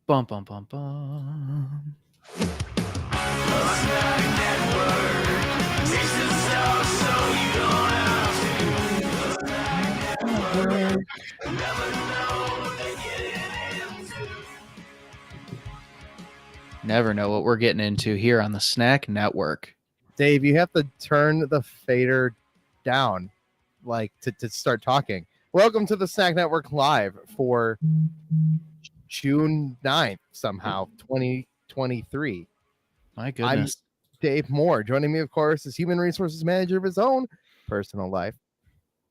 Bum bum bum bum. Never know what we're getting into here on the Snack Network. Dave, you have to turn the fader down, like to start talking. Welcome to the Snack Network Live for June 9th, somehow, 2023. My goodness. I'm Dave Moore. Joining me, of course, is Human Resources Manager of his own personal life,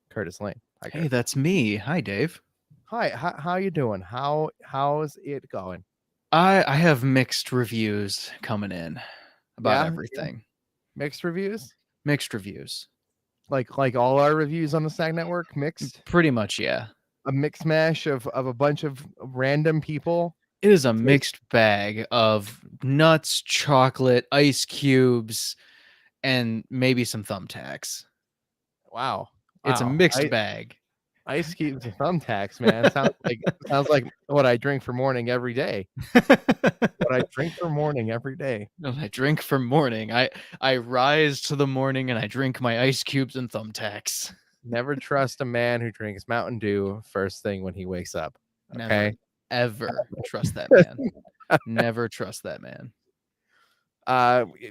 Curtis Lane. Hi, hey, that's me. Hi, Dave. Hi, how you doing? How's it going? I have mixed reviews coming in about everything. Mixed reviews? Mixed reviews. Like all our reviews on the Snack Network, mixed? Pretty much, yeah. A mix mash of a bunch of random people. It is a mixed bag of nuts, chocolate, ice cubes, and maybe some thumbtacks. Wow. It's a mixed bag. Ice cubes and thumbtacks, man. Sounds like what I drink for morning every day. What I drink for morning every day. What I drink for morning. I rise to the morning and I drink my ice cubes and thumbtacks. Never trust a man who drinks Mountain Dew first thing when he wakes up. Okay. Never trust that man. Never trust that man.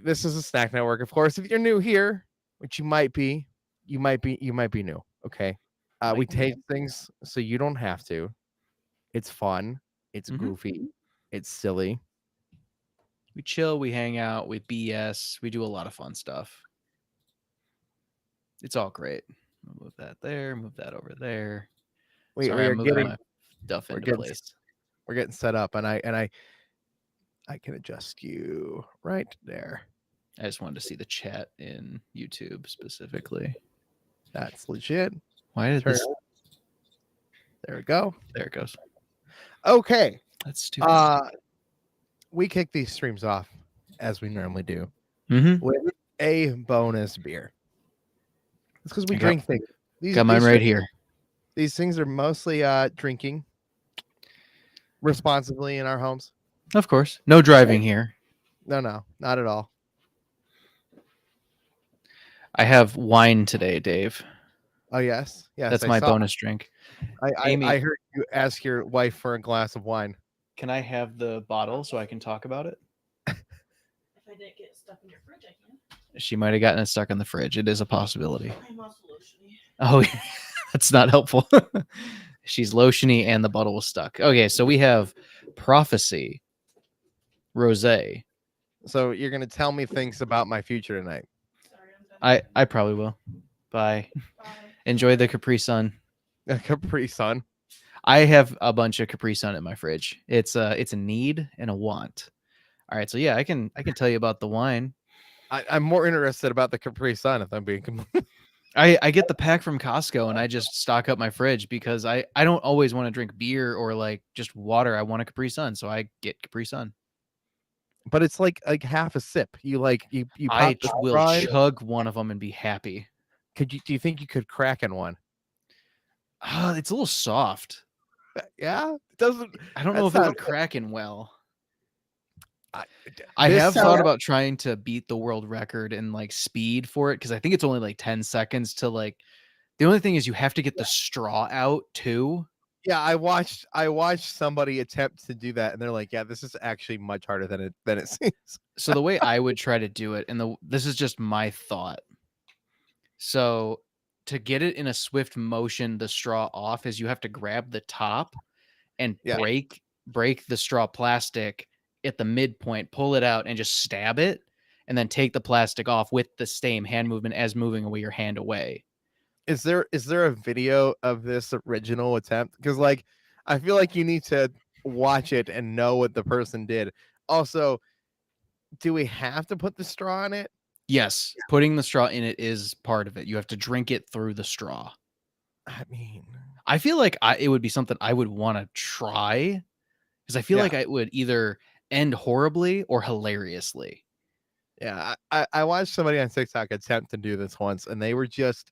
This is a Snack Network. Of course, if you're new here, which you might be new. Okay. We take things so you don't have to. It's fun. It's goofy. It's silly. We chill. We hang out. We BS. We do a lot of fun stuff. It's all great. I'll move that there. Move that over there. We're moving my stuff into place. We're getting set up, and I can adjust you right there. I just wanted to see the chat in YouTube specifically. That's legit. Why did this? There we go. There it goes. Okay. That's stupid. We kick these streams off as we normally do with a bonus beer. It's because we drink things. Got mine right here. These things are mostly drinking responsibly in our homes. Of course. No driving here. No, not at all. I have wine today, Dave. Oh, yes. That's my bonus drink. I heard you ask your wife for a glass of wine. Can I have the bottle so I can talk about it? If I didn't get it stuck in your fridge, I can. She might have gotten it stuck in the fridge. It is a possibility. I'm also lotiony. Oh, that's not helpful. She's lotiony and the bottle was stuck. Okay, so we have Prophecy Rosé. So you're going to tell me things about my future tonight. Sorry, I probably will. Bye. Enjoy the Capri Sun. Capri Sun. I have a bunch of Capri Sun in my fridge. It's a need and a want. All right, so yeah, I can tell you about the wine. I'm more interested about the Capri Sun, if I'm being complete. I get the pack from Costco and I just stock up my fridge because I don't always want to drink beer or like just water. I want a Capri Sun, so I get Capri Sun. But it's like half a sip. You I will chug one of them and be happy. Do you think you could crack in one? It's a little soft. Yeah, it doesn't. I don't know if it would crack in well. I have thought about trying to beat the world record in like speed for it because I think it's only like 10 seconds to like. The only thing is you have to get the straw out too. Yeah, I watched somebody attempt to do that, and they're like, "Yeah, this is actually much harder than it seems." So the way I would try to do it, and this is just my thought. So to get it in a swift motion, the straw off is you have to grab the top and break the straw plastic at the midpoint, pull it out and just stab it, and then take the plastic off with the same hand movement as moving away your hand away. Is there a video of this original attempt? Because like I feel like you need to watch it and know what the person did. Also, do we have to put the straw in it? Yes, putting the straw in it is part of it. You have to drink it through the straw. I mean, I feel like it would be something I would want to try because I feel like it would either end horribly or hilariously. Yeah, I watched somebody on TikTok attempt to do this once, and they were just...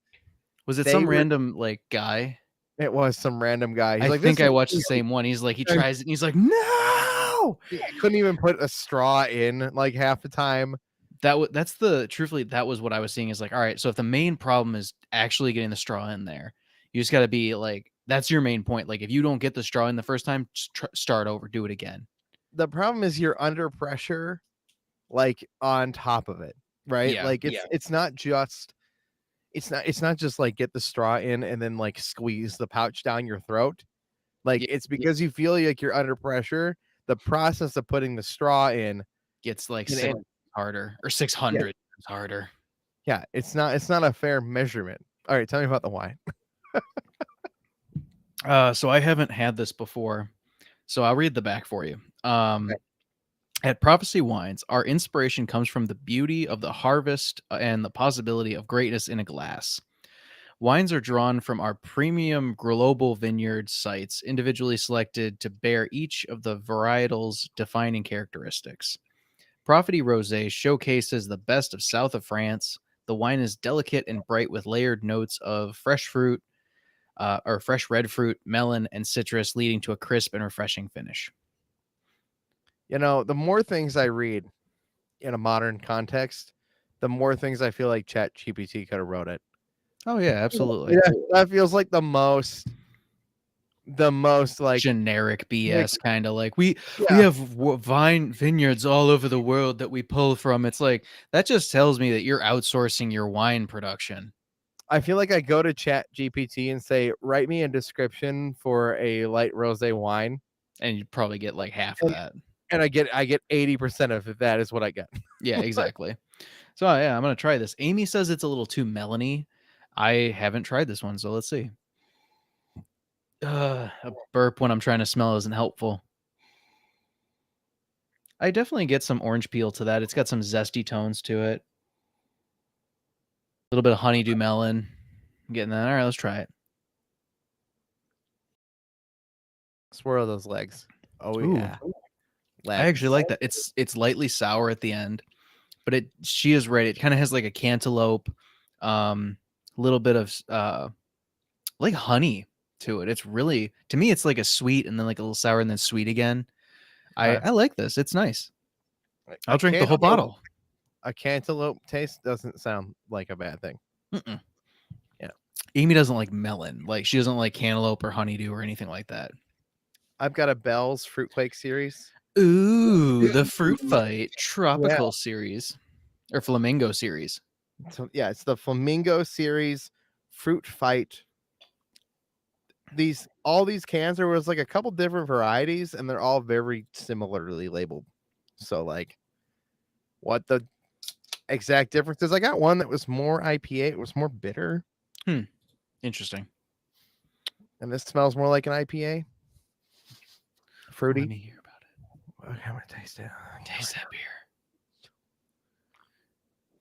Was it some random like guy? It was some random guy. He's I like, think this I is watched the weird." same one. He's like, he tries it and he's like, no. He couldn't even put a straw in like half the time. Truthfully, that was what I was seeing is like, all right, so if the main problem is actually getting the straw in there, you just got to be like, that's your main point. Like, if you don't get the straw in the first time, just start over, do it again. The problem is you're under pressure, like on top of it, right? Yeah, Like it's not just it's not just like get the straw in and then like squeeze the pouch down your throat. Like Yeah. it's because you feel like you're under pressure. The process of putting the straw in Gets like and- 6 and- harder or 600 harder. yeah, it's not a fair measurement. All right, tell me about the wine. So I haven't had this before, so I'll read the back for you. At Prophecy Wines, our inspiration comes from the beauty of the harvest and the possibility of greatness in a glass. Wines are drawn from our premium global vineyard sites, individually selected to bear each of the varietal's defining characteristics. Prophecy Rosé showcases the best of south of France. The wine is delicate and bright with layered notes of fresh fruit, or fresh red fruit, melon, and citrus, leading to a crisp and refreshing finish. You know, the more things I read in a modern context, the more things I feel like Chat GPT could have wrote it. Oh yeah, absolutely. Yeah, that feels like the most like Generic BS, kind of like we yeah. have vine vineyards all over the world that we pull from. It's like that just tells me that you're outsourcing your wine production. I feel like I go to Chat GPT and say, write me a description for a light rosé wine, And you probably get like half of that. and I get 80% of it. That is what I get. Yeah, exactly. So yeah, I'm gonna try this. Amy says it's a little too melony. I haven't tried this one, so let's see. A burp when I'm trying to smell isn't helpful. I definitely get some orange peel to that. It's got some zesty tones to it. A little bit of honeydew melon. I'm getting that. All right, let's try it. Swirl those legs. Oh Ooh. yeah. I actually like that. It's lightly sour at the end, but she is right. It kind of has like a cantaloupe, little bit of like honey to it. It's really, to me, it's like a sweet and then like a little sour and then sweet again. I like this. It's nice. I'll drink the whole bottle. A cantaloupe taste doesn't sound like a bad thing. Mm-mm. Yeah. Amy doesn't like melon. Like she doesn't like cantaloupe or honeydew or anything like that. I've got a Bell's Fruit Quake series. Ooh, the Fruit Fight Tropical series or Flamingo series. So yeah, it's the Flamingo series Fruit Fight. All these cans, there was like a couple different varieties, and they're all very similarly labeled. So like, what the exact difference is? I got one that was more IPA. It was more bitter. Interesting. And this smells more like an IPA. Fruity. Let me hear about it. Okay, I'm gonna taste it. Taste that beer.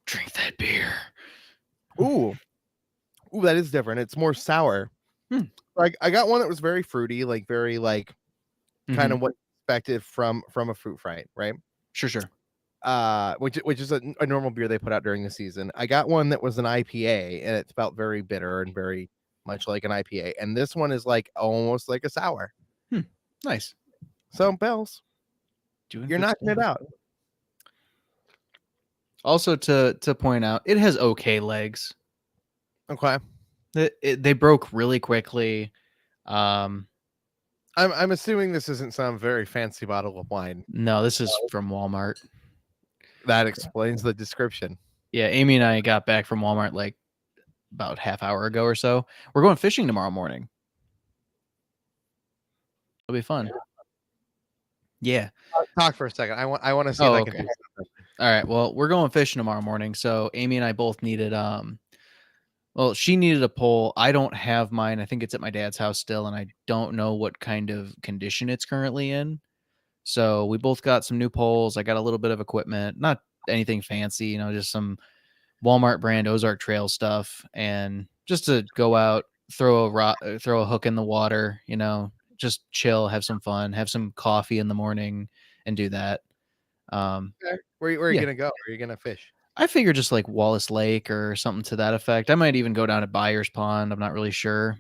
Drink that beer. Ooh, that is different. It's more sour. Like I got one that was very fruity, like very like kind of what you expected from a fruit fight, right? Sure. Which is a normal beer they put out during the season. I got one that was an IPA, and it felt very bitter and very much like an IPA. And this one is like almost like a sour. Nice. So Bells, You're knocking it out. Also, to point out, it has okay legs. Okay. They broke really quickly. I'm assuming this isn't some very fancy bottle of wine. No, this is from Walmart. That explains the description. Yeah, Amy and I got back from Walmart like about half hour ago or so. We're going fishing tomorrow morning. It'll be fun. Yeah. Talk for a second. I want to see if I can do something. All right. Well, we're going fishing tomorrow morning. So Amy and I both needed well, she needed a pole. I don't have mine. I think it's at my dad's house still, and I don't know what kind of condition it's currently in. So we both got some new poles. I got a little bit of equipment, not anything fancy, just some Walmart brand Ozark Trail stuff, and just to go out, throw a hook in the water, just chill, have some fun, have some coffee in the morning, and do that. Okay. Where are you gonna go? Where are you gonna fish? I figure just like Wallace Lake or something to that effect. I might even go down to Byers Pond. I'm not really sure.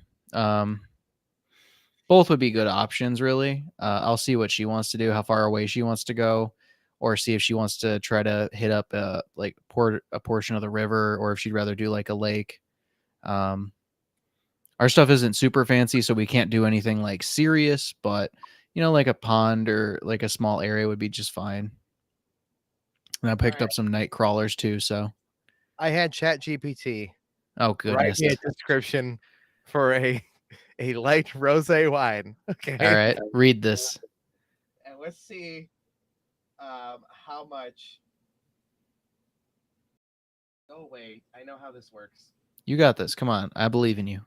Both would be good options, really. I'll see what she wants to do, how far away she wants to go, or see if she wants to try to hit up a portion of the river, or if she'd rather do like a lake. Our stuff isn't super fancy, so we can't do anything like serious, but like a pond or like a small area would be just fine. And I picked up some night crawlers too, so. I had ChatGPT Oh write goodness. me a description for a light rosé wine. Okay. All right, read this. And let's see how much. Oh wait, I know how this works. You got this. Come on, I believe in you.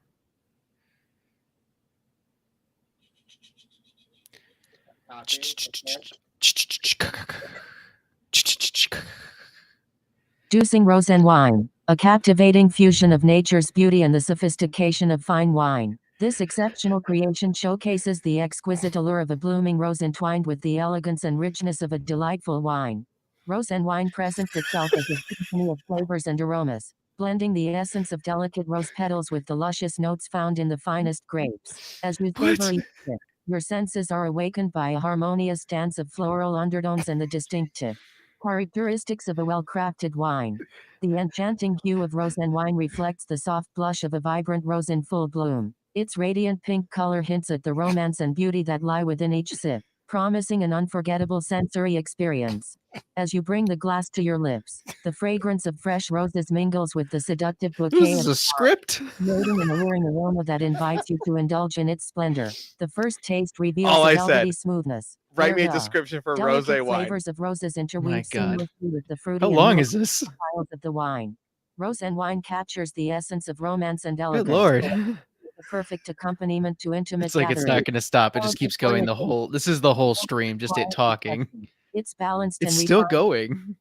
Juicing Rosen wine, a captivating fusion of nature's beauty and the sophistication of fine wine. This exceptional creation showcases the exquisite allure of a blooming rose entwined with the elegance and richness of a delightful wine. Rosen wine presents itself as a symphony of flavors and aromas, blending the essence of delicate rose petals with the luscious notes found in the finest grapes. As you savor each sip, your senses are awakened by a harmonious dance of floral undertones and the distinctive characteristics of a well-crafted wine. The enchanting hue of Rosen wine reflects the soft blush of a vibrant rose in full bloom. Its radiant pink color hints at the romance and beauty that lie within each sip, promising an unforgettable sensory experience. As you bring the glass to your lips, the fragrance of fresh roses mingles with the seductive bouquet This is of a script. creating an alluring aroma that invites you to indulge in its splendor. The first taste reveals All a I velvety said. smoothness. Write me a wherein description for delicate rosé wine. flavors of roses interweave My God. seamlessly with the fruity How and long mineral is this? profiles of the wine. Rosen wine captures the essence of romance and Good elegance. Lord. The perfect accompaniment to intimate It's like it's gatherings. not going to stop. It just keeps going the whole. This is the whole stream, just it talking. It's balanced It's and still refined. going.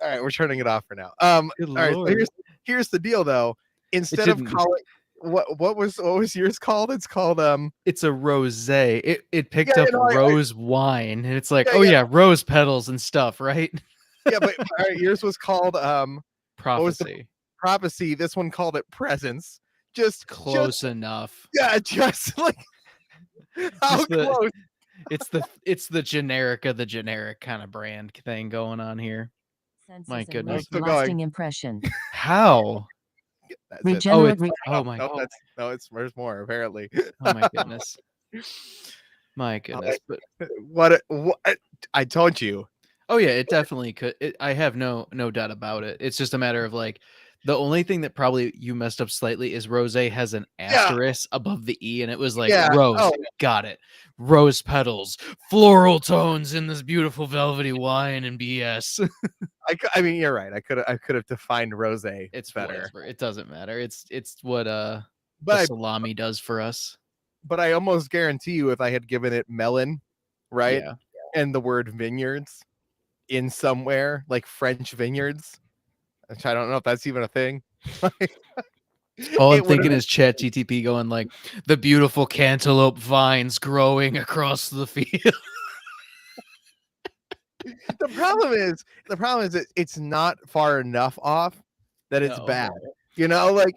All right, we're turning it off for now. Good all right, so Lord. here's the deal though. Instead of didn't- calling what was yours called? It's called It's a rosé. It picked Yeah, up no, I- rose wine, and it's like, Yeah, oh yeah. yeah, rose petals and stuff, right? yeah, but all right, yours was called was the- Prophecy. prophecy. This one called it presence. Just Close enough. yeah, just like how Just the- close. It's the generic of the generic kind of brand thing going on here. Senses My and goodness. leave Still a lasting going. impression. How? That's it. Regenerate. Oh my. There's more apparently. Oh my goodness. My goodness. But what I told you. oh yeah, it definitely could. I have no doubt about it. It's just a matter of like the only thing that probably you messed up slightly is rosé has an asterisk above the E, and it was like Yeah. rose. Oh. Got it. Rose petals, floral tones in this beautiful velvety wine and BS. I mean, you're right. I could have defined rosé. It's better. whatever. It doesn't matter. It's what the But salami does for us. but I almost guarantee you, if I had given it melon, right, Yeah. and the word vineyards in somewhere like French vineyards, which I don't know if that's even a thing. All I'm it would've thinking been- is ChatGTP going like the beautiful cantaloupe vines growing across the field. the problem is that it's not far enough off that it's No. bad. You know, like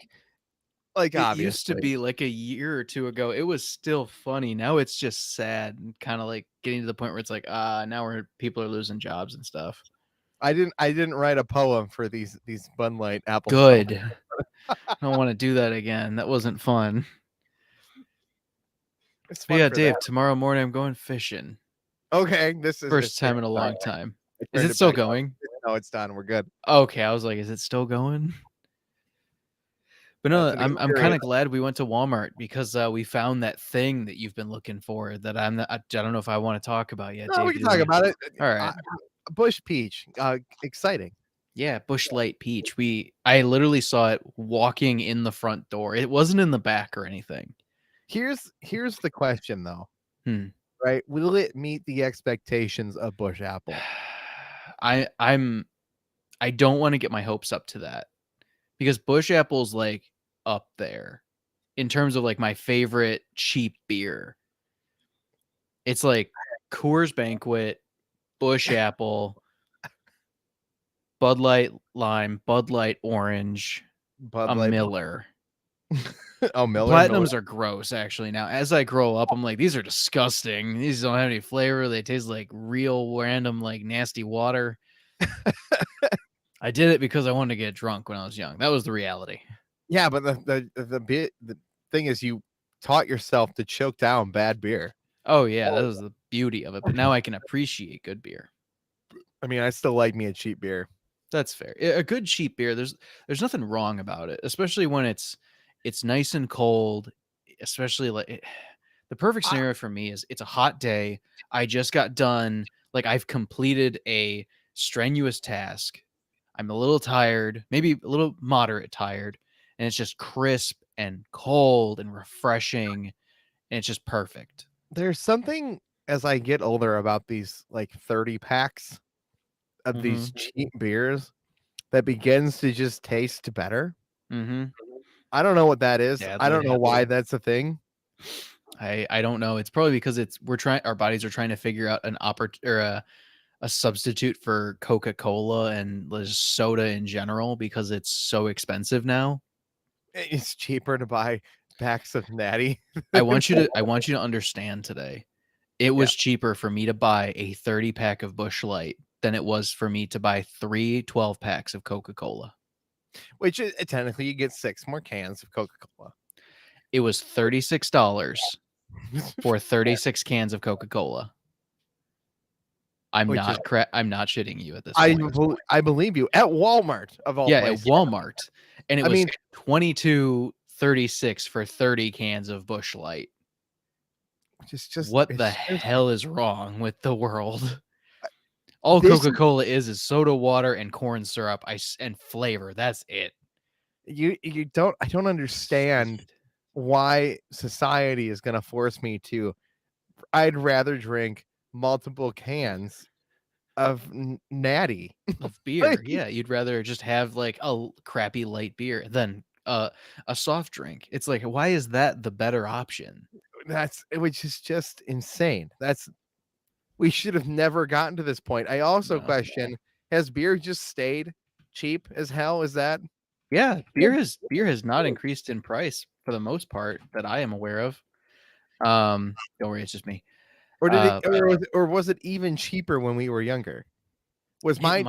It obviously. used to be like a year or two ago. It was still funny. Now it's just sad and kind of like getting to the point where it's like, now people are losing jobs and stuff. I didn't write a poem for these Bud Light apple. Good. I don't want to do that again. That wasn't fun. It's But fun yeah, for Dave, that. tomorrow morning I'm going fishing. Okay, this is First time in a long Sorry. time. I Is turned it still back on. going? No, it's done. We're good. Okay, I was like, is it still going? But no, That's an I'm kind experience. of glad we went to Walmart because we found that thing that you've been looking for that I don't know if I want to talk about yet. No, Dave, we can you talk wanna- about it. All right. Bush peach, exciting. Yeah, Bush Light Peach. I literally saw it walking in the front door. It wasn't in the back or anything. Here's the question though. Hmm. Right? Will it meet the expectations of Bush Apple? I don't want to get my hopes up to that because Bush Apple's like up there in terms of like my favorite cheap beer. It's like Coors Banquet, Bush Apple, Bud Light Lime, Bud Light Orange, Bud a Light. Miller. Oh, Miller. Platinums are gross, actually. Now, as I grow up, I'm like, these are disgusting. These don't have any flavor. They taste like real random, like nasty water. I did it because I wanted to get drunk when I was young. That was the reality. Yeah, but the thing is, you taught yourself to choke down bad beer. Oh yeah, that was the beauty of it. But now I can appreciate good beer. I mean, I still like me a cheap beer. That's fair. A good cheap beer, there's nothing wrong about it, especially when it's nice and cold, especially the perfect scenario for me is it's a hot day. I just got done, like I've completed a strenuous task. I'm a little tired, maybe a little moderate tired, and it's just crisp and cold and refreshing, and it's just perfect. There's something as I get older about these like 30 packs of these cheap beers that begins to just taste better. I don't know what that is. Yeah, I don't know why that's a thing. I don't know. It's probably because our bodies are trying to figure out an a substitute for Coca-Cola and just soda in general because it's so expensive now. It's cheaper to buy packs of Natty. I want you to understand today. It was cheaper for me to buy a 30 pack of Busch Light than it was for me to buy 3 12 packs of Coca-Cola. Which is technically you get 6 more cans of Coca-Cola. It was $36 for 36 cans of Coca-Cola. I'm not shitting you at this point. I believe you. At Walmart of all places. At Walmart. And it was $22.36 for 30 cans of Busch Light. Just what the hell is wrong with the world? All Coca-Cola is soda water and corn syrup and flavor. That's it. I don't understand why society is going to force me to. I'd rather drink multiple cans of Natty of beer. Yeah, you'd rather just have like a crappy light beer than a soft drink. It's like, why is that the better option? Which is just insane. We should have never gotten to this point. I also question, has beer just stayed cheap as hell? Is that? Yeah, beer has not increased in price for the most part that I am aware of. Don't worry, it's just me. Or did or was it even cheaper when we were younger? Was my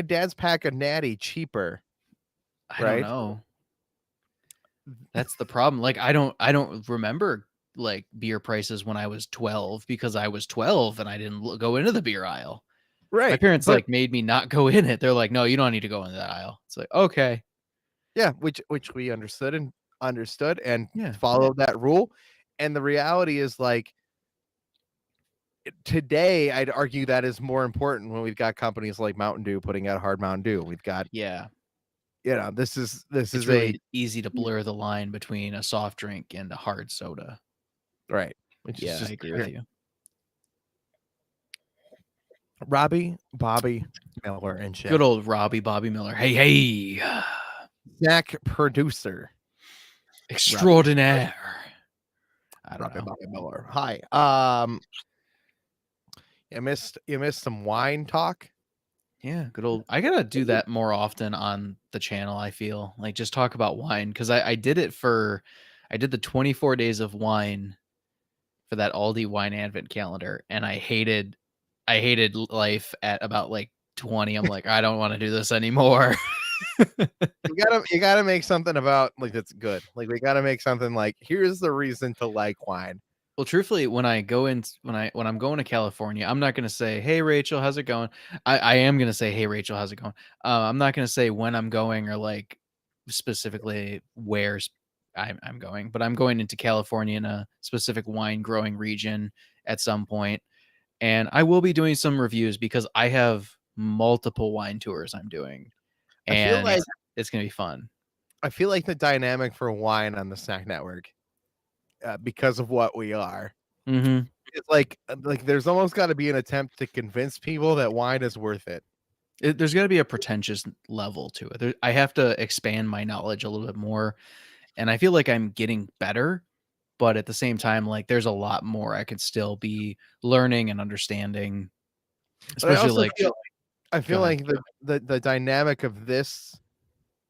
dad's pack of Natty cheaper? I don't know. That's the problem. Like I don't remember like beer prices when I was 12 because I was 12 and I didn't go into the beer aisle. Right. My parents like made me not go in it. They're like, no, you don't need to go into that aisle. It's like, okay. Yeah, which we understood and followed that rule. And the reality is like today, I'd argue that is more important when we've got companies like Mountain Dew putting out hard Mountain Dew. We've got this is really easy to blur the line between a soft drink and a hard soda. Right. I agree with you. Robbie, Bobby Miller, and Shaq. Good old Robbie, Bobby Miller. Hey. Snack producer. Extraordinaire. I don't know. Bobby Miller. Hi. You missed some wine talk. Yeah, good old. I gotta do that more often on the channel. I feel like just talk about wine because I did the 24 days of wine for that Aldi wine advent calendar, and I hated life at about like 20. I'm like, I don't want to do this anymore. you gotta make something about like that's good. Like we gotta make something like here's the reason to like wine. Well, truthfully, when I'm going to California, I'm not gonna say, "Hey Rachel, how's it going?" I am gonna say, "Hey Rachel, how's it going?" I'm not gonna say when I'm going or like specifically where I'm going, but I'm going into California in a specific wine growing region at some point, and I will be doing some reviews because I have multiple wine tours I'm doing, and I feel like it's gonna be fun. I feel like the dynamic for wine on the Snack Network. Because of what we are, it's like there's almost got to be an attempt to convince people that wine is worth it. There's got to be a pretentious level to it. I have to expand my knowledge a little bit more, and I feel like I'm getting better, but at the same time, like there's a lot more I could still be learning and understanding. Especially I feel like the dynamic of this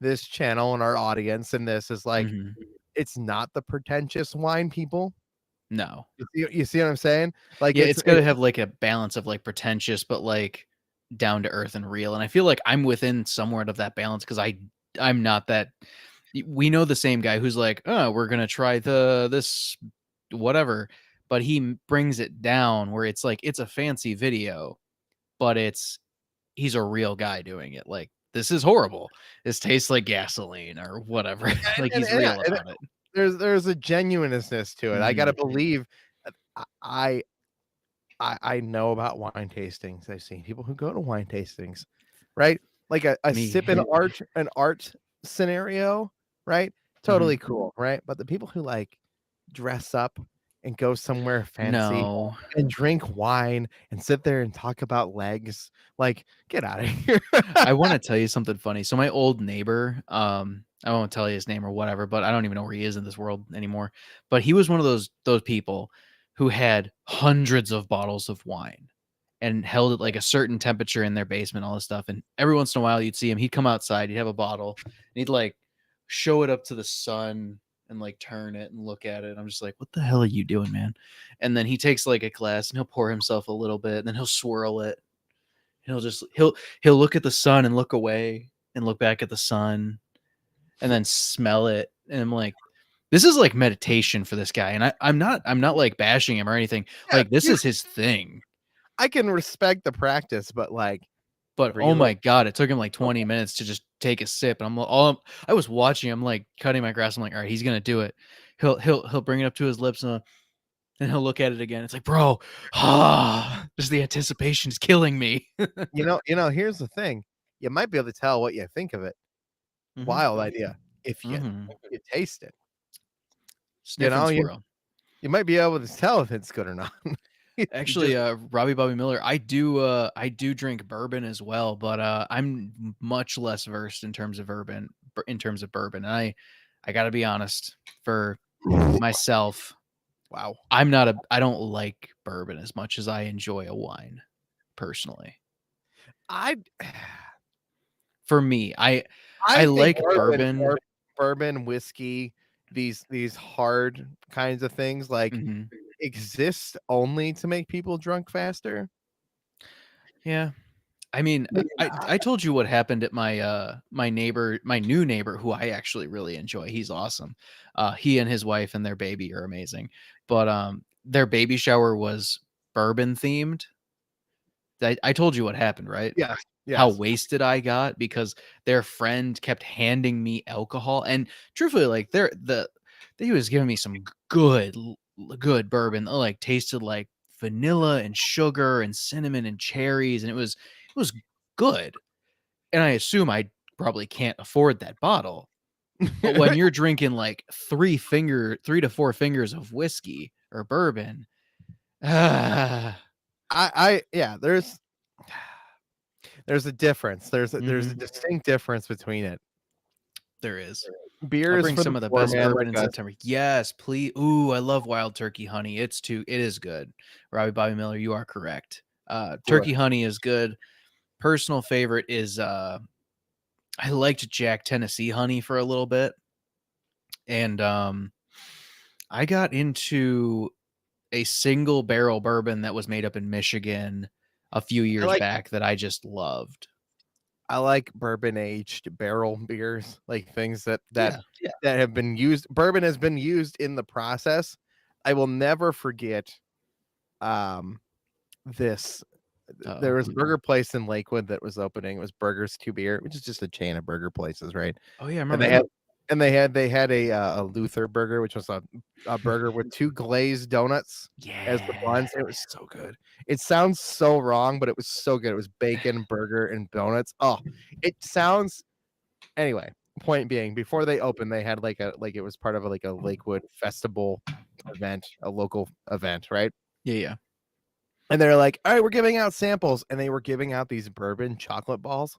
this channel and our audience and this is like, Mhm. it's not the pretentious wine people. No. You see what I'm saying? Like Yeah, it's gotta have, like, a balance of, like, pretentious, but, like, down to earth and real, and I feel like I'm within somewhat of that balance because I'm not that we know the same guy who's like, "Oh, we're gonna try this whatever," but he brings it down where it's like, it's a fancy video, but he's a real guy doing it, like, "This is horrible. This tastes like gasoline," or whatever, like, he's and yeah, real and about it. there's a genuineness to it. I gotta Mhm. believe. I I know about wine tastings. I've seen people who go to wine tastings, right? Like a Me. sip an art scenario, right? Mhm. Totally cool, right? But the people who like dress up and go somewhere fancy No. and drink wine and sit there and talk about legs, like get out of here. I wanna tell you something funny. So my old neighbor, I won't tell you his name or whatever, but I don't even know where he is in this world anymore. But he was one of those people who had hundreds of bottles of wine and held it like a certain temperature in their basement, all this stuff. And every once in a while you'd see him, he'd come outside, he'd have a bottle, and he'd like show it up to the sun and like turn it and look at it. I'm just like, what the hell are you doing, man? And then he takes like a glass and he'll pour himself a little bit, and then he'll swirl it. He'll look at the sun and look away and look back at the sun and then smell it. And I'm like, this is like meditation for this guy. And I'm not like bashing him or anything. Yeah, Like this you is his thing. I can respect the practice, but like But oh my really? god, it took him like 20 minutes to just take a sip. And I was watching him like cutting my grass. I'm like, all right, he's gonna do it. He'll bring it up to his lips and he'll look at it again. It's like, bro, just the anticipation is killing me. Here's the thing. You might be able to tell what you think of it. Mhm, Wild idea. If mhm. you taste it, you Sniff and know, you, swirl. you might be able to tell if it's good or not. You Actually, just Robbie Bobby Miller, I do drink bourbon as well, but I'm much less versed in terms of bourbon. And I got to be honest, for myself, wow. I don't like bourbon as much as I enjoy a wine personally. I For me, I I think like bourbon. bourbon, whiskey, these hard kinds of things like Mhm. exist only to make people drunk faster. Yeah. I mean, I told you what happened at my new neighbor who I actually really enjoy. He's awesome. He and his wife and their baby are amazing. But their baby shower was bourbon themed. I told you what happened, right? Yes. How Yes. wasted I got because their friend kept handing me alcohol, and truthfully, like he was giving me some good bourbon that like tasted like vanilla and sugar and cinnamon and cherries, and it was good. And I assume I probably can't afford that bottle. But when you're drinking like 3 to 4 fingers of whiskey or bourbon, ah, Yeah, there's a difference. There's a mhm, distinct difference between it. there is. Beer I'll is bring for the some of the poor best man bourbon like in us. September. Yes, please. Ooh, I love wild turkey honey. It is good. Robbie Bobby Miller, you are correct. Right. Turkey honey is good. Personal favorite is I liked Jack Tennessee honey for a little bit. And I got into a single barrel bourbon that was made up in Michigan a few I years like back that I just loved. I like bourbon aged barrel beers, like things Yeah. that have been used. Bourbon has been used in the process. I will never forget um this. Oh. There was a burger place in Lakewood that was opening. It was Burgers to Beer, which is just a chain of burger places, right? Oh yeah, I And remember they that. had they had a Luther burger, which was a burger with two glazed donuts as the Yeah. buns. It was so good. It sounds so wrong, but it was so good. It was bacon, burger, and donuts. Oh, it sounds anyway. Point being, before they opened, they had like it was part of like a Lakewood festival event, a local event, right? Yeah, yeah. And they're like, all right, we're giving out samples, and they were giving out these bourbon chocolate balls.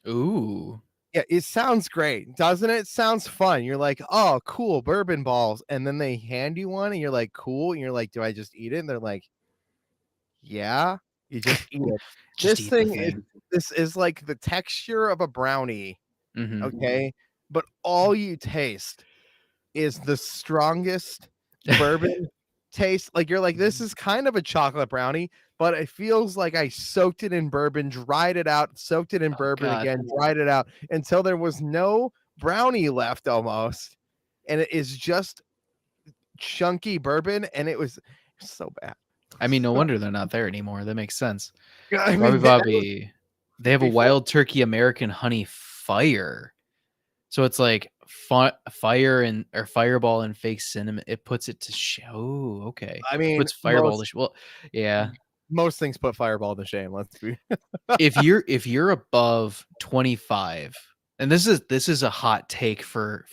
Ooh. Yeah, it sounds great, doesn't it? Sounds fun. You're like, oh, cool, bourbon balls. And then they hand you one, and you're like, cool. And you're like, do I just eat it? And they're like, yeah, you just eat it. Just eat the thing. This is like the texture of a brownie, Mhm. Okay, but all you taste is the strongest bourbon taste. Like you're like, this is kind of a chocolate brownie, but it feels like I soaked it in bourbon, dried it out, soaked it in bourbon God. again, dried it out until there was no brownie left almost. And it is just chunky bourbon, and it was so bad. I mean, no wonder they're not there anymore. That makes sense. I Bobby mean, Bobby, they have a before- Wild Turkey American Honey Fire. So it's like fire and or fireball and fake cinnamon. It puts it to show. Okay. I mean, Puts fireball most, to well, yeah. most things put Fireball to shame. Let's be If you're above 25, and this is a hot take for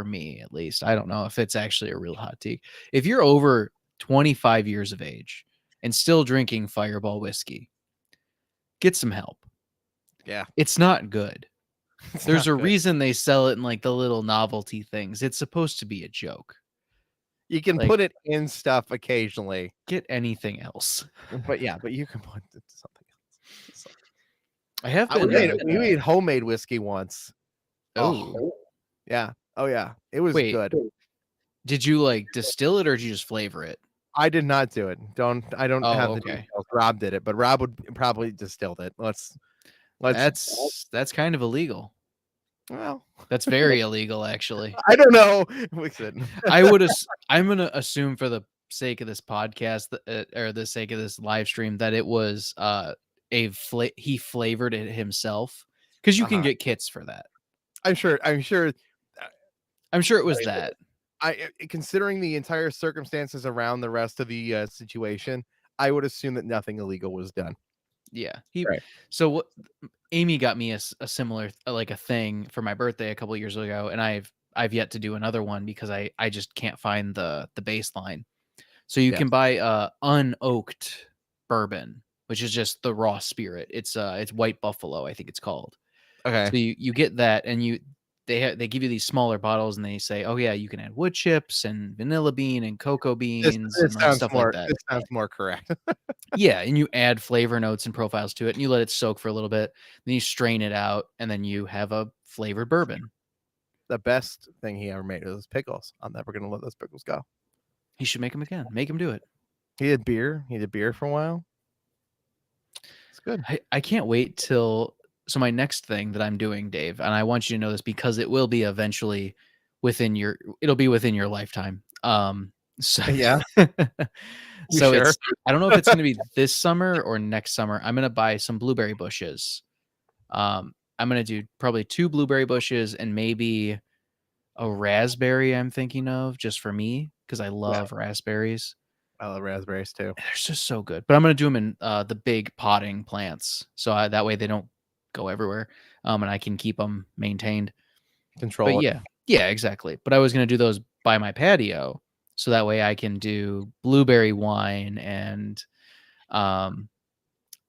me at least. I don't know if it's actually a real hot take. If you're over 25 years of age and still drinking Fireball whiskey, get some help. yeah. It's not good. There's not a good. reason they sell it in like the little novelty things. It's supposed to be a joke. You can like- put it in stuff occasionally, Get anything else. but you can put it to something else. I have We been. made homemade whiskey once. Oh, Yeah. Oh yeah. It was Wait. good. did you like distill it or did you just flavor it? I did not do it. I don't Oh, have the okay. details. Rob did it, but Rob would probably distilled it. Let's That's kind of illegal. well, That's very illegal, actually. I don't know. Listen. I'm gonna assume for the sake of this podcast or the sake of this live stream that it was he flavored it himself because you can get kits for that. I'm sure I'm sure it was that. considering the entire circumstances around the rest of the situation, I would assume that nothing illegal was done. Yeah. Right. So what Amy got me a similar like a thing for my birthday a couple of years ago, and I've yet to do another one because I just can't find the baseline. So you can buy unoaked bourbon, which is just the raw spirit. It's White Buffalo, I think it's called. Okay. So you get that, and they give you these smaller bottles, and they say, oh yeah, you can add wood chips and vanilla bean and cocoa beans and like stuff like that. This sounds more correct. Yeah, and you add flavor notes and profiles to it, and you let it soak for a little bit. Then you strain it out, and then you have a flavored bourbon. The best thing he ever made was pickles. I'm never gonna let those pickles go. He should make them again. Make him do it. He did beer. He did beer for a while. It's good. I can't wait till. So my next thing that I'm doing, Dave, and I want you to know this because it will be eventually it'll be within your lifetime. So Yeah. so Sure? I don't know if it's going to be this summer or next summer. I'm going to buy some blueberry bushes. I'm going to do probably 2 blueberry bushes and maybe a raspberry I'm thinking of just for me because I love raspberries. I love raspberries too. They're just so good. But I'm going to do them in the big potting plants. So that way they don't go everywhere. And I can keep them maintained. Control But it. yeah, exactly. But I was going to do those by my patio. So that way I can do blueberry wine and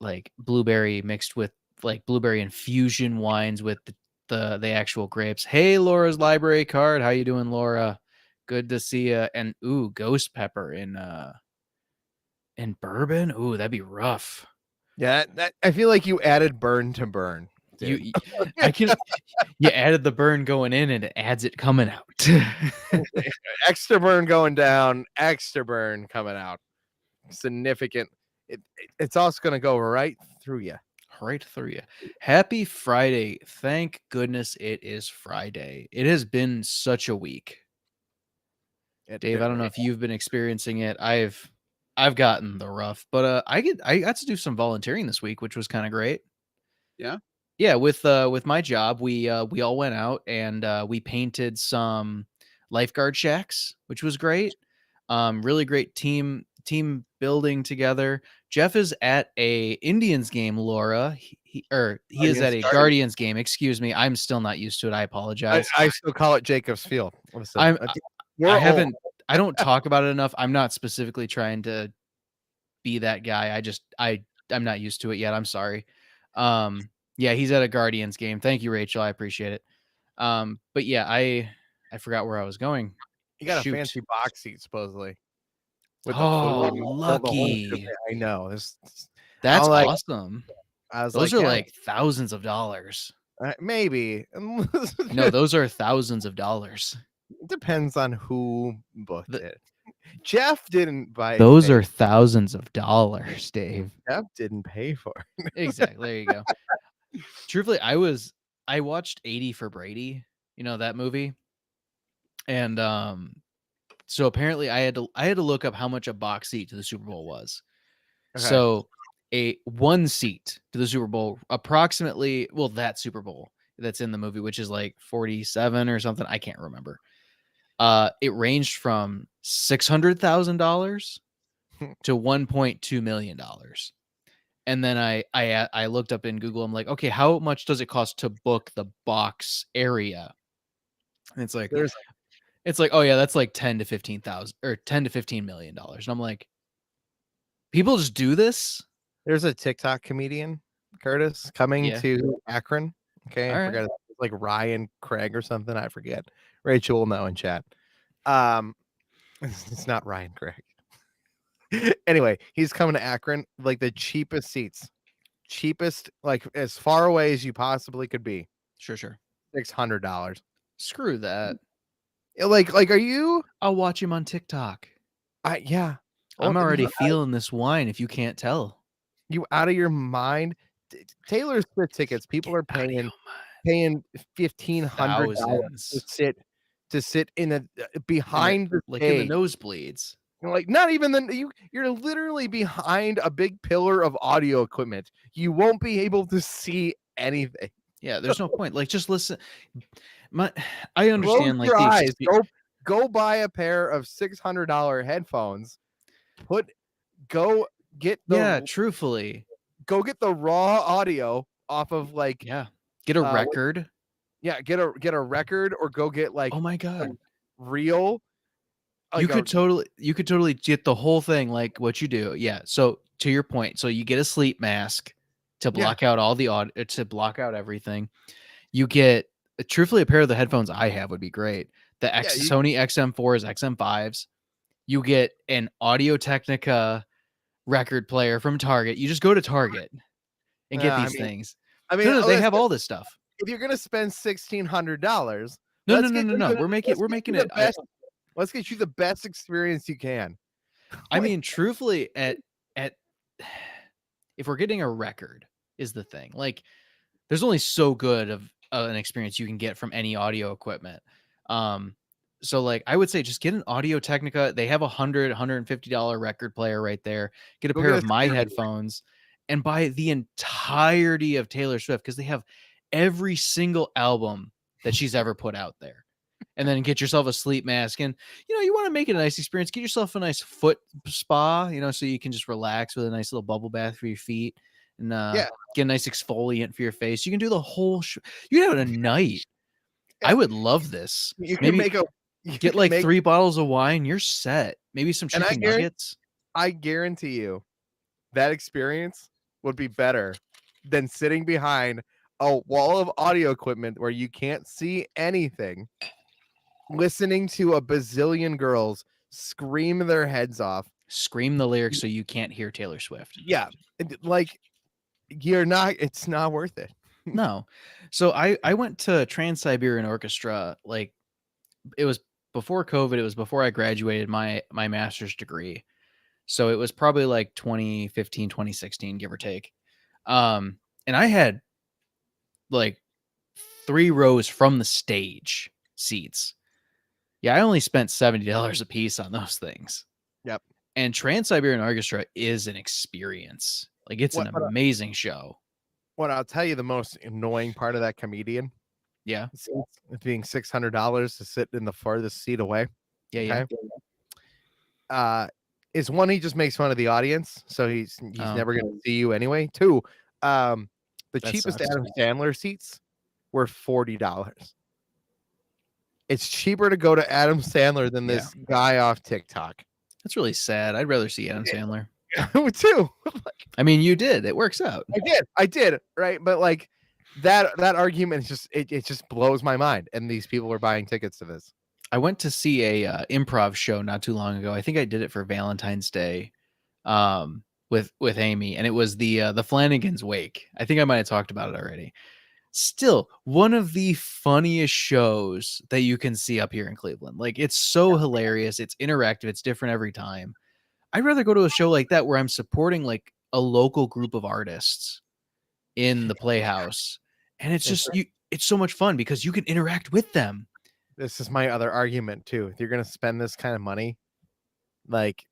like blueberry mixed with like blueberry infusion wines with the actual grapes. Hey, Laura's library card. How you doing, Laura? Good to see you. And ghost pepper in bourbon. Ooh, that'd be rough. Yeah, I feel like you added burn to burn. Dude. You added the burn going in and it adds it coming out. Extra burn going down, extra burn coming out. Significant. It's also going to go right through you. Right through you. Happy Friday. Thank goodness it is Friday. It has been such a week. Dave, I don't know if you've been experiencing it. I've gotten the rough, but I got to do some volunteering this week, which was kind of great. Yeah, with my job, we all went out and we painted some lifeguard shacks, which was great. Really great team building together. Jeff is at a Indians game, Laura. He is at a Guardians game. Excuse me, I'm still not used to it. I apologize. I still call it Jacobs Field. Listen, I don't talk about it enough. I'm not specifically trying to be that guy. I'm not used to it yet. I'm sorry. Yeah, he's at a Guardians game. Thank you, Rachel. I appreciate it. But yeah, I forgot where I was going. You got Shoot. a fancy box seat, supposedly. With the Oh, food and the whole lucky. shit. I know. That's like- awesome. I was Those like, are yeah, like thousands of dollars. Maybe. No, those are thousands of dollars. It depends on who booked it. Jeff didn't buy. Those are thousands of dollars, Dave. Jeff didn't pay for it. Exactly. There you go. Truthfully, I watched 80 for Brady, you know that movie, and so apparently I had to look up how much a box seat to the Super Bowl was. Okay. So a one seat to the Super Bowl, approximately, well, that Super Bowl that's in the movie, which is like 47 or something, I can't remember. It ranged from $600,000 to $1.2 million. And then I looked up in Google. I'm like, okay, how much does it cost to book the box area? And it's like, oh yeah, that's like 10 to 15,000 or 10 to 15 million dollars. And I'm like, people just do this. There's a TikTok comedian, Curtis, coming to Akron. Okay, I forgot. It's like Ryan Craig or something. I forget. Rachel will know in chat. It's not Ryan Craig. Anyway, he's coming to Akron, like the cheapest seats, like as far away as you possibly could be. Sure. $600. Screw that. Like, are you? I'll watch him on TikTok. Yeah. I'm already feeling this wine. If you can't tell, you out of your mind. Taylor Swift tickets. People are paying $1,500 to sit in a behind the like stage. in the nosebleeds. Like not even then you're literally behind a big pillar of audio equipment. You won't be able to see anything. Yeah, there's no point. Like just listen. I understand. Close like your eyes. Go buy a pair of $600 headphones. Truthfully. Go get the raw audio off of like get a record. Get a record or go get like oh my god real. Like you could totally get the whole thing like what you do. Yeah. So to your point, so you get a sleep mask to block out all the audio, to block out everything. You get truthfully a pair of the headphones I have would be great. The Sony XM4s, XM5s. You get an Audio-Technica record player from Target. You just go to Target and get these things. I mean, no, they have all this stuff. If you're gonna spend $1,600, no, we're making it. Let's get you the best experience you can. I mean, truthfully, at if we're getting a record is the thing. Like, there's only so good of an experience you can get from any audio equipment. So like I would say just get an Audio-Technica. They have $150 record player right there. Get a pair of my headphones and buy the entirety of Taylor Swift because they have every single album that she's ever put out there. And then get yourself a sleep mask. And, you want to make it a nice experience. Get yourself a nice foot spa, so you can just relax with a nice little bubble bath for your feet and get a nice exfoliant for your face. You can do the whole you can have it a night. I would love this. You can get like 3 bottles of wine. You're set. Maybe some chicken nuggets. I guarantee you that experience would be better than sitting behind a wall of audio equipment where you can't see anything, listening to a bazillion girls scream their heads off, scream the lyrics so you can't hear Taylor Swift. Yeah. Like it's not worth it. No. So I went to Trans-Siberian Orchestra. Like it was before COVID. It was before I graduated my master's degree. So it was probably like 2015, 2016, give or take. And I had like 3 rows from the stage seats. Yeah, I only spent $70 a piece on those things. Yep. And Trans-Siberian Orchestra is an experience. Like it's an amazing show. What I'll tell you, the most annoying part of that comedian, it's being $600 to sit in the farthest seat away. Is one, he just makes fun of the audience, so he's never going to see you anyway. 2, the cheapest Adam Sandler seats were $40. It's cheaper to go to Adam Sandler than this guy off TikTok. That's really sad. I'd rather see Adam Sandler. Too. I mean, you did. It works out. I did. Right. But like that argument is just, it just blows my mind. And these people are buying tickets to this. I went to see a improv show not too long ago. I think I did it for Valentine's Day with Amy, and it was the Flanagan's Wake. I think I might have talked about it already. still one of the funniest shows that you can see up here in Cleveland. Like, it's so hilarious. It's interactive. It's different every time. I'd rather go to a show like that where I'm supporting like a local group of artists in the Playhouse. And it's just it's so much fun because you can interact with them. This is my other argument too. If you're gonna spend this kind of money, like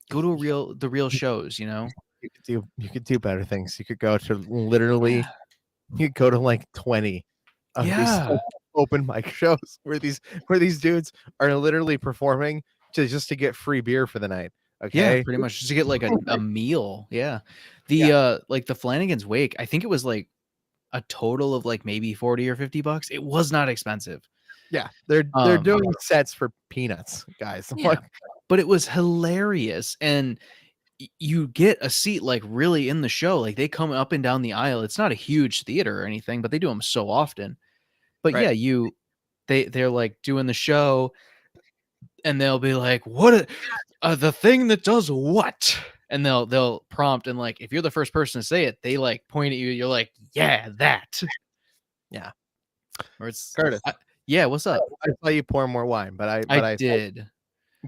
go to the real shows, you know. You could do better things. You could go to literally you could go to like 20 of these open mic shows where these dudes are literally performing just to get free beer for the night. Okay. Yeah, pretty much just to get like a meal. Yeah. The like the Flanagan's Wake, I think it was like a total of like maybe 40 or $50. It was not expensive. Yeah, they're doing sets for peanuts, guys. Yeah, but it was hilarious, and you get a seat like really in the show. Like they come up and down the aisle. It's not a huge theater or anything, but they do them so often. But yeah, they're like doing the show, and they'll be like, "What? The thing that does what?" And they'll prompt, and like if you're the first person to say it, they like point at you. You're like, "Yeah, that." Yeah. Or it's Curtis. Yeah, what's up? I saw you pour more wine, but I did.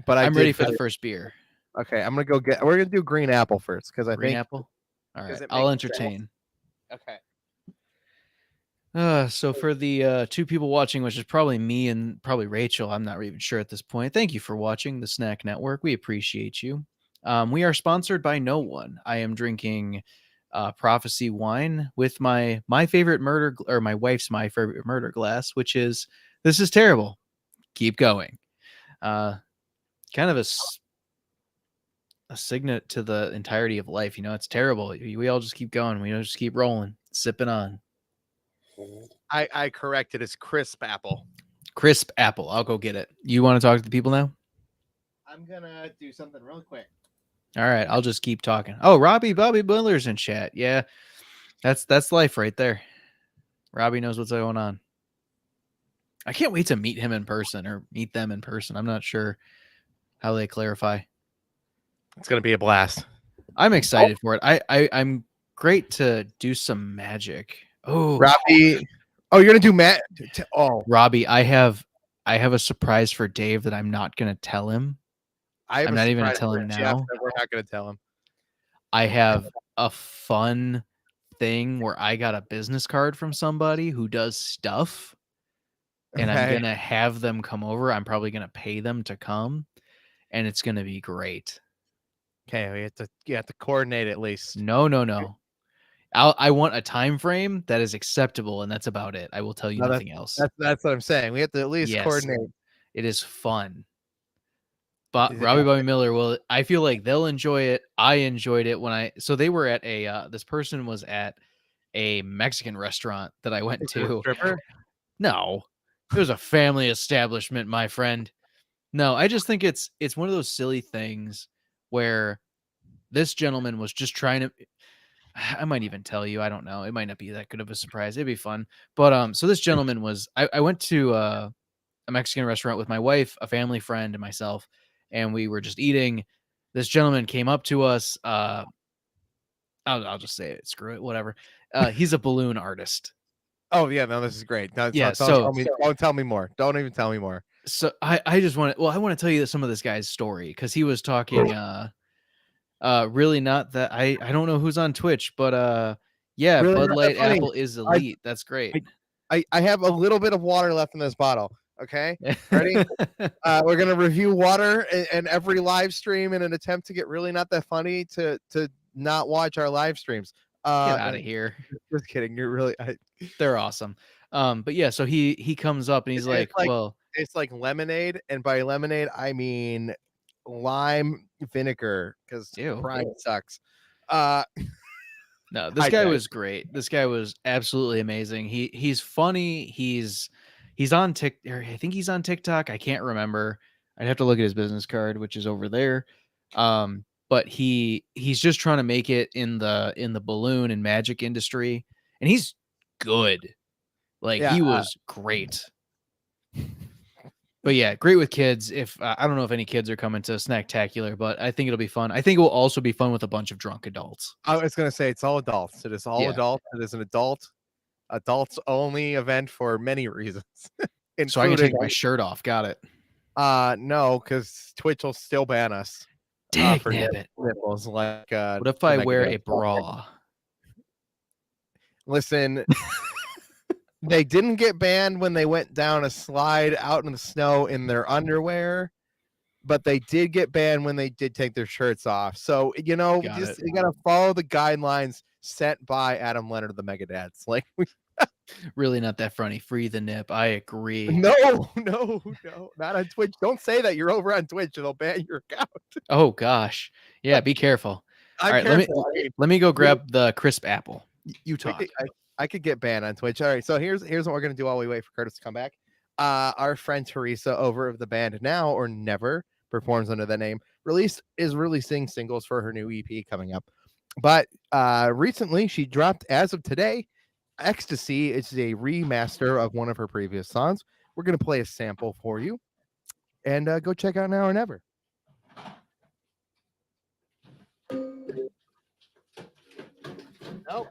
But I'm ready for the first beer. Okay, I'm gonna go we're gonna do green apple first because I green think apple. All right, I'll entertain. Sense. Okay. So for the 2 people watching, which is probably me and probably Rachel, I'm not even sure at this point. Thank you for watching the Snack Network. We appreciate you. We are sponsored by no one. I am drinking Prophecy wine with my favorite murder, or my wife's my favorite murder glass, which is This Is Terrible. Keep going. Kind of a signet to the entirety of life. You know, it's terrible. We all just keep going. We just keep rolling, sipping on. I corrected. It's crisp apple. Crisp apple. I'll go get it. You want to talk to the people now? I'm gonna do something real quick. All right, I'll just keep talking. Oh, Bobby Buller's in chat. Yeah, that's life right there. Robbie knows what's going on. I can't wait to meet him in person or meet them in person. I'm not sure how they clarify. It's gonna be a blast. I'm excited for it. I'm great to do some magic. Oh, Robbie. Oh, you're gonna do Robbie, I have a surprise for Dave that I'm not gonna tell him. I'm not even gonna tell him now. We're not gonna tell him. I have a fun thing where I got a business card from somebody who does stuff, and I'm gonna have them come over. I'm probably gonna pay them to come, and it's gonna be great. Okay, you have to coordinate at least. No. I want a time frame that is acceptable, and that's about it. I will tell you nothing else. That's what I'm saying. We have to at least coordinate. It is fun. But Bobby Miller I feel like they'll enjoy it. I enjoyed it so they were at this person was at a Mexican restaurant that I went to. Stripper? No, it was a family establishment, my friend. No, I just think it's one of those silly things where this gentleman was just trying to, I might even tell you, I don't know. It might not be that good of a surprise. It'd be fun. But so this gentleman was, I went to a Mexican restaurant with my wife, a family friend, and myself, and we were just eating. This gentleman came up to us. I'll just say it. Screw it. Whatever. He's a balloon artist. Oh yeah, no, this is great. Don't tell me more. Don't even tell me more. So I just want to. Well, I want to tell you some of this guy's story because he was talking. Really not that I don't know who's on Twitch, but yeah, really Bud Light Apple is elite. That's great. I have a little bit of water left in this bottle. Okay, ready? We're gonna review water in every live stream in an attempt to get really not that funny to not watch our live streams. Get out of here. Just kidding. You're really they're awesome. But yeah, so he comes up and he's like, well, it's like lemonade, and by lemonade I mean lime vinegar because prime sucks. No, this guy was great. This guy was absolutely amazing. He's funny. He's on TikTok. I think he's on TikTok. I can't remember. I'd have to look at his business card, which is over there. But he's just trying to make it in the balloon and magic industry, and he's good. Like he was great. But yeah, great with kids. If I don't know if any kids are coming to Snacktacular, but I think it'll be fun. I think it will also be fun with a bunch of drunk adults. I was gonna say it's all adults. It is all adults. It is an adult adults only event for many reasons. So I can take including- my shirt off. Got it. No, because Twitch will still ban us. Dag for nabbit. nipples. Like, What if the I wear a negative. bra? Listen, they didn't get banned when they went down a slide out in the snow in their underwear, but they did get banned when they did take their shirts off. So, you know, Got just it. you gotta follow the guidelines set by Adam Leonard of the Megadads. Like, Really not that funny. Free the nip. I agree. no, not on Twitch. Don't say that you're over on Twitch. They'll ban your account. Oh gosh. Yeah, be careful. I'm All right, careful. I mean, let me go grab the crisp apple. You we talk. I could get banned on Twitch. All right, so here's what we're gonna do while we wait for Curtis to come back. Our friend Teresa over of the band Now or Never performs under that name. Is releasing singles for her new EP coming up. But recently she dropped, as of today, Ecstasy. It's a remaster of one of her previous songs. We're gonna play a sample for you, and go check out Now or Never. Nope.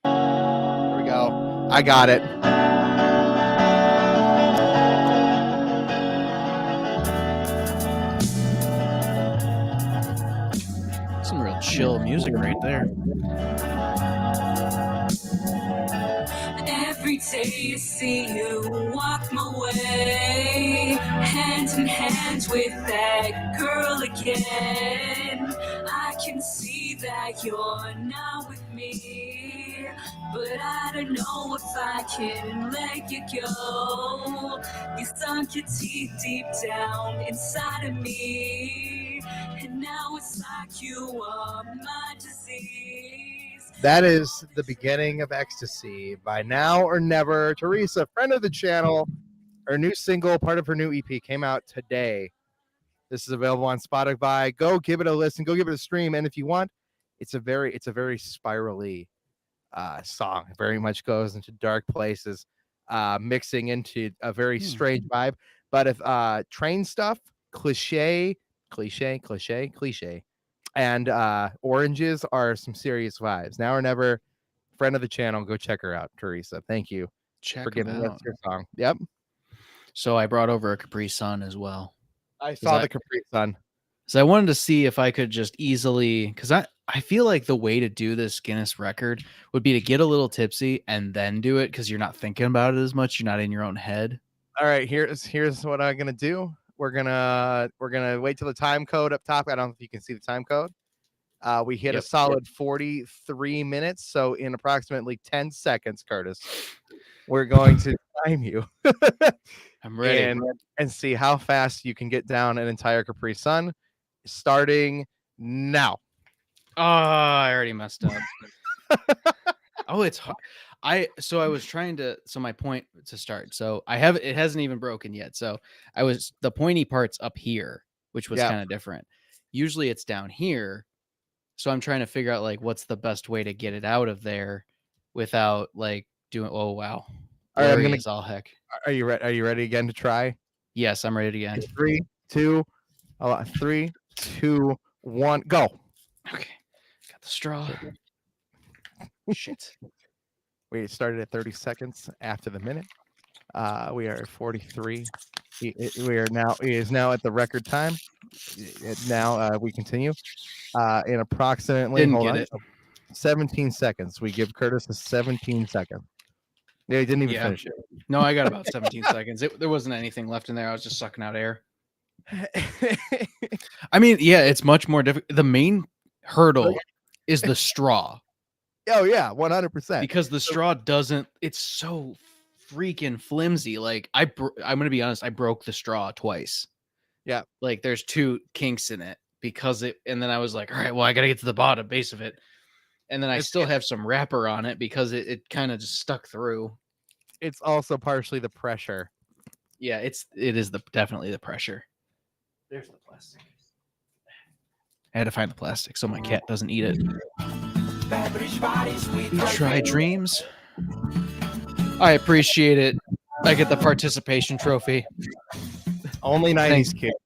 There we go. I got it. Some real chill music right there. Every day you see you walk my way, hand in hand with that girl again. I can see that you're not with me, but I don't know if I can let you go. You sunk your teeth deep down inside of me, and now it's like you are my disease. That is the beginning of Ecstasy by Now or Never. Teresa, friend of the channel, her new single, part of her new EP, came out today. This is available on Spotify. Go give it a listen. Go give it a stream. And if you want, it's a very spirally song. It very much goes into dark places, mixing into a very strange vibe. But if train stuff, cliche, and oranges are some serious vibes. Now or Never, friend of the channel. Go check her out, Teresa. Thank you for giving us your song. Yep. So I brought over a Capri Sun as well. I saw the Capri Sun. So I wanted to see if I could just easily, because I feel like the way to do this Guinness record would be to get a little tipsy and then do it, because you're not thinking about it as much. You're not in your own head. All right, here's what I'm gonna do. We're gonna wait till the time code up top. I don't know if you can see the time code. We hit a solid 43 minutes, so in approximately 10 seconds, Curtis, we're going to time you. I'm ready. And see how fast you can get down an entire Capri Sun, starting now. Oh, I already messed up. Oh, it's hard. I was trying to, so my point to start. So it hasn't even broken yet. So the pointy part's up here, which was kind of different. Usually it's down here. So I'm trying to figure out like what's the best way to get it out of there without like doing, oh wow. All right, Blurry as all heck. Are you ready? Are you ready again to try? Yes, I'm ready again. 3, 2, 1, go. Okay. Got the straw. Shit. We started at 30 seconds after the minute. We are at 43. It is now at the record time. Now we continue. In approximately Didn't get it. 17 seconds. We give Curtis a 17 second. Yeah, he didn't even finish it. No, I got about 17 seconds. There wasn't anything left in there. I was just sucking out air. I mean, yeah, it's much more difficult. The main hurdle is the straw. Oh yeah, 100%. Because the straw doesn't. It's so freaking flimsy. Like I'm gonna be honest. I broke the straw twice. Yeah, like there's 2 kinks in it because it. And then I was like, all right, well, I gotta get to the bottom base of it. And then I still have some wrapper on it because it kind of just stuck through. It's also partially the pressure. Yeah, it is definitely the pressure. There's the plastic. I had to find the plastic so my cat doesn't eat it. Try dreams. I appreciate it. I get the participation trophy. Only 90s kids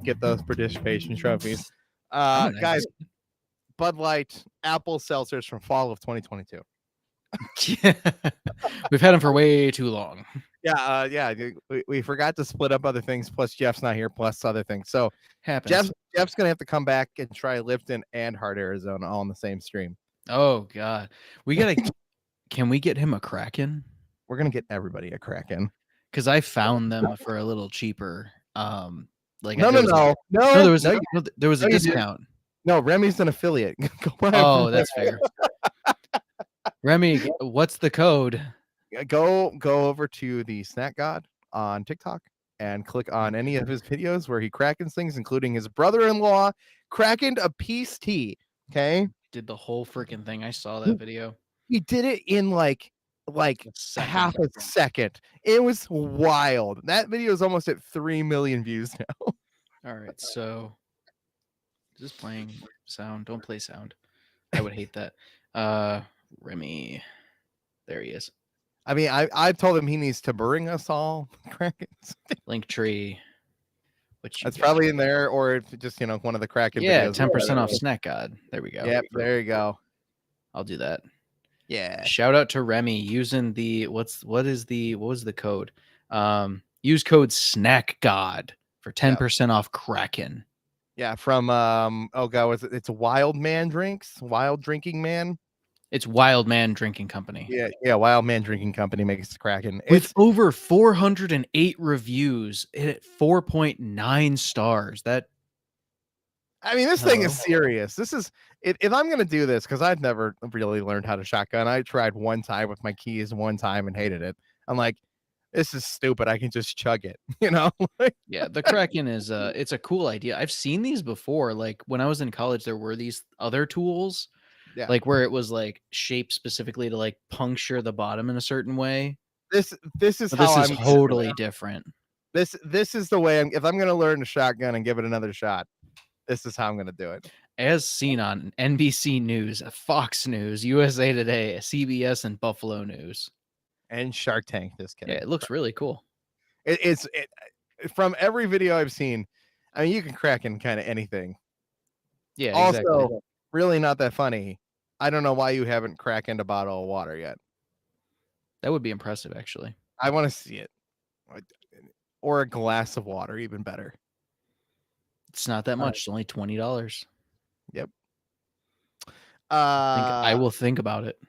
get those participation trophies. Guys, Bud Light apple seltzers from fall of 2022. We've had them for way too long. Yeah, we forgot to split up other things. Plus Jeff's not here. Plus other things. So Happens. Jeff's gonna have to come back and try Lipton and Hard Arizona all in the same stream. Oh God, we gotta. Can we get him a Kraken? We're gonna get everybody a Kraken. Because I found them for a little cheaper. Like No, there was a no, discount. No, Remy's an affiliate. Go buy it Oh, from that's fair. Remy, what's the code? Go over to the Snack God on TikTok and click on any of his videos where he Krakens things, including his brother-in-law Krakened a peace tea. Okay, Did the whole freaking thing. I saw that video. he did it in like half a second. It was wild. That video is almost at 3 million views now. All right, so just playing sound. Don't play sound. I would hate that. Remy, there he is. I mean, I told him he needs to bring us all Krakens. Linktree. That's probably in there, or if just one of the Kraken. Yeah, videos 10% off Snack God. There we go. Yep, there you go. I'll do that. Yeah. Shout out to Remy using the what was the code? Use code Snack God for 10% off Kraken. Yeah, from oh god, it's Wild Man Drinks, Wild Drinking Man. It's Wild Man Drinking Company. Yeah, Wild Man Drinking Company makes Kraken. With over 408 reviews, at 4.9 stars. I mean, this thing is serious. This is if I'm gonna do this, because I've never really learned how to shotgun. I tried one time with my keys one time and hated it. I'm like, this is stupid. I can just chug it, Yeah, the Kraken is it's a cool idea. I've seen these before. Like when I was in college, there were these other tools. Yeah. Like where it was like shaped specifically to like puncture the bottom in a certain way. This is But how this is I'm totally different. This is the way if I'm gonna learn to shotgun and give it another shot, this is how I'm gonna do it. As seen on NBC News, Fox News, USA Today, CBS, and Buffalo News. And Shark Tank. Just kidding. Yeah, it looks really cool. It's from every video I've seen. I mean, you can crack in kind of anything. Yeah. Also, exactly. really not that funny. I don't know why you haven't cracked into a bottle of water yet. That would be impressive, actually. I want to see it. Or a glass of water, even better. It's not that much. It's only $20. Yep. I will think about it.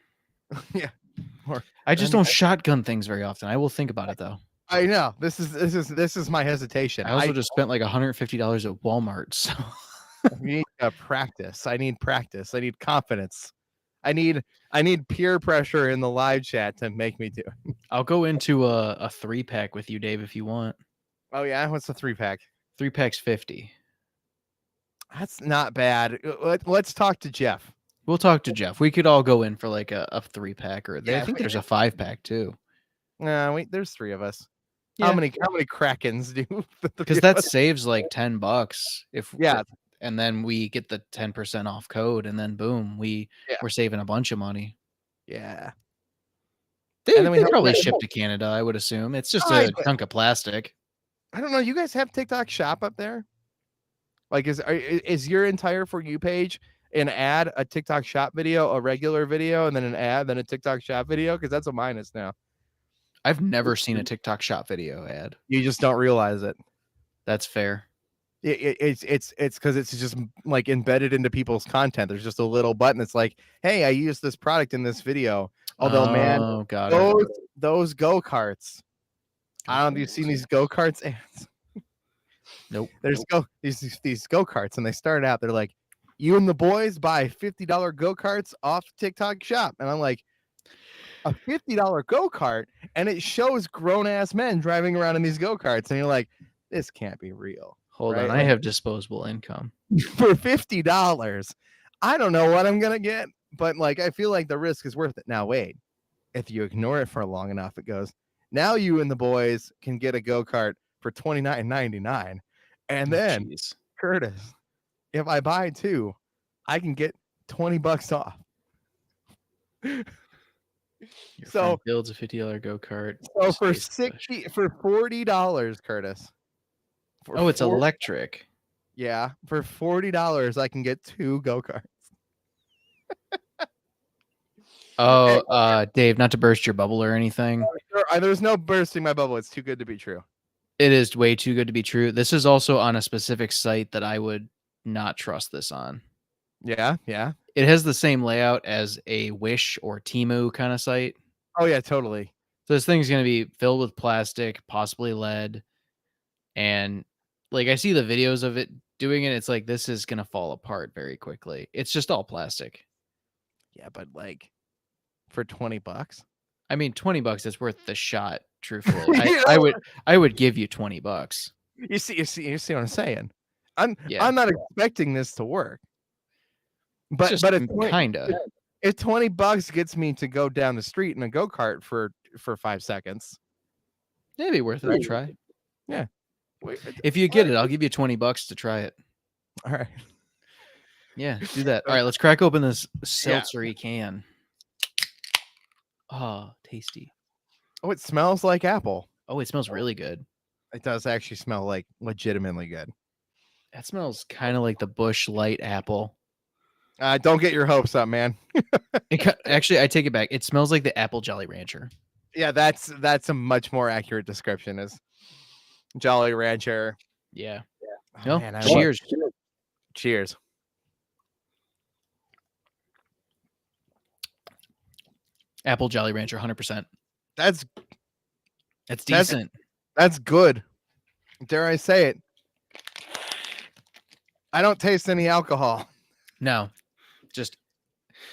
Yeah. I just don't shotgun things very often. I will think about it though. I know. This is my hesitation. I also just spent like $150 at Walmart. So we need practice. I need practice. I need confidence. I need peer pressure in the live chat to make me do it. I'll go into a 3-pack with you, Dave, if you want. Oh yeah, what's the 3-pack? 3-pack's $50. That's not bad. Let's talk to Jeff. We'll talk to Jeff. We could all go in for like a 3-pack, or Yeah, I think there's a 5-pack too. No, wait, there's 3 of us. Yeah. How many Krakens do? Because that saves like $10 if yeah. And then we get the 10% off code, and then boom, we're saving a bunch of money. Yeah. They probably ship to Canada, I would assume. It's just a chunk of plastic. I don't know. You guys have TikTok Shop up there? Like, is your entire For You page an ad, a TikTok Shop video, a regular video, and then an ad, then a TikTok Shop video? Because that's what mine is now. I've never seen a TikTok Shop video ad. You just don't realize it. That's fair. It's because it's just like embedded into people's content. There's just a little button that's like, hey, I used this product in this video. Although, man, those go-karts. I don't know if you've seen these go-karts ads. Nope. There's these go-karts, and they start out, they're like, you and the boys buy $50 go-karts off TikTok Shop. And I'm like, a $50 go-kart, and it shows grown-ass men driving around in these go-karts, and you're like, this can't be real. Hold on, I have disposable income. For $50. I don't know what I'm gonna get, but like I feel like the risk is worth it. Now wait, if you ignore it for long enough, it goes, now you and the boys can get a go-kart for $29.99. And then Curtis, if I buy 2, I can get $20 off. So builds a $50 go-kart. So for $40, Curtis. It's electric. Yeah, for $40 I can get 2 go-karts. Oh, Dave, not to burst your bubble or anything. There's no bursting my bubble. It's too good to be true. It is way too good to be true. This is also on a specific site that I would not trust this on. Yeah, yeah. It has the same layout as a Wish or Temu kind of site. Oh yeah, totally. So this thing's going to be filled with plastic, possibly lead. And like I see the videos of it doing it. It's like, this is going to fall apart very quickly. It's just all plastic. Yeah, but like for $20. I mean, $20 is worth the shot. Truthfully, I would give you $20. You see what I'm saying? I'm Yeah. not expecting this to work. But Just but kinda. if $20 gets me to go down the street in a go-kart for 5 seconds, It'd be worth it to try. yeah. If you get it, I'll give you $20 to try it. All right. Yeah, do that. All right, let's crack open this seltzery can. Oh, tasty. Oh, it smells like apple. Oh, it smells really good. It does actually smell like legitimately good. That smells kind of like the Busch Light apple. Don't get your hopes up, man. Actually, I take it back. It smells like the Apple Jolly Rancher. Yeah, that's a much more accurate description. Is Jolly Rancher. Yeah. Oh, No, man, cheers. Cheers. Apple Jolly Rancher, 100%. That's decent. That's good. Dare I say it? I don't taste any alcohol. No, just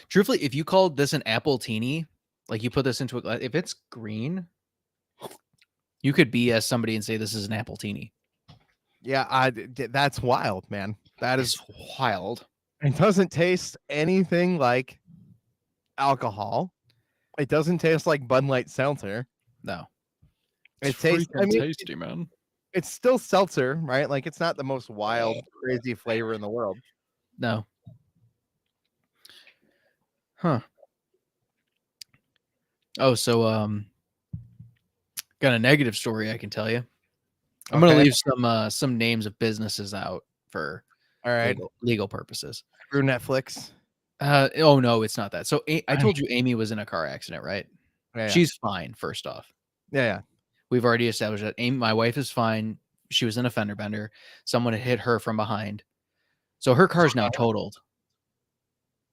truthfully, if you called this an apple teeny, like you put this into a glass, if it's green, you could BS somebody and say this is an apple teeny. Yeah, that's wild, man. That is wild. It doesn't taste anything like alcohol. It doesn't taste like Bud Light seltzer. No. It tastes tasty, man. It's still seltzer, right? Like it's not the most wild, crazy flavor in the world. No. Huh. Oh, so got a negative story I can tell you. I'm gonna leave some names of businesses out for all right legal purposes. Through Netflix. Oh no, it's not that. So I told you Amy was in a car accident, right? Yeah. She's fine. First off, yeah. We've already established that. Amy, my wife, is fine. She was in a fender bender. Someone had hit her from behind, so her car's now totaled.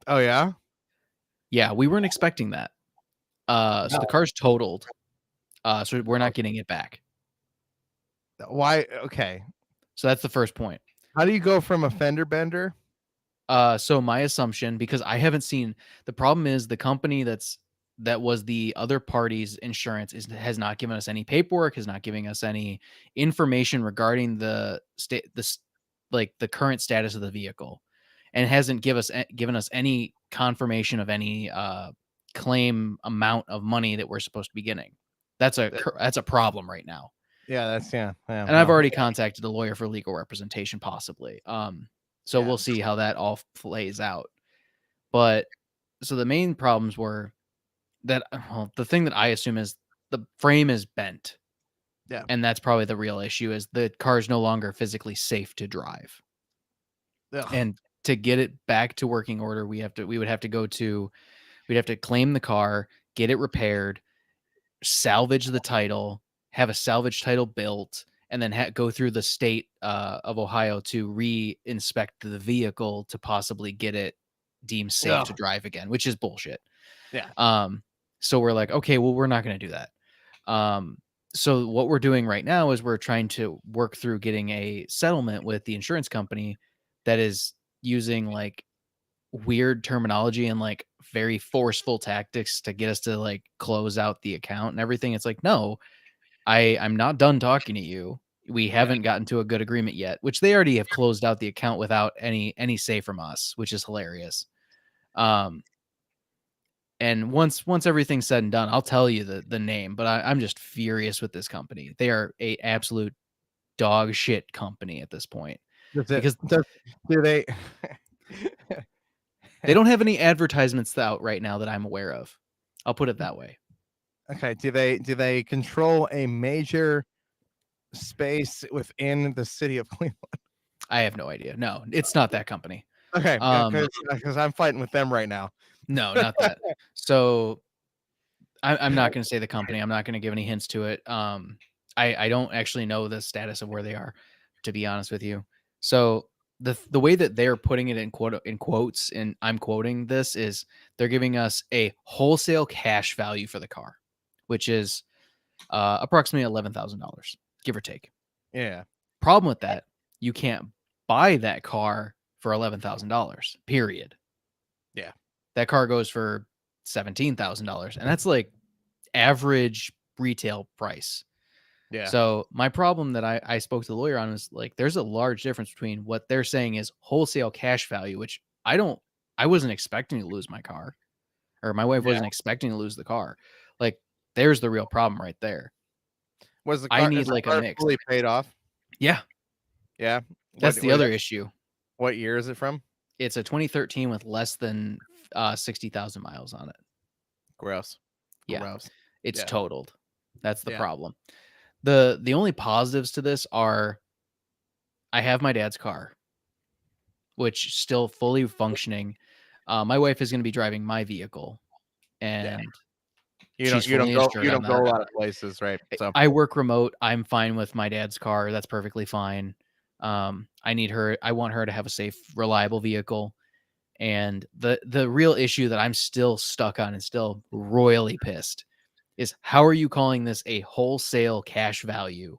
Oh yeah. Yeah, we weren't expecting that. So the car's totaled. So we're not getting it back. Why? Okay. So that's the first point. How do you go from a fender bender? So my assumption, because I haven't seen, the problem is the company that was the other party's insurance has not given us any paperwork, has not giving us any information regarding the current status of the vehicle, and hasn't given us any confirmation of any claim amount of money that we're supposed to be getting. That's a problem right now. Yeah, and I've already contacted a lawyer for legal representation, possibly. So we'll see how that all plays out. But so the main problems were that the thing that I assume is the frame is bent. Yeah. And that's probably the real issue, is the car is no longer physically safe to drive. Ugh. And to get it back to working order, we'd have to claim the car, get it repaired, salvage the title, have a salvage title built, and then go through the state of Ohio to re-inspect the vehicle to possibly get it deemed safe to drive again, which is bullshit. Yeah. So we're like, okay, well, we're not going to do that. So what we're doing right now is we're trying to work through getting a settlement with the insurance company that is using like weird terminology and like very forceful tactics to get us to like close out the account and everything. It's like, no, I'm not done talking to you. We haven't gotten to a good agreement yet, which they already have closed out the account without any say from us, which is hilarious. And once everything's said and done, I'll tell you the name, but I'm just furious with this company. They are a absolute dog shit company at this point. Because do they they don't have any advertisements out right now that I'm aware of. I'll put it that way. Okay. Do they control a major space within the city of Cleveland? I have no idea. No, it's not that company. Okay, because I'm fighting with them right now. No, not that. So I'm not going to say the company. I'm not going to give any hints to it. I don't actually know the status of where they are, to be honest with you. So the way that they're putting it in quotes, and I'm quoting this, is they're giving us a wholesale cash value for the car, which is approximately $11,000, give or take. Yeah. Problem with that, you can't buy that car for $11,000. Period. Yeah. That car goes for $17,000, and that's like average retail price. Yeah. So my problem that I spoke to the lawyer on is like, there's a large difference between what they're saying is wholesale cash value, which I wasn't expecting to lose my car, or my wife wasn't expecting to lose the car. Like, there's the real problem right there. Was the I car, need is the like a car mix. fully paid off? Yeah, Yeah. that's the other issue. What year is it from? It's a 2013 with less than 60,000 miles on it. Gross. Yeah. Gross. It's Yeah. totaled. That's the Yeah. problem. The only positives to this are I have my dad's car, which still fully functioning. My wife is going to be driving my vehicle, and You she's don't fully go insured on a that. lot of places, right? So I work remote. I'm fine with my dad's car. That's perfectly fine. I want her to have a safe, reliable vehicle. And the real issue that I'm still stuck on and still royally pissed is, how are you calling this a wholesale cash value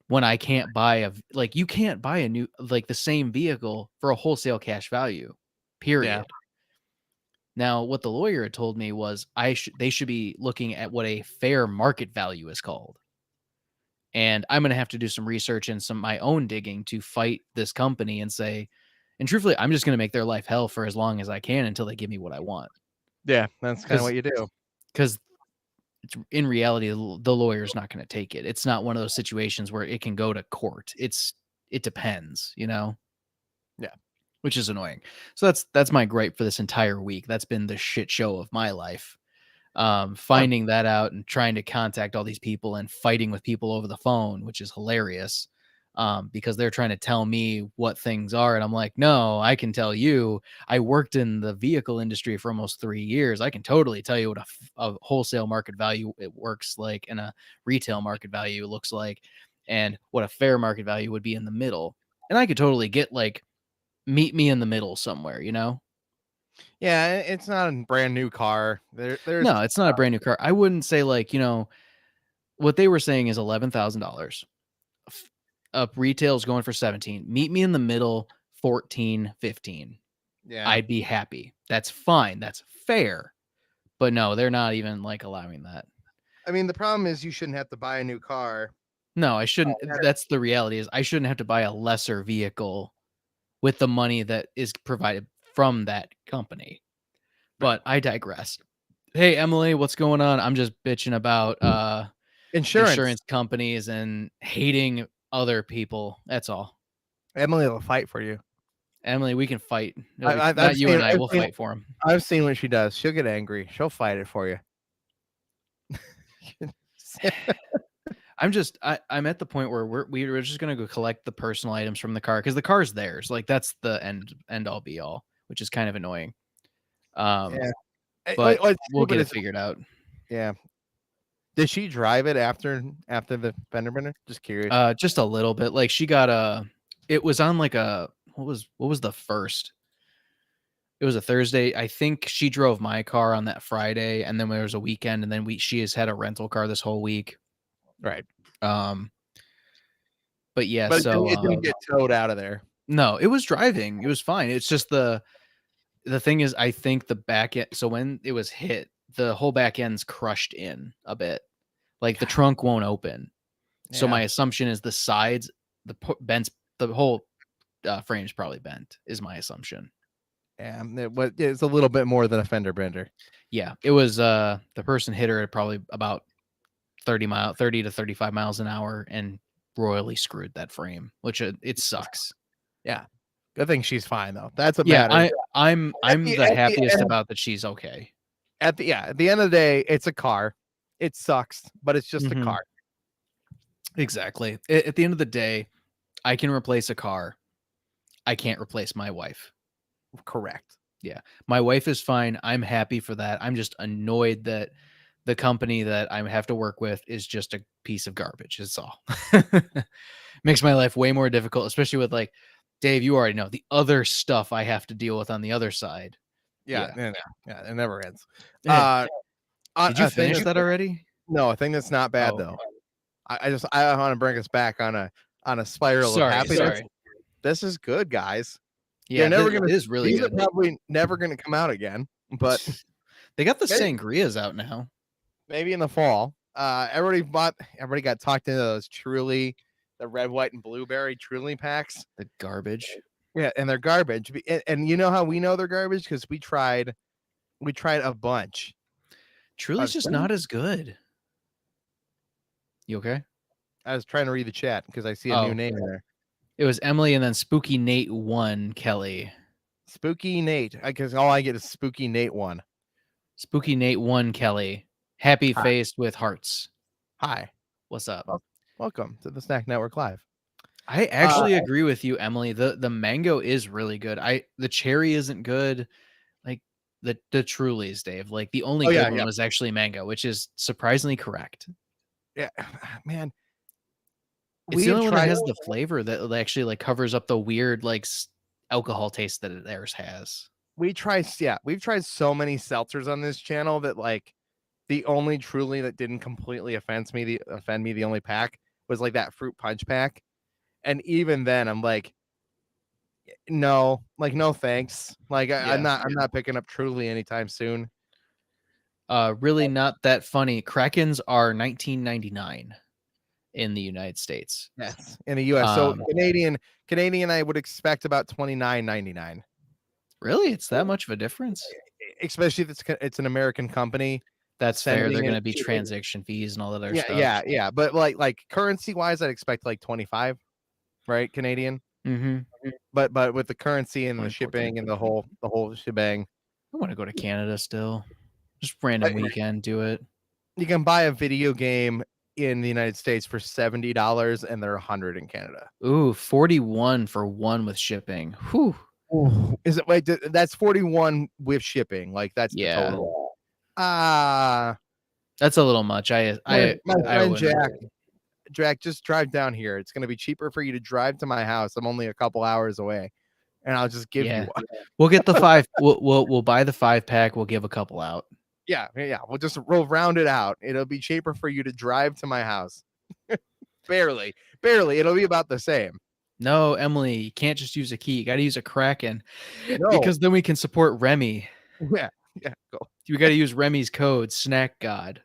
when I can't buy you can't buy a new, like, the same vehicle for a wholesale cash value, period. Now, what the lawyer had told me was they should be looking at what a fair market value is called. And I'm going to have to do some research and my own digging to fight this company and say, and truthfully, I'm just going to make their life hell for as long as I can until they give me what I want. yeah, that's kind of what you do. Because in reality, the lawyer's not going to take it. It's not one of those situations where it can go to court. It depends, Yeah. which is annoying. So that's my gripe for this entire week. That's been the shit show of my life. Finding that out and trying to contact all these people and fighting with people over the phone, which is hilarious. Because they're trying to tell me what things are. And I'm like, no, I can tell you. I worked in the vehicle industry for almost 3 years. I can totally tell you what a wholesale market value it works like, and a retail market value looks like, and what a fair market value would be in the middle. And I could totally get, like, meet me in the middle somewhere, Yeah, it's not a brand new car. There's No, it's not a brand new car. I wouldn't say, like, what they were saying is $11,000. Retail's going for 17. Meet me in the middle, 14, 15. Yeah. I'd be happy. That's fine. That's fair. But no, they're not even, like, allowing that. I mean, the problem is you shouldn't have to buy a new car. No, I shouldn't. That's the reality, is I shouldn't have to buy a lesser vehicle with the money that is provided from that company. But I digress. Hey, Emily, what's going on? I'm just bitching about insurance companies and hating other people. That's all. Emily will fight for you. Emily, we can fight. I've You seen- and I I've will seen- fight for him. I've seen what she does. She'll get angry. She'll fight it for you. I'm at the point where we're just gonna go collect the personal items from the car, because the car's theirs. Like, that's the end all be all, which is kind of annoying. But we'll get it figured out. Yeah. Did she drive it after the fender bender? Just curious. Just a little bit. Like, she got it was on like what was the first? It was a Thursday. I think she drove my car on that Friday, and then there was a weekend, and then she has had a rental car this whole week. Right. But yeah, But so it didn't get towed out of there. No, it was driving. It was fine. It's just the thing is, I think the back end. So when it was hit, the whole back end's crushed in a bit. Like, the trunk won't open. So my assumption is the sides, the whole frame's probably bent, is my assumption. Yeah, it's a little bit more than a fender bender. Yeah, it was. The person hit her at probably about 30 to 35 miles an hour, and royally screwed that frame, which it sucks. Yeah, good thing she's fine though. That's what matters. I'm the happiest about that she's okay. At the end of the day, it's a car. It sucks, but it's just a car. Exactly. At the end of the day, I can replace a car. I can't replace my wife. Correct. Yeah. My wife is fine. I'm happy for that. I'm just annoyed that the company that I have to work with is just a piece of garbage. That's all. Makes my life way more difficult, especially with like Dave, you already know the other stuff I have to deal with on the other side. Yeah, Yeah. yeah, it never ends. Yeah. A Did you thing finish that already? No, a thing that's not bad Oh, though. I want to bring us back on a spiral of happiness. sorry. This is good, guys. Yeah, They're never it gonna. is really These good. are probably never gonna come out again, but They got the Maybe. sangrias out now. maybe in the fall. Everybody got talked into those Truly, the red, white, and blueberry Truly packs. The garbage. Yeah, and they're garbage. And you know how we know they're garbage? Because we tried a bunch. Truly's just not as good. You okay? I was trying to read the chat because I see a new name there. It was Emily and then Spooky Nate 1 Kelly. Spooky Nate. Because all I get is Spooky Nate 1. Spooky Nate 1 Kelly. Happy Hi. faced with hearts. Hi. What's up? Welcome to the Snack Network Live. I actually agree with you, Emily. The mango is really good. The cherry isn't good. Like the Trulies, Dave. Like the only good one was actually mango, which is surprisingly correct. Yeah, man. It's the only one that has the flavor that actually like covers up the weird like alcohol taste that theirs has. We've tried so many seltzers on this channel that like the only Truly that didn't completely offend me, the only pack was like that fruit punch pack. And even then I'm like, no thanks. Like I'm not picking up Truly anytime soon. Really not that funny. Krakens are $19.99 in the United States. Yes, in the US. So Canadian I would expect about $29.99. Really? It's that much of a difference? Especially if it's an American company. That's fair. They're going to be transaction fees and all that other stuff. Yeah. But like currency wise, I'd expect like 25, right? Canadian. Mm-hmm. But with the currency and the shipping and the whole shebang. I want to go to Canada still. Just random weekend, do it. You can buy a video game in the United States for $70 and they're $100 in Canada. Ooh, 41 for one with shipping. Whew. Ooh. Is it wait? That's 41 with shipping. Like that's the total. That's a little much. My friend Jack, just drive down here. It's going to be cheaper for you to drive to my house. I'm only a couple hours away, and I'll just give you one. We'll get the 5. We'll buy the 5-pack. We'll give a couple out. Yeah. We'll round it out. It'll be cheaper for you to drive to my house. barely. It'll be about the same. No, Emily, you can't just use a key. You got to use a Kraken because then we can support Remy. Yeah. Go. You got to use Remy's code, Snack God.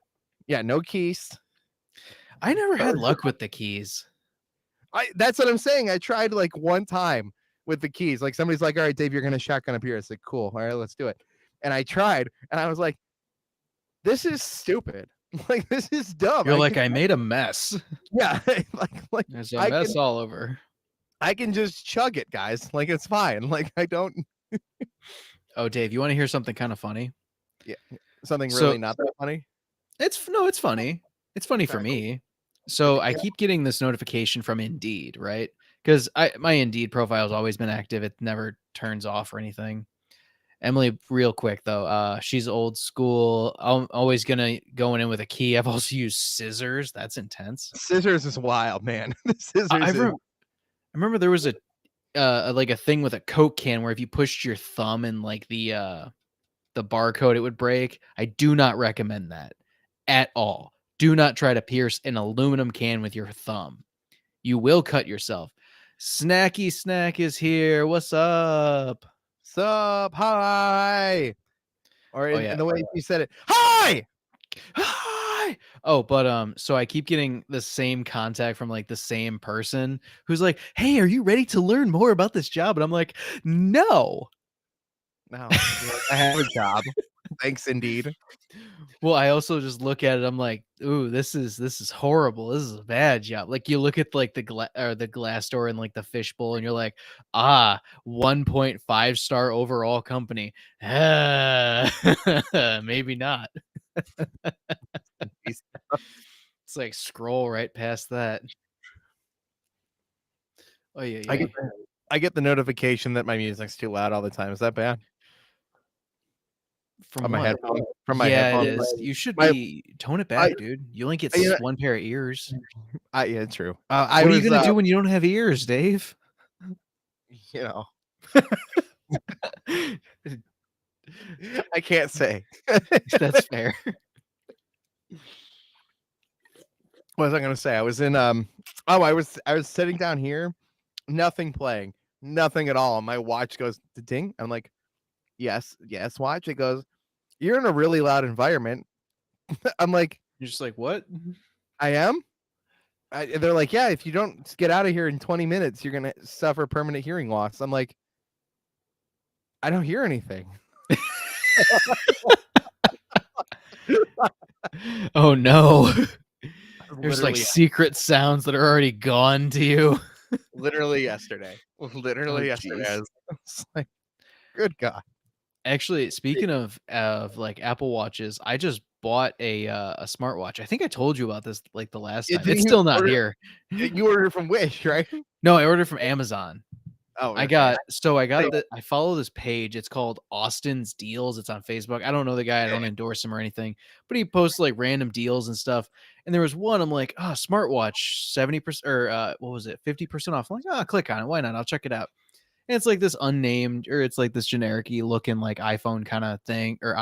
Yeah, no keys. I never had luck with the keys. That's what I'm saying. I tried like one time with the keys. Like somebody's like, all right, Dave, you're going to shotgun up here. It's like, cool. All right, let's do it. And I tried and I was like, this is stupid. Like, this is dumb. You're like, I made a mess. Yeah. like there's a mess all over. I can just chug it, guys. Like, it's fine. Like, I don't. Oh, Dave, you want to hear something kind of funny? Yeah. Something really not that funny? It's funny. It's funny for me. So I keep getting this notification from Indeed, right? Because my Indeed profile has always been active. It never turns off or anything. Emily, real quick though, she's old school. I'm always going in with a key. I've also used scissors. That's intense. Scissors is wild, man. I remember there was a like a thing with a Coke can where if you pushed your thumb in like the barcode, it would break. I do not recommend that at all. Do not try to pierce an aluminum can with your thumb. You will cut yourself. Snacky Snack is here. What's up? Sup? Hi. Or in the way you said it. Hi. Oh, but so I keep getting the same contact from like the same person who's like, hey, are you ready to learn more about this job? And I'm like, no. I have a job. Thanks, Indeed. Well, I also just look at it. I'm like, ooh, this is horrible. This is a bad job. Like you look at like the Glassdoor and like the fishbowl, and you're like, 1.5 star overall company. Maybe not. It's like scroll right past that. Oh yeah. I get the notification that my music's too loud all the time. Is that bad? From my what? headphone. From my Yeah, it headphone. is. You should My- be tone it back, dude. You only get Yeah. one pair of eears. Yeah, true. What are you gonna do when you don't have ears, Dave? You know, I can't say. That's fair. What was I gonna say? I was in I was sitting down here, nothing playing, nothing at all. My watch goes ding. I'm like, yes, watch. It goes, you're in a really loud environment. I'm like, You're just like, what? I am. They're like, yeah, if you don't get out of here in 20 minutes, you're gonna suffer permanent hearing loss. I'm like, I don't hear anything. Oh no. There's like Literally, secret sounds that are already gone to you. literally yesterday. Literally yesterday. jeez. I was like, good God. Actually, speaking of like Apple Watches, I just bought a smartwatch. I think I told you about this like the last time. Didn't It's you still not order- here. You ordered from Wish, right? No, I ordered from Amazon. Oh, I got I follow this page. It's called Austin's Deals. It's on Facebook. I don't know the guy. I don't endorse him or anything, but he posts like random deals and stuff. And there was one. I'm like, oh, smartwatch, 70% or what was it, 50% off. I'm like, oh, click on it. Why not? I'll check it out. And it's like this unnamed, or it's like this generic-y looking like iPhone kind of thing, or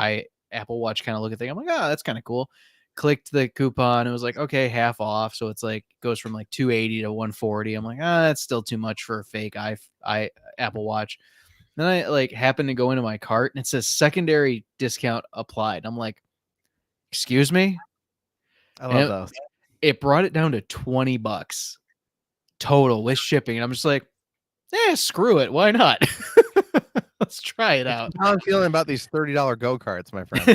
Apple Watch kind of looking thing. I'm like, oh, that's kind of cool. Clicked the coupon. It was like, okay, half off. So it's like goes from like 280 to 140. I'm like, that's still too much for a fake Apple Watch. Then I like happened to go into my cart and it says secondary discount applied. I'm like, excuse me? I love those. It brought it down to $20 total with shipping. And I'm just like, screw it. Why not? Let's try it out. How I'm feeling about these $30 go karts, my friend.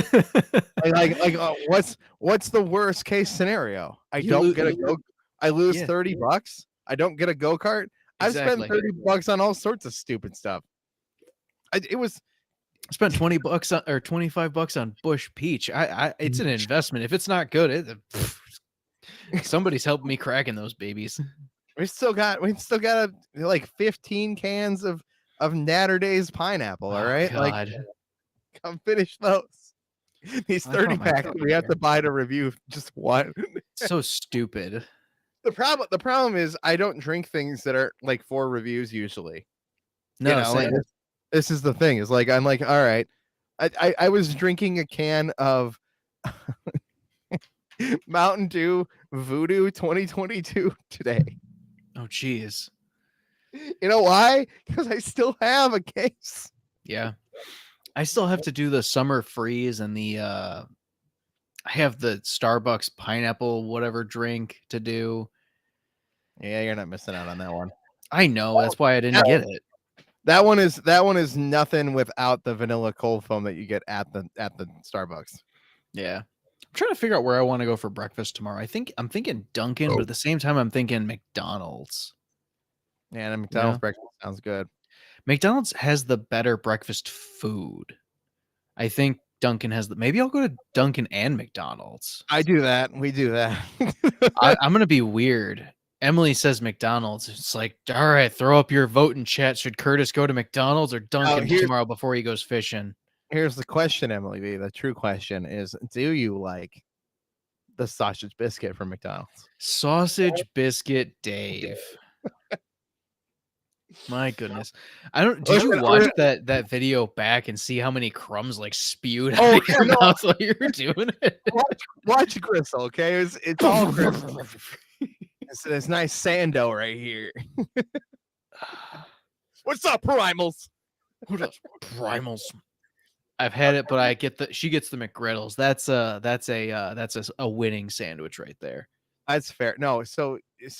What's the worst case scenario? I lose $30. I don't get a go kart. Exactly. I've spent $30 on all sorts of stupid stuff. I spent $20 on, or $25 on Bush Peach. It's an investment. If it's not good, somebody's helping me cracking those babies. We still got like 15 cans of Natter Days pineapple. All right, God. like come finish those. These 30 packs we have to buy to review just one. So stupid. The problem is I don't drink things that are like for reviews usually. No, like, this is the thing. Is like I'm like, all right. I was drinking a can of Mountain Dew Voodoo 2022 today. Oh, geez. You know why? Because I still have a case. Yeah. I still have to do the summer freeze and the I have the Starbucks pineapple whatever drink to do. Yeah, you're not missing out on that one. I know, that's why I didn't get it. That one is nothing without the vanilla cold foam that you get at the Starbucks. Yeah. I'm trying to figure out where I want to go for breakfast tomorrow. I'm thinking Dunkin', but at the same time I'm thinking McDonald's. Yeah, and McDonald's breakfast sounds good. McDonald's has the better breakfast food. I think Dunkin' has maybe I'll go to Dunkin' and McDonald's. I do that. We do that. I'm gonna be weird. Emily says McDonald's. It's like, all right, throw up your vote in chat. Should Curtis go to McDonald's or Dunkin' tomorrow before he goes fishing? Here's the question, Emily B. The true question is, do you like the sausage biscuit from McDonald's? Sausage biscuit Dave. My goodness. Did you watch that video back and see how many crumbs like spewed out of your mouth while you were doing it? Watch Gristle, okay? It's all Gristle. It's this nice sando right here. What's up, Primals? What up, Primals? I've had it, but she gets the McGriddles. That's a winning sandwich right there. That's fair. No, so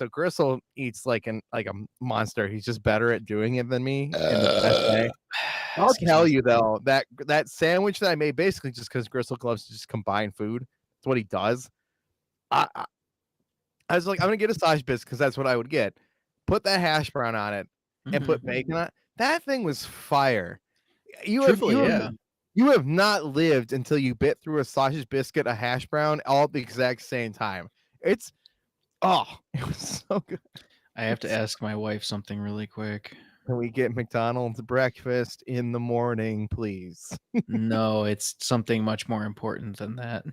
Gristle eats like a monster. He's just better at doing it than me in the best way. I'll tell you though, that sandwich that I made basically just because Gristle loves to just combine food. That's what he does. I was like, I'm gonna get a sausage biscuit because that's what I would get. Put that hash brown on it and put bacon on it. That thing was fire. You have not lived until you bit through a sausage biscuit, a hash brown, all at the exact same time. It was so good. I have to ask my wife something really quick. Can we get McDonald's breakfast in the morning, please? No, it's something much more important than that.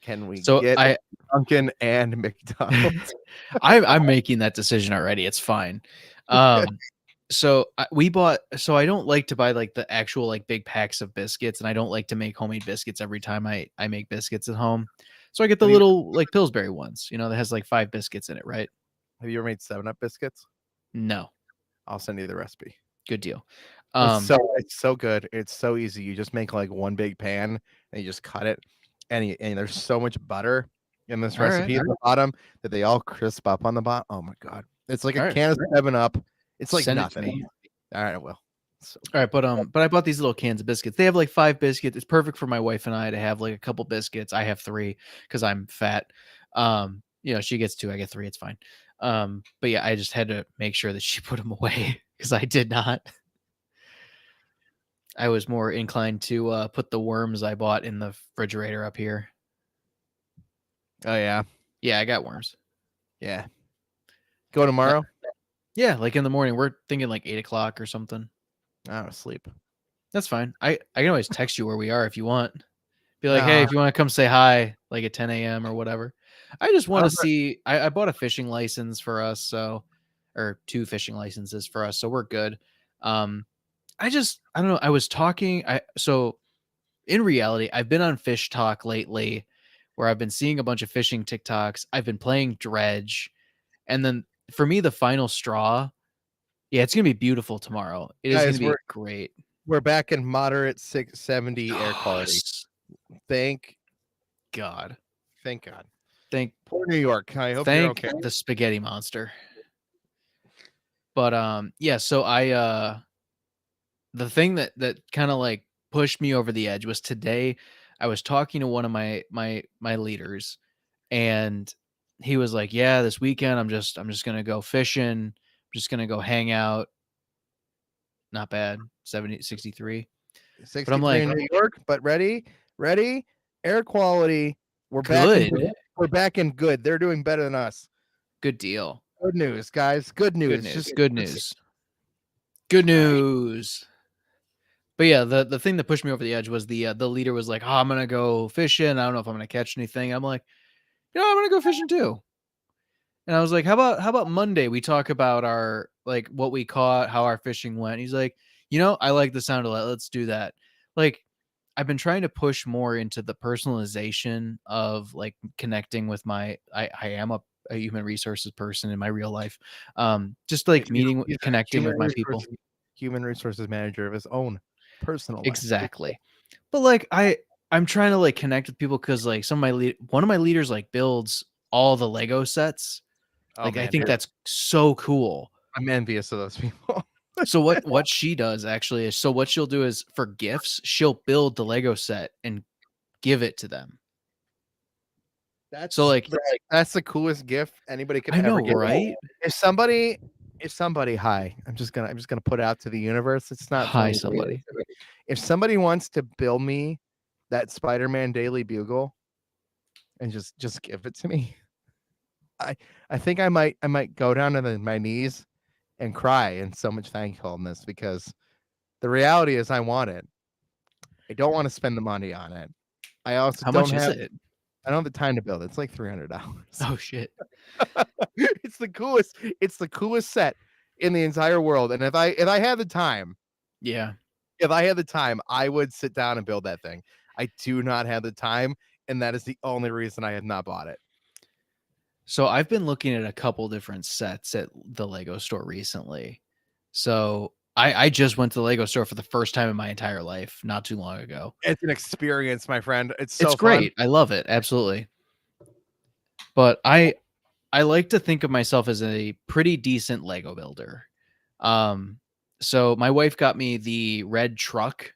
Can we So get Dunkin' and McDonald's? I'm making that decision already. It's fine. So we bought. So I don't like to buy like the actual like big packs of biscuits, and I don't like to make homemade biscuits every time I make biscuits at home. So I get the little like Pillsbury ones, that has like 5 biscuits in it, right? Have you ever made 7-Up biscuits? No. I'll send you the recipe. Good deal. It's so good. It's so easy. You just make like one big pan and you just cut it, and there's so much butter in this recipe at the bottom that they all crisp up on the bottom. Oh my god, it's like a can of 7-Up. It's like Send nothing. it to me. All right, I will. All right, but I bought these little cans of biscuits. They have like 5 biscuits. It's perfect for my wife and I to have like a couple biscuits. I have 3 because I'm fat. She gets 2, I get 3. It's fine. But yeah, I just had to make sure that she put them away because I did not. I was more inclined to put the worms I bought in the refrigerator up here. Oh yeah, yeah, I got worms. Yeah, go tomorrow. Yeah, like in the morning. We're thinking like 8 o'clock or something. I don't sleep. That's fine. I can always text you where we are if you want. Be like, hey, if you want to come say hi, like at 10 a.m. or whatever. I just want to see. I bought a fishing license for us, or 2 fishing licenses for us, so we're good. I don't know. I was talking. So in reality, I've been on Fish Talk lately, where I've been seeing a bunch of fishing TikToks. I've been playing Dredge, and then for me, the final straw. Yeah, it's gonna be beautiful tomorrow. It is gonna be great. We're back in moderate 670 air quality. Thank God. Thank God. Thank poor New York. I hope you're okay. The spaghetti monster. But yeah, so the thing that kind of like pushed me over the edge was today I was talking to one of my leaders, and he was like, yeah, this weekend I'm just gonna go fishing. I'm just gonna go hang out. Not bad. 63. But I'm like, in New York, but ready, air quality. We're back. We're back in good. They're doing better than us. Good deal. Good news, guys. Good news. Good news. Good news. But yeah, the thing that pushed me over the edge was the leader was like, oh, I'm gonna go fishing. I don't know if I'm gonna catch anything. I'm like, I'm gonna go fishing too. And I was like, how about Monday we talk about our like what we caught, how our fishing went. He's like, I like the sound of that. Let's do that. Like, I've been trying to push more into the personalization of like connecting with I am a human resources person in my real life. Just like connecting with my people. Human resources manager of his own personal life. Exactly. But like I'm trying to like connect with people because like one of my leaders like builds all the Lego sets. Like, I think that's so cool. I'm envious of those people. So what she does actually is, so what she'll do is for gifts, she'll build the Lego set and give it to them. That's the coolest gift anybody could ever give. Right? If somebody, hi, I'm just gonna put it out to the universe. It's not hi somebody. If somebody wants to build me that Spider-Man Daily Bugle and just give it to me, I think I might go down to my knees and cry in so much thankfulness, because the reality is I want it. I don't want to spend the money on it. I also don't have it. I don't have the time to build it. It's like $300. Oh shit. It's the coolest set in the entire world. And if I had the time, if I had the time, I would sit down and build that thing. I do not have the time, and that is the only reason I have not bought it. So I've been looking at a couple different sets at the Lego store recently. So I just went to the Lego store for the first time in my entire life not too long ago. It's an experience, my friend. It's great. I love it. Absolutely. But I like to think of myself as a pretty decent Lego builder. So my wife got me the red truck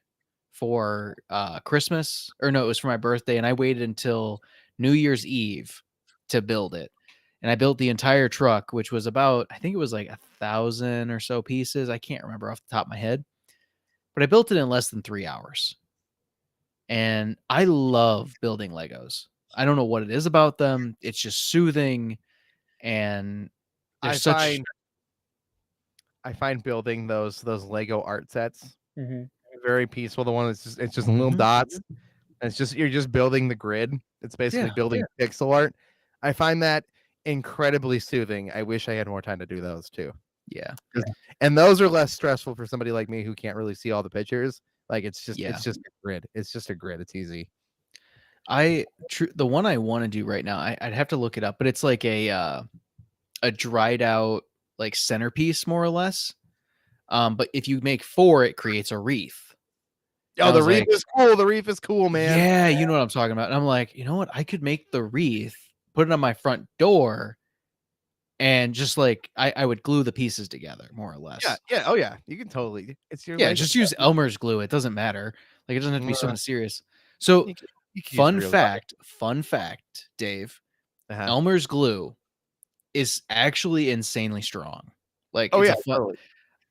for Christmas, or no, it was for my birthday, and I waited until New Year's Eve to build it. And I built the entire truck, which was about, I think it was like 1,000 or so pieces. I can't remember off the top of my head, but I built it in less than 3 hours. And I love building Legos. I don't know what it is about them. It's just soothing. And I find building those Lego art sets Mm-hmm. very peaceful. The one that's just it's just little dots. And it's just you're just building the grid. It's basically building pixel art. I find that incredibly soothing. I wish I had more time to do those too. Yeah. And those are less stressful for somebody like me who can't really see all the pictures. Like it's just a grid. It's just a grid. It's easy. The one I want to do right now, I'd have to look it up, but it's like a dried out like centerpiece more or less. But if you make 4, it creates a wreath. Oh, the wreath is cool. The wreath is cool, man. Yeah, you know what I'm talking about. And I'm like, you know what? I could make the wreath, put it on my front door, and just like I would glue the pieces together, more or less. Yeah. Oh yeah. You can totally. It's your just use Elmer's glue. It doesn't matter. Like it doesn't have to be something serious. So fun fact, Dave. Elmer's glue is actually insanely strong. Like totally.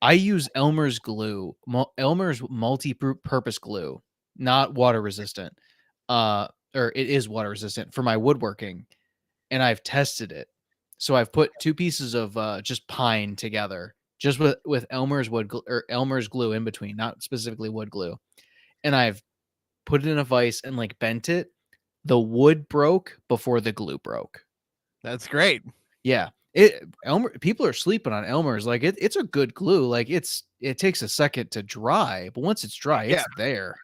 I use Elmer's glue, Elmer's multi-purpose glue, not water resistant. Or it is water resistant for my woodworking, and I've tested it. So I've put 2 pieces of just pine together, just with Elmer's Elmer's glue in between, not specifically wood glue, and I've put it in a vise and like bent it. The wood broke before the glue broke. That's great. Yeah. People are sleeping on Elmer's. Like it's a good glue. Like it takes a second to dry, but once it's dry, it's there.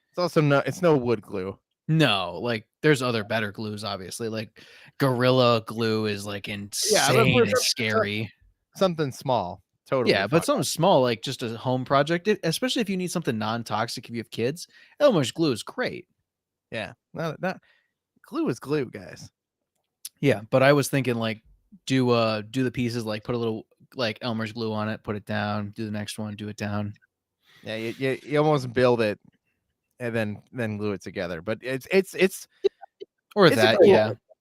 It's also it's no wood glue. No, like there's other better glues, obviously. Like Gorilla Glue is like insane and scary. Something small. Totally. Yeah, but something small, like just a home project, especially if you need something non-toxic if you have kids, Elmer's glue is great. Yeah. Not glue is glue, guys. Yeah, but I was thinking like do the pieces, like put a little like Elmer's glue on it, put it down, do the next one, do it down. Yeah, you almost build it and then glue it together. But it's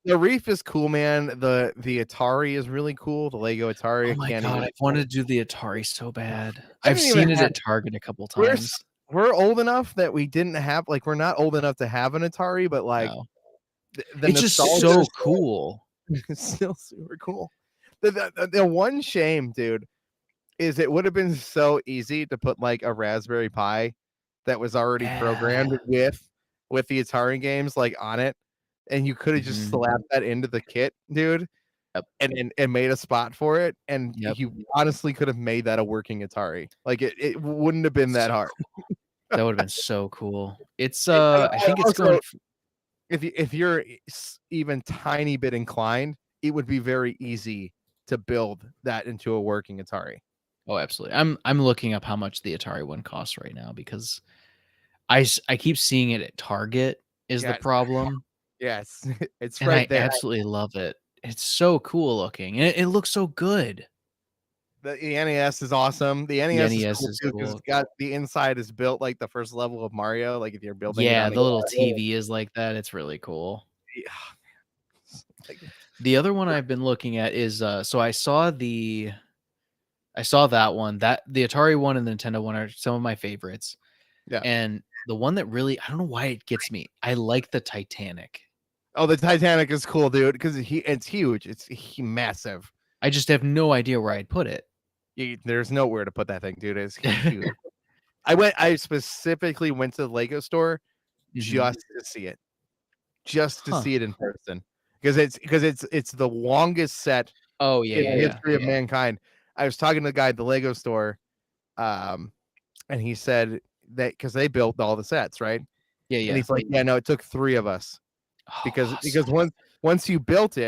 the wreath is cool, man. The Atari is really cool. The Lego Atari. Oh my god, I wanted to do the Atari so bad. I've seen it at Target a couple times. We're old enough that we didn't have we're not old enough to have an Atari, but like it's just so cool. It's still super cool. The one shame, dude, is it would have been so easy to put like a Raspberry Pi that was already programmed with the Atari games like on it, and you could have just slapped that into the kit, dude, and made a spot for it, and you honestly could have made that a working Atari. Like it wouldn't have been that hard. That would have been so cool. It's I think it's going. If you're even tiny bit inclined, it would be very easy to build that into a working Atari. Oh, absolutely. I'm looking up how much the Atari one costs right now because I keep seeing it at Target is the problem. Yes, it's and right I there. Absolutely love it. It's so cool looking, and it looks so good. The NES is awesome. The NES is cool because it's got the inside is built like the first level of Mario. Like if you're building, the little TV is like that. It's really cool. Yeah. The other one I've been looking at is so I saw that one, that the Atari one and the Nintendo one are some of my favorites. Yeah, and the one that really, I don't know why it gets me. I like the Titanic. Oh, the Titanic is cool, dude, because it's huge. It's massive. I just have no idea where I'd put it. There's nowhere to put that thing, dude. It's huge. I specifically went to the Lego store just to see it, see it in person, because it's the longest set. Oh in the history of mankind. I was talking to the guy at the Lego store, and he said that because they built all the sets, right? Yeah, yeah. And he's like, yeah, no, it took 3 of us because once you built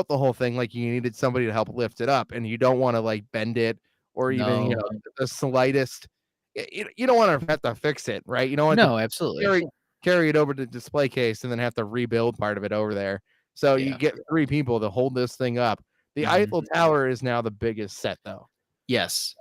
the whole thing, like you needed somebody to help lift it up, and you don't want to like bend it or even the slightest. You don't want to have to fix it, right? You don't want to absolutely carry it over to the display case and then have to rebuild part of it over there. So you get 3 people to hold this thing up. The Eiffel Tower is now the biggest set, though. Yes.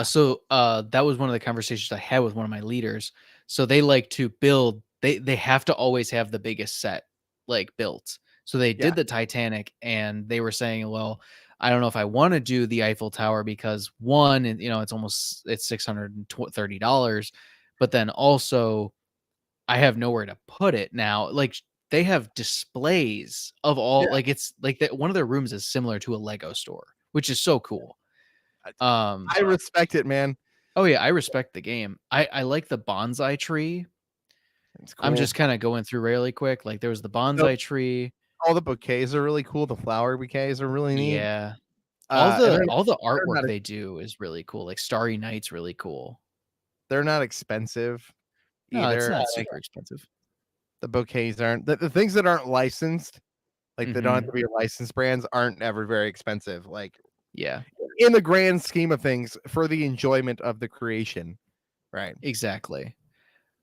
So that was one of the conversations I had with one of my leaders. So they like to build. They have to always have the biggest set like built. So they did the Titanic, and they were saying, well, I don't know if I want to do the Eiffel Tower because one, it's $630, but then also I have nowhere to put it now. Like they have displays of all, like it's like that. One of their rooms is similar to a Lego store, which is so cool. I respect it, man. Oh yeah, I respect the game. I like the bonsai tree. It's cool. I'm just kind of going through really quick. Like there was the bonsai tree. All the bouquets are really cool. The flower bouquets are really neat. Yeah. And All the not artwork a- they do is really cool. Like Starry Night's really cool. they're not expensive No, either. it's not super expensive. The bouquets aren't the things that aren't licensed, like they don't have Mhm. to be licensed brands, aren't ever very expensive. Like Yeah, in the grand scheme of things, for the enjoyment of the creation, right? exactly.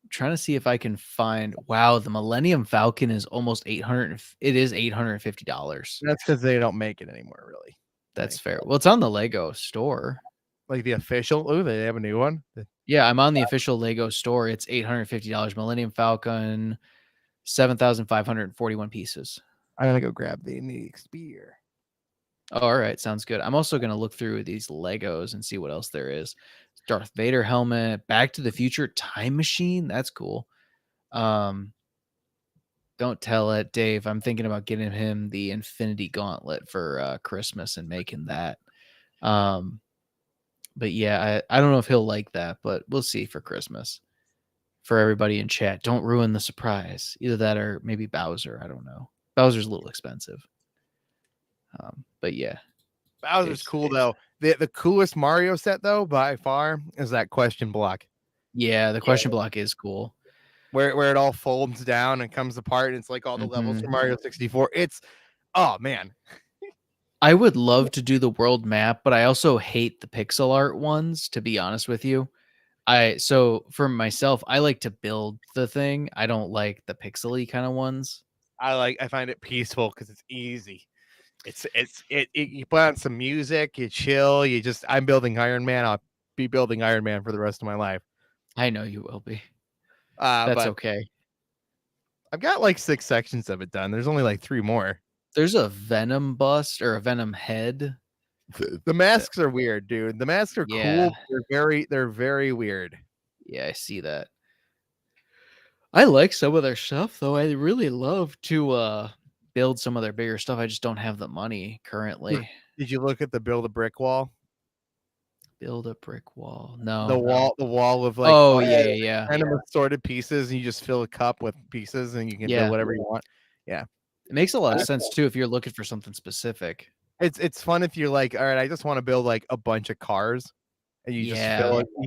I'm trying to see if I can find. Wow, the Millennium Falcon is almost 800. It is $850. That's because they don't make it anymore, really. That's fair. Well, it's on the Lego store. Like the official. Oh, they have a new one. Yeah, I'm on the official Lego store. It's $850. Millennium Falcon, 7,541 pieces. I'm gonna go grab the next beer. Oh, all right, sounds good. I'm also gonna look through these Legos and see what else there is. Darth Vader helmet, Back to the Future time machine. That's cool. Don't tell it, Dave. I'm thinking about getting him the Infinity Gauntlet for Christmas and making that. But yeah, I don't know if he'll like that, but we'll see for Christmas. For everybody in chat, don't ruin the surprise. Either that or maybe Bowser. I don't know. Bowser's a little expensive. But yeah, Bowser's cool though. The coolest Mario set though, by far, is that question block. yeah, the question block is cool. Where it all folds down and comes apart, and it's like all the levels from Mario 64. It's man. I would love to do the world map, but I also hate the pixel art ones, to be honest with you. So for myself, I like to build the thing. I don't like the pixely kind of ones. I find it peaceful because it's easy. You put on some music, you chill, I'm building Iron Man. I'll be building Iron Man for the rest of my life. I know you will be. That's okay. I've got like 6 sections of it done. There's only like 3 more. There's a Venom bust or a Venom head. The masks are weird, dude. The masks are Yeah. cool. They're very weird. Yeah, I see that. I like some of their stuff, though. I really love to build some of their bigger stuff. I just don't have the money currently. Did you look at the build a brick wall? Build a brick wall. No. The wall of like oh yeah. random assorted pieces, and you just fill a cup with pieces, and you can build whatever you want. Yeah, it makes a lot of sense too if you're looking for something specific. It's fun if you're like, all right, I just want to build like a bunch of cars, and you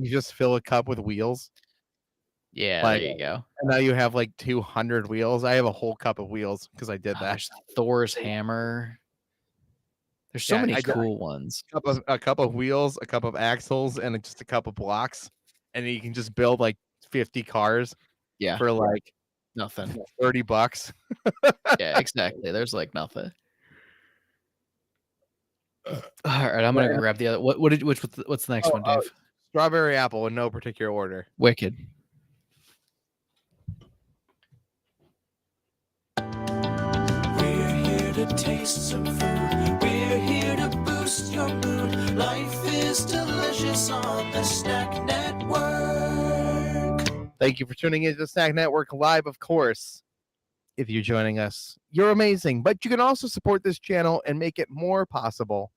just fill a cup with wheels. Yeah, like, there you go. And now you have like 200 wheels. I have a whole cup of wheels because I did that. There's Thor's hammer. There's so many cool ones. A cup of wheels, a cup of axles, and just a cup of blocks, and you can just build like 50 cars. Yeah, for like nothing. $30. Yeah, exactly. There's like nothing. All right, I'm gonna grab the other. What's the next one, Dave? Strawberry apple in no particular order. Wicked. We're here to taste some food. We're here to boost your mood. Life is delicious on the Snack Network. Thank you for tuning into the Snack Network Live, of course. If you're joining us, you're amazing. But you can also support this channel and make it more possible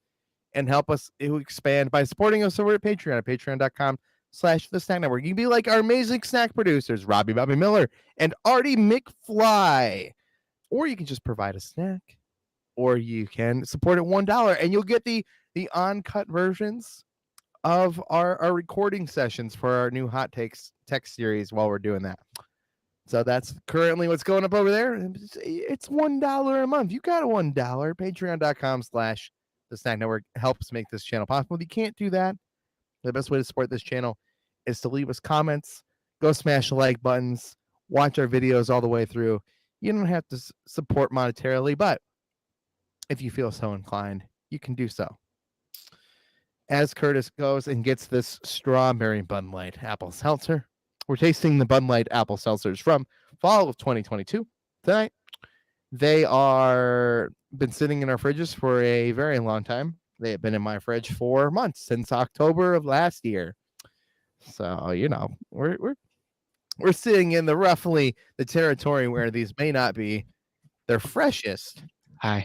and help us expand by supporting us over at Patreon at patreon.com/the Snack Network. You can be like our amazing snack producers, Robbie Bobby Miller and Artie McFly. Or you can just provide a snack, or you can support at $1 and you'll get the uncut versions of our recording sessions for our new Hot Takes text series while we're doing that. So that's currently what's going up over there. It's $1 a month. You got a $1. Patreon.com/the Snack Network helps make this channel possible. If you can't do that, the best way to support this channel is to leave us comments, go smash the like buttons, watch our videos all the way through. You don't have to support monetarily, but if you feel so inclined, you can do so. As Curtis goes and gets this strawberry Bud Light apple seltzer, we're tasting the Bud Light apple seltzers from fall of 2022 tonight. They are been sitting in our fridges for a very long time. They have been in my fridge for months, since October of last year. So, you know, we're sitting in roughly the territory where these may not be their freshest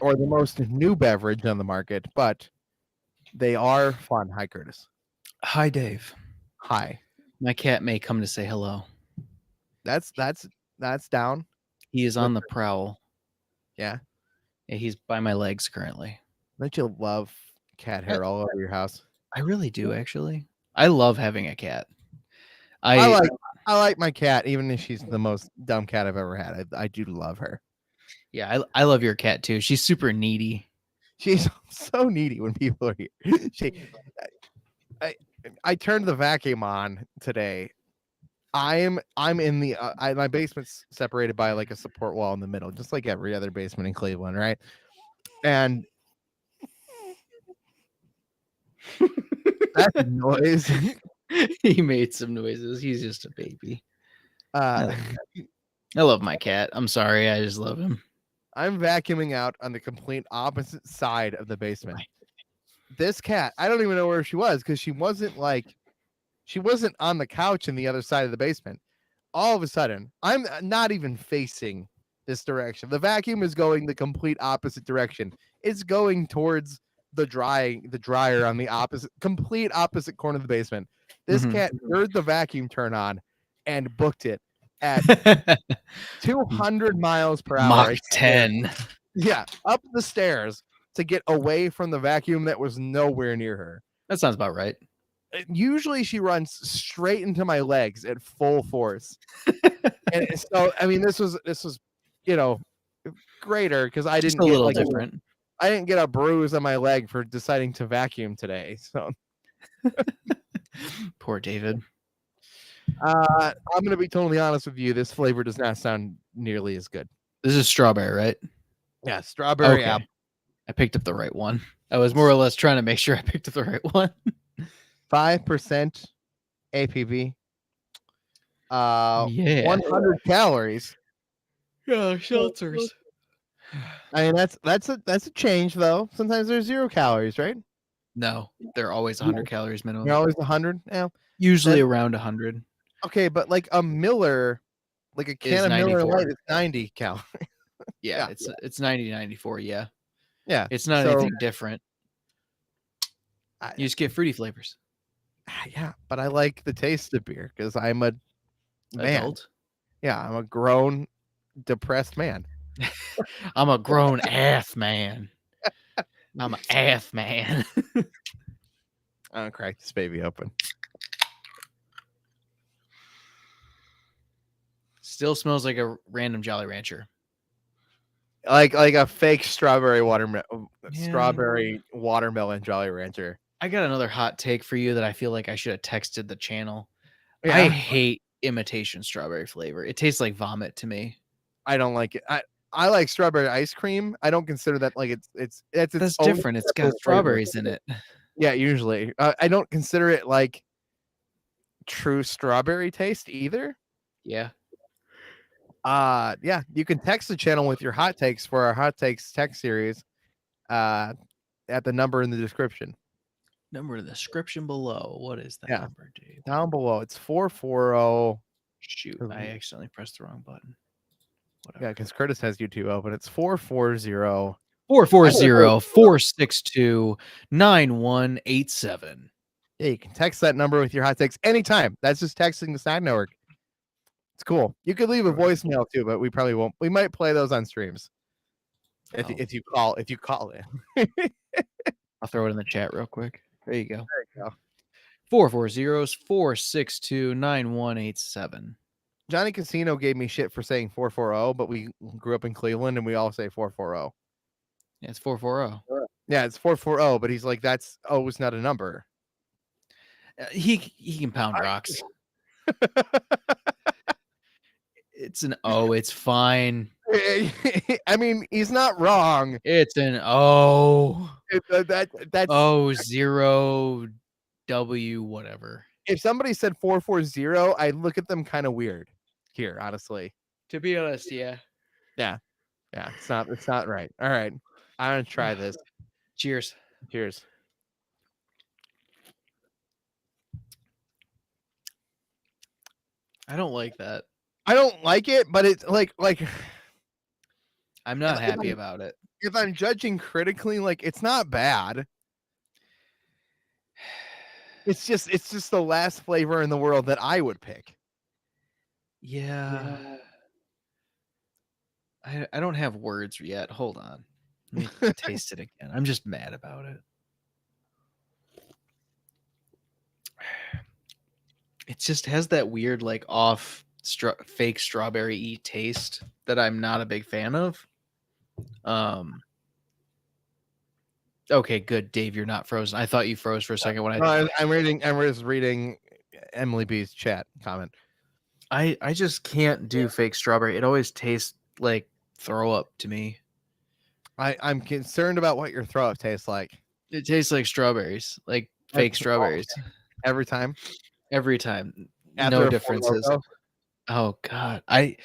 or the most new beverage on the market, but They are fun. Hi, Curtis. Hi, Dave. Hi. My cat may come to say hello. That's down. He is on the prowl. Yeah. Yeah, he's by my legs currently. Don't you love cat hair all over your house? I really do, actually. I love having a cat. I like my cat, even if she's the most dumb cat I've ever had. I do love her. Yeah, I love your cat too. She's super needy. She's so needy when people are here. I turned the vacuum on today. I'm in the my basement's separated by like a support wall in the middle, just like every other basement in Cleveland, right? And that noise. He made some noises. He's just a baby. I love my cat. I'm sorry. I just love him. I'm vacuuming out on the complete opposite side of the basement. This cat, I don't even know where she was because she wasn't on the couch in the other side of the basement. All of a sudden, I'm not even facing this direction. The vacuum is going the complete opposite direction. It's going towards the dryer on the complete opposite corner of the basement. This cat heard the vacuum turn on and booked it at 200 miles per hour. Mach 10. Yeah, up the stairs to get away from the vacuum that was nowhere near her. That sounds about right. Usually she runs straight into my legs at full force. And so, I mean, this was, greater because I didn't Just a get little different. I didn't get a bruise on my leg for deciding to vacuum today. So Poor David. I'm going to be totally honest with you. This flavor does not sound nearly as good. This is strawberry, right? Yeah, strawberry apple. I picked up the right one. I was more or less trying to make sure I picked up the right one. 5% APV. Yeah. 100 calories. Yeah, seltzers. I mean, that's a change though. Sometimes there's 0 calories, right? No, they're always 100 calories minimum. They're always 100. Yeah. Usually around 100. Okay, but like a Miller, like a can of Miller Lite is 90 calories. Yeah, it's 90 94. Yeah. Yeah. It's not anything different. You just get fruity flavors. Yeah, but I like the taste of beer because I'm a man. Adult. Yeah, I'm a grown, depressed man. I'm a grown ass man. I'm an ass man. I'm gonna crack this baby open. Still smells like a random Jolly Rancher. Like a fake strawberry watermelon Jolly Rancher. I got another hot take for you that I feel like I should have texted the channel. Yeah. I hate imitation strawberry flavor. It tastes like vomit to me. I don't like it. I like strawberry ice cream. I don't consider that like it's That's different. It's got strawberries in it. Yeah, usually. I don't consider it like true strawberry taste either. Yeah. Yeah, you can text the channel with your hot takes for our hot takes text series at the number in the description. Number in the description below. What is that number, Dave? Down below. It's 440. Shoot, I accidentally pressed the wrong button. Whatever. Yeah, because Curtis has YouTube open. It's 440 440-462-9187. Yeah, you can text that number with your hot takes anytime. That's just texting the Snack Network. It's cool. You could leave a voicemail too, but we probably won't. We might play those on streams. If you call in. I'll throw it in the chat real quick. There you go. There you go. 440-462-9187. Johnny Casino gave me shit for saying 440, but we grew up in Cleveland and we all say 440. Yeah, it's 440. Yeah, it's 440, but he's like, that's it's not a number. He can pound rocks. It's an O. It's fine. I mean, he's not wrong. It's an O. That's O0 W whatever. If somebody said 440, I'd look at them kind of weird. Here, honestly. To be honest, yeah. It's not right. All right, I'm gonna try this. Cheers. Cheers. I don't like that. I don't like it, but it's like I'm not happy about it. If I'm judging critically, like it's not bad. It's just the last flavor in the world that I would pick. Yeah. I don't have words yet. Hold on. Let me taste it again. I'm just mad about it. It just has that weird, like, off fake strawberry-y taste that I'm not a big fan of. Okay, good, Dave. You're not frozen. I thought you froze for a second when I'm just reading Emily B's chat comment. I just can't do fake strawberry. It always tastes like throw up to me. I'm concerned about what your throw up tastes like. It tastes like strawberries, like fake strawberries. Every time. Every time. After No a differences. Four Loko? Oh God. I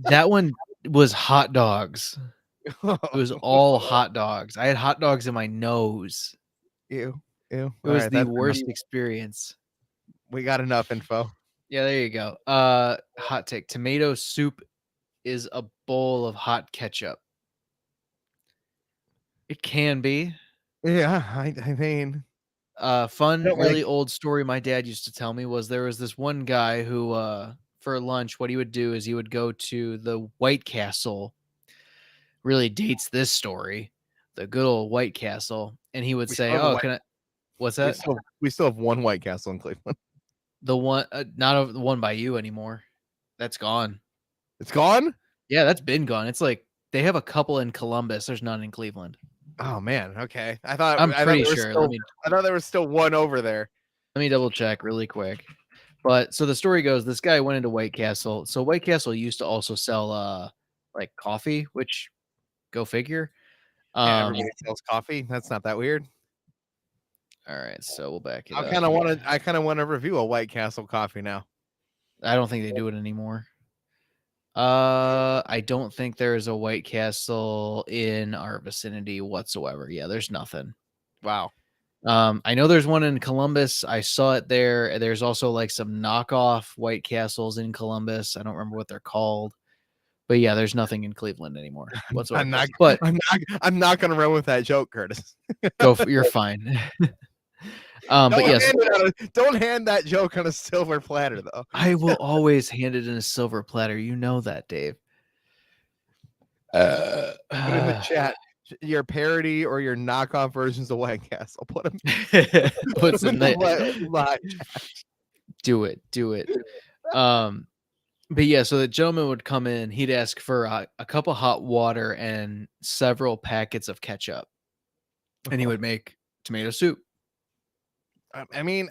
that one was hot dogs. It was all hot dogs. I had hot dogs in my nose. Ew. It was the worst experience. We got enough info. Yeah, there you go. Hot take. Tomato soup is a bowl of hot ketchup. It can be. Yeah, I mean, Fun, don't really like- old story my dad used to tell me was there was this one guy who, for lunch, what he would do is he would go to the White Castle. Really dates this story, the good old White Castle, and he would We say, still have a "Oh, White- can I?" What's that? we still have one White Castle in Cleveland. The one, not the one by you anymore. That's gone. It's gone? Yeah, that's been gone. It's like they have a couple in Columbus. There's none in Cleveland. Oh man, okay. I thought I'm I thought pretty there was sure. Still, I thought there was still one over there. Let me double check really quick. But so the story goes, this guy went into White Castle. So White Castle used to also sell like coffee, which go figure. Yeah, everybody sells coffee. That's not that weird. All right, so we'll back it I up. kind of want to review a White Castle coffee now. I don't think they do it anymore. I don't think there is a White Castle in our vicinity whatsoever. Yeah, there's nothing. Wow. I know there's one in Columbus. I saw it there. There's also like some knockoff White Castles in Columbus. I don't remember what they're called. But yeah, there's nothing in Cleveland anymore whatsoever. I'm not gonna run with that joke, Curtis. You're fine. But yes, don't hand that joke on a silver platter, though. I will always hand it in a silver platter. You know that, Dave. Put in the chat your parody or your knockoff versions of White Castle. Put them. Put some live. Do it. But yeah, so the gentleman would come in. He'd ask for a cup of hot water and several packets of ketchup, and he would make tomato soup. I mean,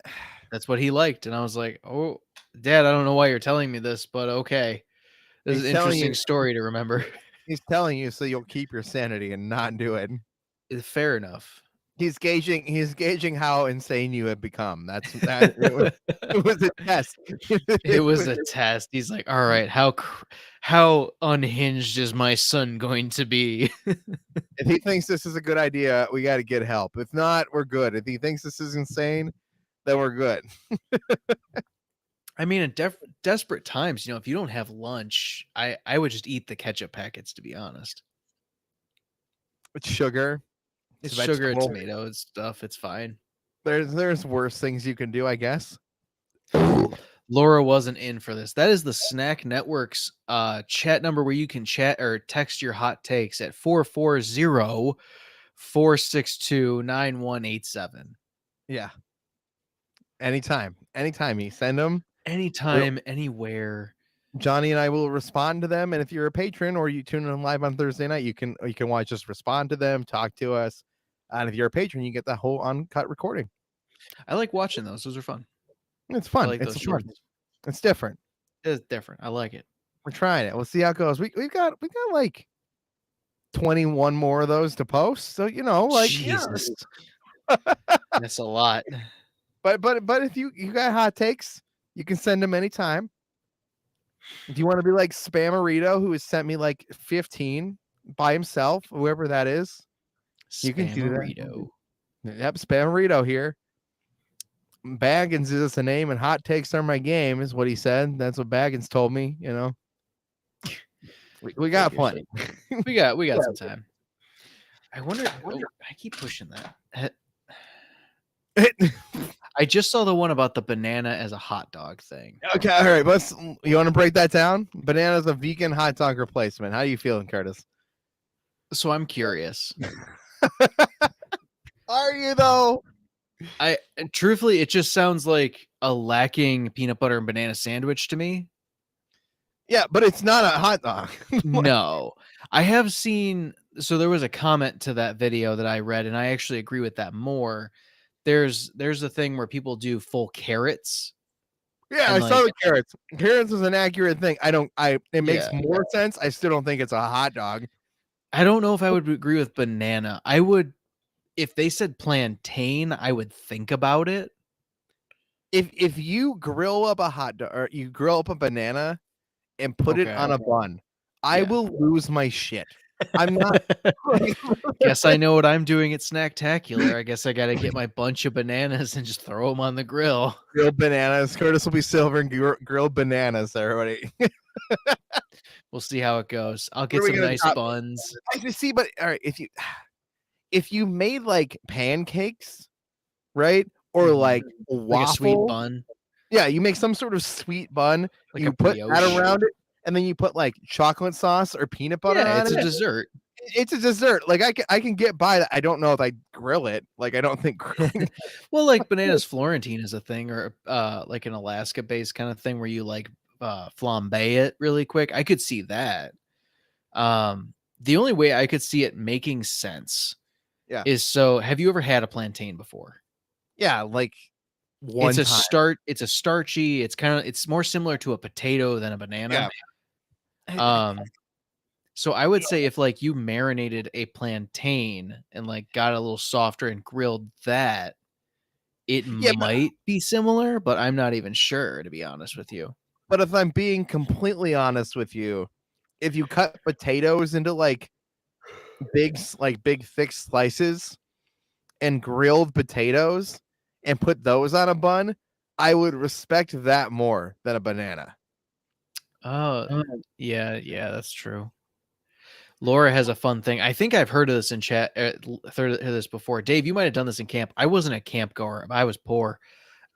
that's what he liked, and I was like, "Oh, Dad, I don't know why you're telling me this, but okay, this is an interesting story to remember." He's telling you so you'll keep your sanity and not do it. Fair enough. He's gauging how insane you have become. It was a test. It was a test. He's like, all right, how unhinged is my son going to be? If he thinks this is a good idea, we got to get help. If not, we're good. If he thinks this is insane, then we're good. I mean, in desperate times, if you don't have lunch, I would just eat the ketchup packets, to be honest. With sugar. It's sugar and tomato and stuff. It's fine. There's worse things you can do, I guess. Laura wasn't in for this. That is the Snack Network's chat number where you can chat or text your hot takes at 440-462-9187. Yeah. Anytime you send them. Anytime, anywhere. Johnny and I will respond to them. And if you're a patron or you tune in live on Thursday night, you can watch us respond to them, talk to us. And if you're a patron, you get the whole uncut recording. I like watching those. Those are fun. It's fun. Like it's fun. It's different. It's different. I like it. We're trying it. We'll see how it goes. We've got like 21 more of those to post. So Jesus. That's a lot. But if you got hot takes, you can send them anytime. If you want to be like Spamarito, who has sent me like 15 by himself, whoever that is, you can do that. Yep, Spamarito here. Baggins is just a name, and hot takes are my game, is what he said. That's what Baggins told me. We got plenty. we got some time. I wonder. I keep pushing that. I just saw the one about the banana as a hot dog thing. Okay, all right. You want to break that down? Banana's a vegan hot dog replacement. How are you feeling, Curtis? So I'm curious. Are you though? Truthfully, it just sounds like a lacking peanut butter and banana sandwich to me. Yeah, but it's not a hot dog. No, I have seen. So there was a comment to that video that I read, and I actually agree with that more. There's a thing where people do full carrots. Yeah, And I saw the carrots. Carrots is an accurate thing. It makes Yeah. more sense. I still don't think it's a hot dog. I don't know if I would agree with banana. I would, if they said plantain, I would think about it. If you grill up a hot dog or you grill up a banana and put it on a bun, I Yeah. will lose my shit. I'm not. Guess I know what I'm doing at Snacktacular. I guess I got to get my bunch of bananas and just throw them on the grill. Grilled bananas. Curtis will be serving grilled bananas, everybody. We'll see how it goes. I'll get What are we some gonna nice top- buns. I just see, but all right, if you made like pancakes, right, or Mhm. like a Like a sweet waffle, bun. yeah, you make some sort of sweet bun. Like you a put that brioche. around it, and then you put like chocolate sauce or peanut butter Yeah, on it's it. a dessert. It's a dessert. Like I can get by that. I don't know if I grill it. Like I don't think grilling. Well, like bananas Florentine is a thing, or like an Alaska based kind of thing where you like flambe it really quick. I could see that. The only way I could see it making sense is, so have you ever had a plantain before? Yeah, like one It's time. it's a starchy, it's more similar to a potato than a banana. Yeah. So I would say if like you marinated a plantain and like got a little softer and grilled that, it might be similar, but I'm not even sure, to be honest with you. But if I'm being completely honest with you, if you cut potatoes into like big thick slices and grilled potatoes and put those on a bun, I would respect that more than a banana. Oh, yeah, that's true. Laura has a fun thing. I think I've heard of this in chat. Heard this before. Dave, you might have done this in camp. I wasn't a camp goer. I was poor.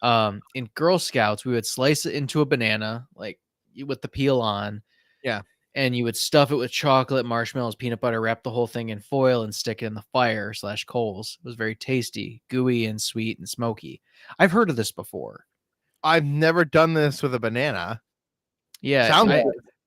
In Girl Scouts, we would slice it into a banana, like with the peel on. Yeah. And you would stuff it with chocolate, marshmallows, peanut butter, wrap the whole thing in foil, and stick it in the fire / coals. It was very tasty, gooey and sweet and smoky. I've heard of this before. I've never done this with a banana. Yeah.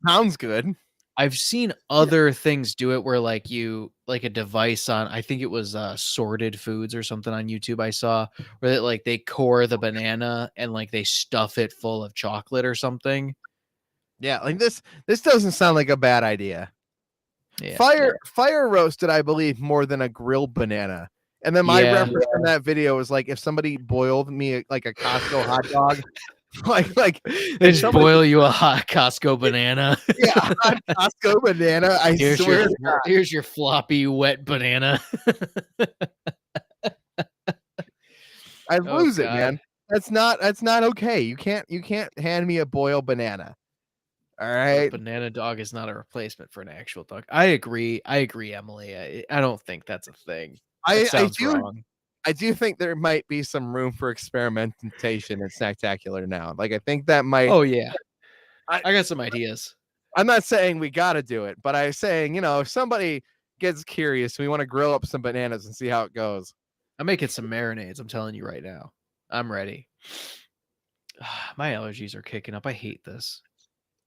Sounds good. I've seen other things do it where like a device on, I think it was Sorted Foods or something on YouTube I saw, where they core the banana and like they stuff it full of chocolate or something. Yeah, like this doesn't sound like a bad idea. Yeah. Fire roasted, I believe, more than a grilled banana. And then my reference in that video was like if somebody boiled me like a Costco hot dog, like they just boil you a hot Costco banana. Yeah, hot Costco banana. I swear. Here's your floppy wet banana. I'd lose it, man. That's not okay. You can't hand me a boiled banana. All right. A banana dog is not a replacement for an actual dog. I agree, Emily. I don't think that's a thing. I do think there might be some room for experimentation in Snacktacular now. Like I think that might. Oh yeah, I got some ideas. I'm not saying we got to do it, but I'm saying, if somebody gets curious, we want to grill up some bananas and see how it goes. I'm making some marinades. I'm telling you right now. I'm ready. My allergies are kicking up. I hate this.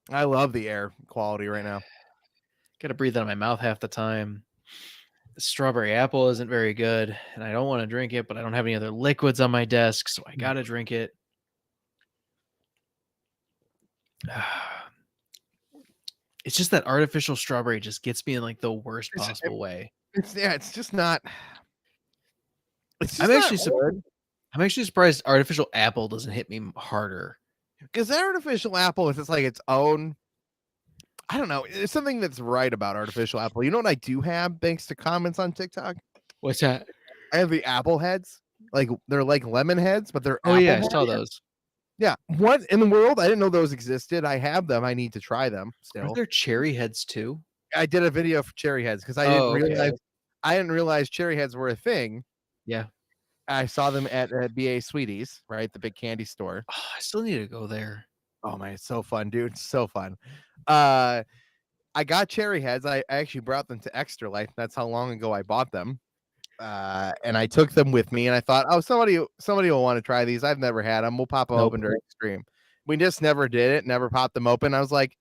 I love the air quality right now. Got to breathe out of my mouth half the time. The strawberry apple isn't very good, and I don't want to drink it, but I don't have any other liquids on my desk, so I got to drink it. It's just that artificial strawberry just gets me in like the worst possible way. It's just not. I'm actually surprised artificial apple doesn't hit me harder. Because artificial apple is like its own. I don't know. It's something that's right about artificial apple. You know what I do have, thanks to comments on TikTok? What's that? I have the apple heads. Like they're like lemon heads, but they're I heads. saw those. Yeah. What in the world? I didn't know those existed. I have them. I need to try them still. Are there cherry heads too? I did a video for cherry heads because I didn't realize cherry heads were a thing. Yeah. I saw them at BA Sweeties, right? The big candy store. Oh, I still need to go there. Oh man, it's so fun, dude. It's so fun. I got cherry heads. I actually brought them to Extra Life. That's how long ago I bought them. And I took them with me, and I thought, oh, somebody will want to try these. I've never had them. We'll pop them open during the stream. We just never did it. Never popped them open. I was like,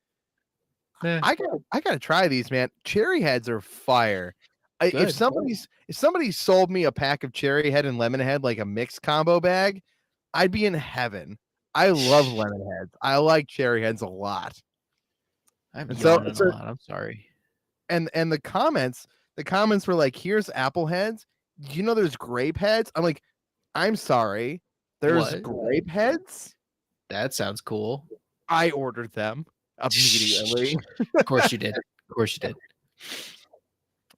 I gotta try these, man. Cherry heads are fire. If somebody sold me a pack of cherry head and lemon head, like a mixed combo bag, I'd be in heaven. I love lemon heads. I like cherry heads a lot. I'm yawning a lot. I'm sorry. And the comments were like, here's apple heads. You know, there's grape heads. I'm like, I'm sorry. There's grape heads. That sounds cool. I ordered them immediately. Of course you did. Of course you did.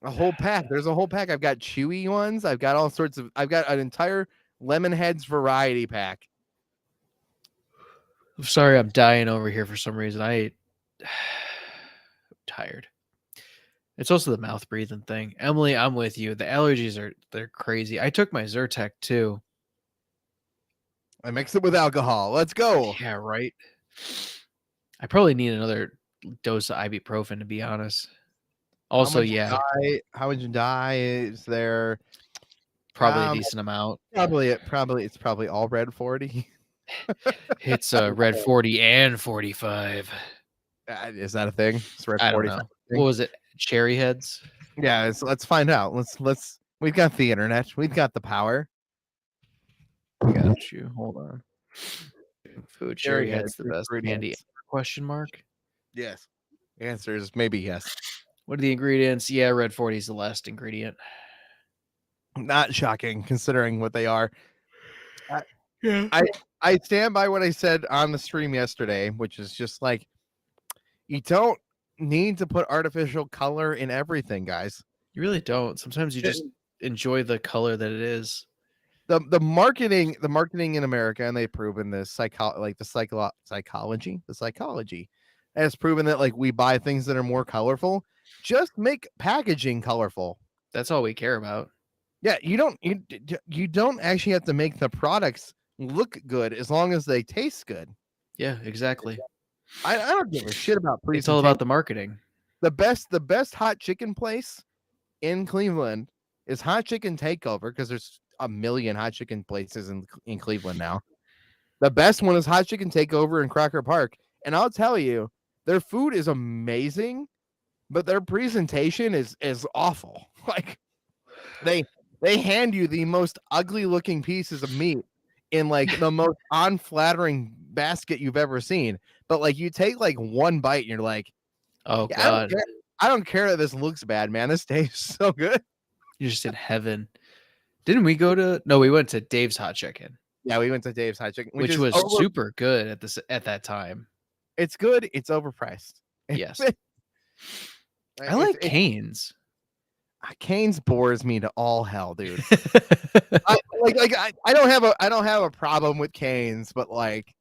A whole pack. There's a whole pack. I've got chewy ones. I've got all sorts of. I've got an entire lemon heads variety pack. I'm sorry, I'm dying over here for some reason. I'm tired. It's also the mouth breathing thing. Emily, I'm with you. The allergies they're crazy. I took my Zyrtec too. I mixed it with alcohol. Let's go. Yeah, right. I probably need another dose of ibuprofen, to be honest. Also, How would you die? Is there probably a decent amount? It's probably all red 40. It's a red 40 and 45. Is that a thing? It's red 40. What was it? Cherry heads? Yeah, let's find out. Let's we've got the internet. We've got the power. Got you. Hold on. Food cherry heads the best candy? Question mark? Yes. The answer is maybe yes. What are the ingredients? Yeah, red 40 is the last ingredient. Not shocking considering what they are. I stand by what I said on the stream yesterday, which is just like, you don't need to put artificial color in everything, guys. You really don't. Sometimes you just enjoy the color that it is. The marketing in America, and they've proven this, psychology has proven that, like, we buy things that are more colorful. Just make packaging colorful. That's all we care about. Yeah, you don't actually have to make the products look good as long as they taste good. Yeah, exactly. I don't give a shit about presentation. It's all about the marketing. The best hot chicken place in Cleveland is Hot Chicken Takeover, because there's a million hot chicken places in Cleveland now. The best one is Hot Chicken Takeover in Crocker Park, and I'll tell you, their food is amazing, but their presentation is awful. Like, they hand you the most ugly looking pieces of meat in like the most unflattering basket you've ever seen. But like, you take like one bite and you're like, oh God, I don't care that this looks bad, man. This tastes so good. You're just in heaven. Didn't we go to? No, we went to Dave's Hot Chicken. Yeah, we went to Dave's Hot Chicken, which was super good at that time. It's good. It's overpriced. Yes. I like Cane's. Cane's bores me to all hell, dude. I don't have a problem with Cane's, but like,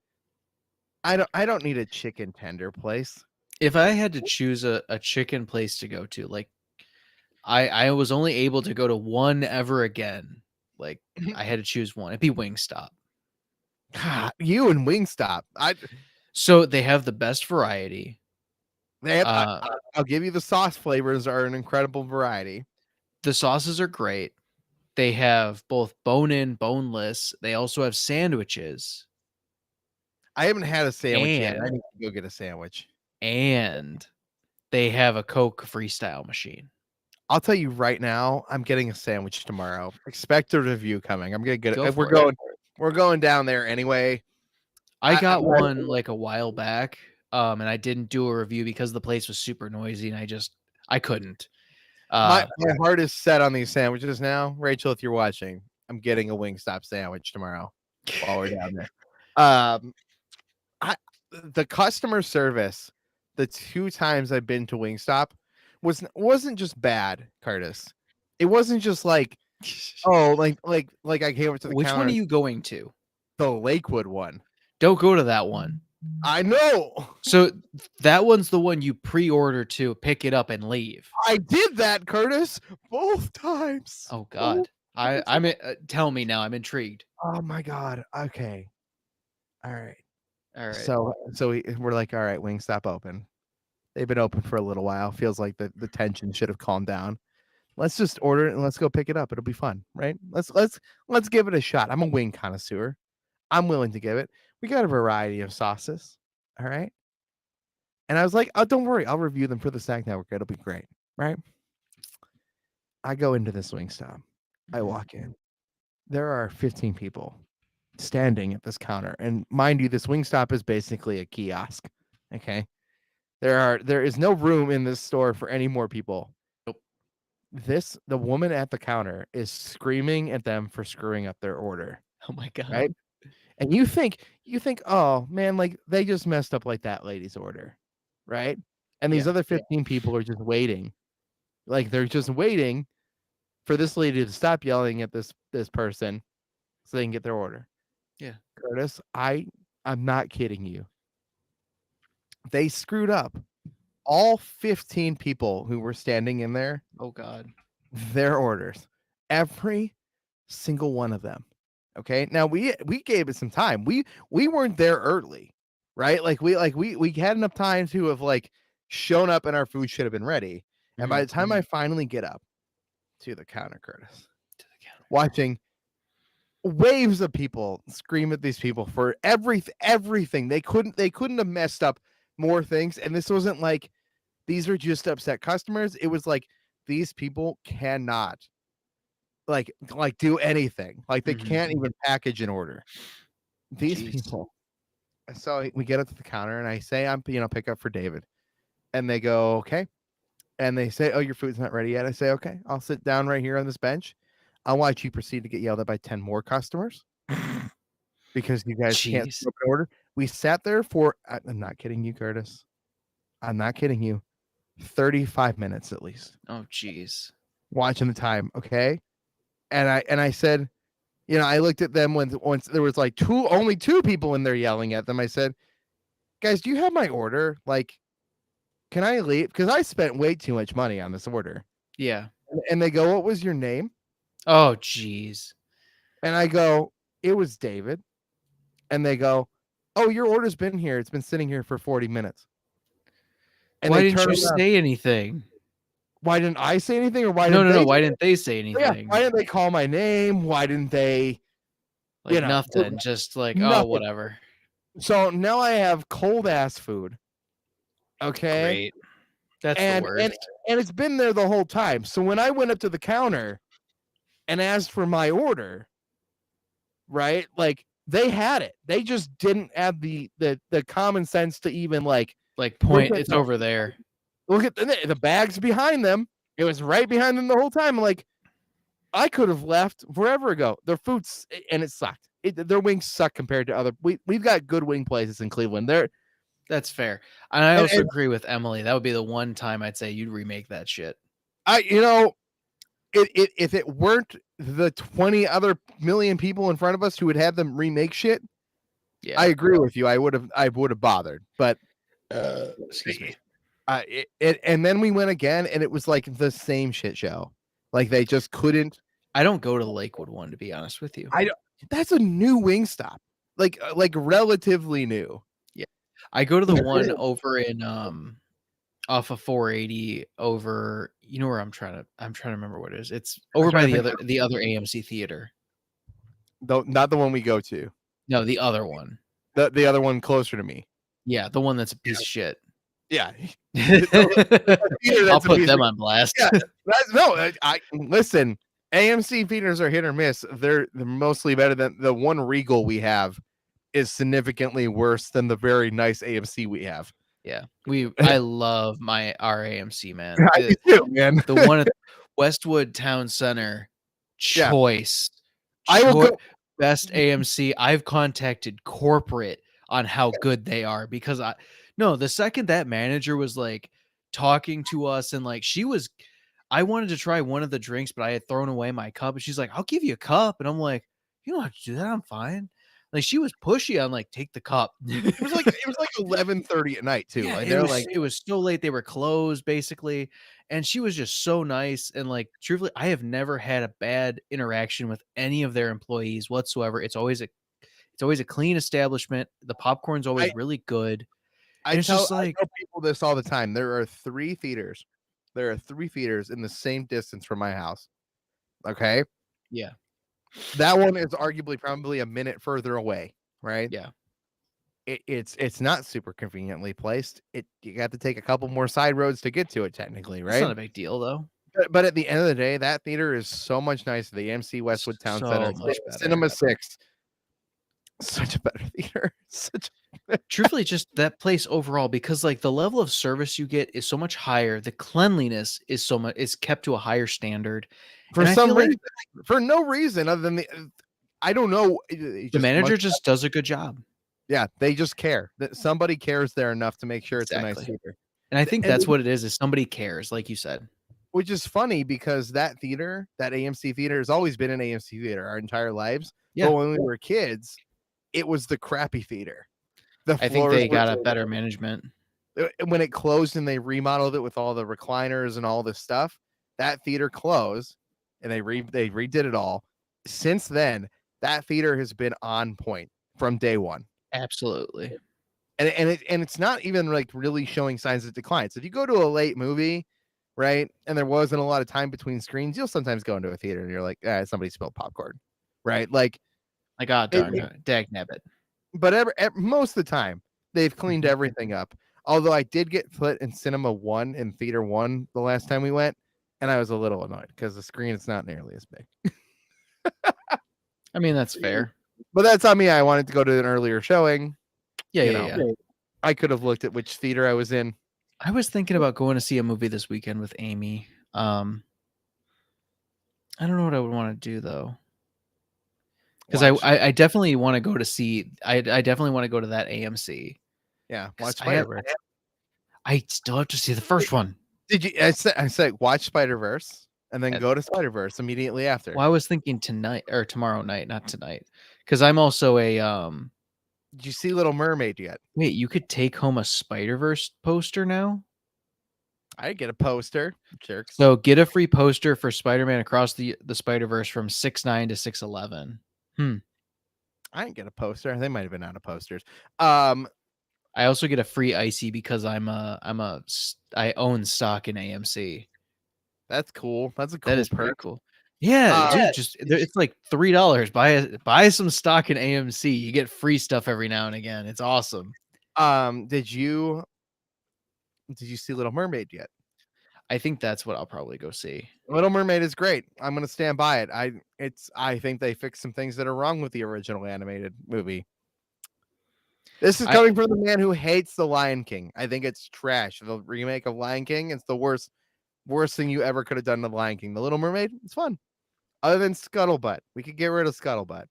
I don't need a chicken tender place. If I had to choose a chicken place to go to, like, I was only able to go to one ever again. Like, I had to choose one. It'd be Wingstop. You and Wingstop. So they have the best variety. They have, I'll give you, the sauce flavors are an incredible variety. The sauces are great. They have both bone-in, boneless. They also have sandwiches. I haven't had a sandwich yet. I need to go get a sandwich. And they have a Coke freestyle machine. I'll tell you right now, I'm getting a sandwich tomorrow. Expect a review coming. I'm gonna get it. We're going down there anyway. I got one like a while back, and I didn't do a review because the place was super noisy, and I couldn't. My heart is set on these sandwiches now. Rachel, if you're watching, I'm getting a Wingstop sandwich tomorrow while we're down there. The customer service, the 2 times I've been to Wingstop, wasn't just bad, Curtis. It wasn't just like, oh, like I came up to the Which counter. one are you going to? The Lakewood one. Don't go to that one. I know. So that one's the one you pre-order to pick it up and leave. I did that, Curtis, both times. Oh God. I'm tell me now. I'm intrigued. Oh my god. Okay. All right. All right. So we're like, all right, Wingstop open. They've been open for a little while. Feels like the tension should have calmed down. Let's just order it and let's go pick it up. It'll be fun, right? Let's give it a shot. I'm a wing connoisseur. I'm willing to give it. We got a variety of sauces. All right. And I was like, oh, don't worry, I'll review them for the Snack Network. It'll be great, right? I go into this Wingstop. I walk in. There are 15 people standing at this counter, and mind you, this Wingstop is basically a kiosk. Okay, there is no room in this store for any more people. Nope. The woman at the counter is screaming at them for screwing up their order. Oh my god. Right? And you think, oh man, like they just messed up like that lady's order, right? And these other 15 people are just waiting. Like they're just waiting for this lady to stop yelling at this person so they can get their order. Yeah. Curtis, I'm not kidding you. They screwed up. All 15 people who were standing in there, Oh god. their orders. Every single one of them. Okay. Now we gave it some time. We weren't there early, right? Like we had enough time to have like shown up and our food should have been ready. And by the time I finally get up to the counter, Curtis, watching waves of people scream at these people for everything. They couldn't have messed up more things. And this wasn't like these are just upset customers. It was like these people cannot like do anything. Like they can't even package an order. These people. So we get up to the counter and I say, I'm pick up for David. And they go, okay. And they say, oh, your food's not ready yet. I say, okay, I'll sit down right here on this bench. I'll watch you proceed to get yelled at by 10 more customers because you guys can't order. We sat there for, I'm not kidding you, Curtis. I'm not kidding you. 35 minutes at least. Oh, jeez. Watching the time. Okay. And I said, I looked at them once there was like only two people in there yelling at them. I said, guys, do you have my order? Like, can I leave? Because I spent way too much money on this order. Yeah. And they go, what was your name? Oh, jeez. And I go, it was David. And they go, oh, your order's been here. It's been sitting here for 40 minutes. And why didn't you say anything? Why didn't I say anything? Or why No, why didn't they say anything? Yeah, why didn't they call my name? Why didn't they? Like nothing. Just like, nothing. Oh, whatever. So now I have cold ass food. Okay. Great. That's the worst. And it's been there the whole time. So when I went up to the counter and asked for my order, right? Like they had it. They just didn't have the common sense to even like point it's over there. Look at the bags behind them. It was right behind them the whole time. Like I could have left forever ago. Their food's and it sucked. Their wings suck compared to other. We've got good wing places in Cleveland. That's fair. And I also agree with Emily. That would be the one time I'd say you'd remake that shit. If it weren't the 20 other million people in front of us who would have them remake shit, yeah, I agree with you. I would have bothered, but excuse me. And then we went again, and it was like the same shit show. Like they just couldn't. I don't go to the Lakewood one, to be honest with you. That's a new Wingstop, like relatively new. Yeah, I go to the one over in off of 480 over. You know where I'm trying to remember what it is. It's over by the other AMC theater. Not the one we go to. No, the other one. The other one closer to me. Yeah, the one that's a piece of shit. Yeah. I'll put them on blast. Yeah, I listen. AMC theaters are hit or miss. They're mostly better than the one Regal we have is significantly worse than the very nice AMC we have. Yeah, I love our AMC, man. I do too, man. The one at Westwood Town Center, choice. I will go best AMC. I've contacted corporate on how good they are because the second that manager was like talking to us and like I wanted to try one of the drinks, but I had thrown away my cup and she's like, I'll give you a cup. And I'm like, you don't have to do that. I'm fine. Like she was pushy on like take the cup. It was like 11:30 at night too. Yeah, Like it they're was, like, it was so late. They were closed basically, and she was just so nice. And like, truthfully, I have never had a bad interaction with any of their employees whatsoever. It's always a clean establishment. The popcorn's always really good. And it's just I like, tell people this all the time. There are 3 theaters. There are 3 theaters in the same distance from my house. Okay, yeah, that one is arguably probably a minute further away. Right? yeah, It's not super conveniently placed. You got to take a couple more side roads to get to it, technically, it's not a right? big deal though. But at the end of the day, that theater is so much nicer. The AMC Westwood Town So Center, much better. Cinema 6, such a better theater. Truthfully, just that place overall, because like the level of service you get is so much higher. The cleanliness is kept to a higher standard. For And I some feel like reason, for no reason other than I don't know. the manager just does a good job. Yeah, they just care that somebody cares there enough to make sure it's a nice Exactly. theater. And I think that's what it is somebody cares, like you said. Which is funny because that theater, that AMC theater, has always been an AMC theater our entire lives. Yeah. But when we were kids, it was the crappy theater. I think they got a better management. When it closed and they remodeled it with all the recliners and all this stuff, that theater closed and they redid it all. Since then, that theater has been on point from day one. Absolutely. And it's not even like really showing signs of decline. So if you go to a late movie, right, and there wasn't a lot of time between screens, you'll sometimes go into a theater and you're like, somebody spilled popcorn, right? Like, God darn, dag nabbit. But most of the time, they've cleaned everything up. Although I did get put in Cinema 1 in Theater 1 the last time we went, and I was a little annoyed because the screen is not nearly as big. I mean, that's fair. But that's on me. I wanted to go to an earlier showing. Yeah. I could have looked at which theater I was in. I was thinking about going to see a movie this weekend with Amy. I don't know what I would want to do though. Because I definitely want to go to see. I definitely want to go to that AMC. Yeah, watch Spider-Verse. I still have to see the first one. Did you? I said watch Spider-Verse and then go to Spider-Verse immediately after. Well, I was thinking tonight or tomorrow night, not tonight, because I'm also a. Did you see Little Mermaid yet? Wait, you could take home a Spider-Verse poster now? I get a poster. Jerks. So get a free poster for Spider-Man Across the Spider-Verse from 6/9 to 6/11. I didn't get a poster. They might have been out of posters. I also get a free icy because I own stock in AMC. That's cool. That's a cool. That is pretty cool. Yeah, dude, it's like $3. Buy some stock in AMC. You get free stuff every now and again. It's awesome. Did you see Little Mermaid yet? I think that's what I'll probably go see. Little Mermaid is great. I'm gonna stand by it. I think they fixed some things that are wrong with the original animated movie. This is coming from the man who hates The Lion King. I think it's trash. The remake of Lion King, it's the worst thing you ever could have done to The Lion King. The Little Mermaid, it's fun. Other than Scuttlebutt. We could get rid of Scuttlebutt.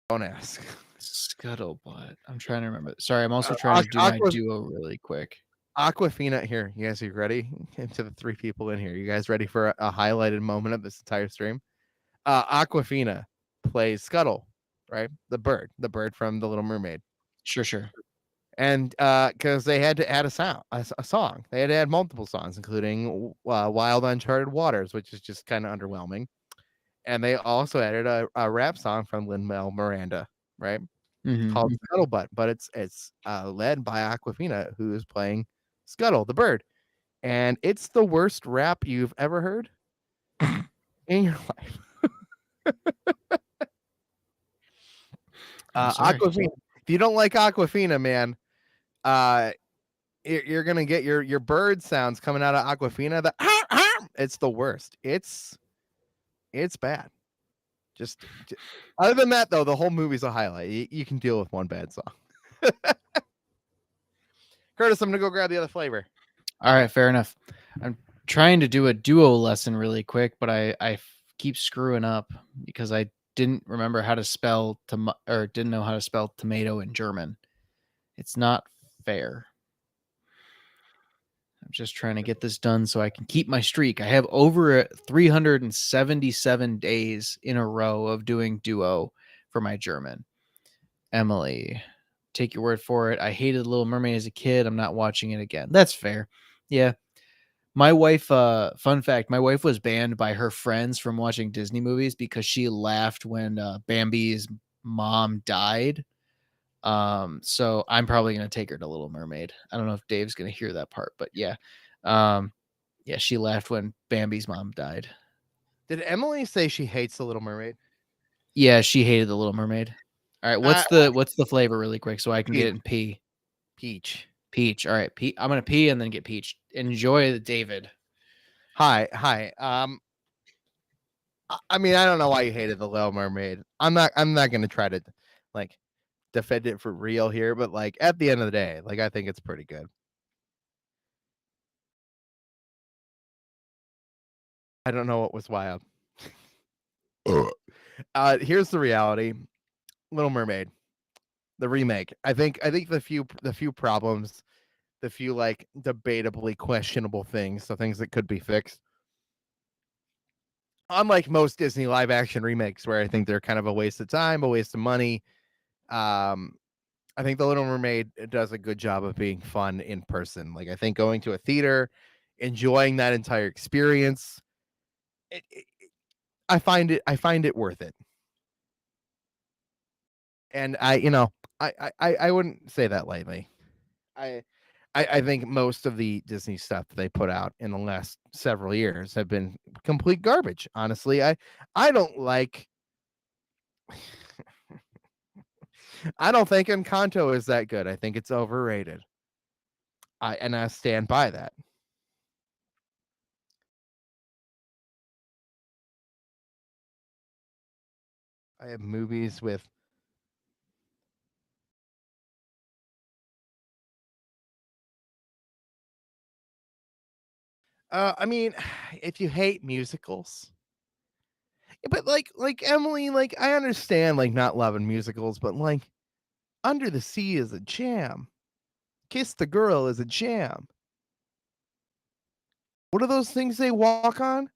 Don't ask. Scuttlebutt. I'm trying to remember. Sorry, I'm also trying to do my duo really quick. Aquafina here. You guys are ready? To the 3 people in here. You guys ready for a highlighted moment of this entire stream? Aquafina plays Scuttle, right? The bird from The Little Mermaid. Sure. And because they had to add a song. They had to add multiple songs, including Wild Uncharted Waters, which is just kind of underwhelming. And they also added a rap song from Lin-Manuel Miranda, right? Called Scuttlebutt, but it's led by Aquafina, who is playing Scuttle, the bird. And it's the worst rap you've ever heard in your life. Aquafina. If you don't like Aquafina, man, you're gonna get your bird sounds coming out of Aquafina. It's the worst. It's bad. Just other than that, though, the whole movie's a highlight. You can deal with one bad song. Curtis, I'm gonna go grab the other flavor. All right, fair enough. I'm trying to do a duo lesson really quick, but I keep screwing up because I didn't remember how to spell didn't know how to spell tomato in German. It's not fair. I'm just trying to get this done so I can keep my streak. I have over 377 days in a row of doing duo for my German. Emily, take your word for it. I hated The Little Mermaid as a kid. I'm not watching it again. That's fair. Yeah. My wife, fun fact, my wife was banned by her friends from watching Disney movies because she laughed when Bambi's mom died. So I'm probably going to take her to Little Mermaid. I don't know if Dave's going to hear that part, but yeah. Yeah, she laughed when Bambi's mom died. Did Emily say she hates The Little Mermaid? Yeah, she hated The Little Mermaid. All right, what's the flavor really quick so I can get it in P? Peach. Peach. All right, I'm going to pee and then get peach. Enjoy, David. Hi. I mean, I don't know why you hated The Little Mermaid. I'm not going to try to like defend it for real here, but like at the end of the day, like I think it's pretty good. I don't know what was wild. Here's the reality. Little Mermaid, the remake. I think the few problems, the few like debatably questionable things, so things that could be fixed. Unlike most Disney live action remakes, where I think they're kind of a waste of time, a waste of money. I think The Little Mermaid does a good job of being fun in person. Like I think going to a theater, enjoying that entire experience, I find it worth it. And I wouldn't say that lightly. I think most of the Disney stuff they put out in the last several years have been complete garbage. Honestly, I don't like. I don't think Encanto is that good. I think it's overrated. I stand by that. I have movies with I mean, if you hate musicals, but like Emily, like I understand like not loving musicals, but like Under the Sea is a jam. Kiss the Girl is a jam. What are those things they walk on?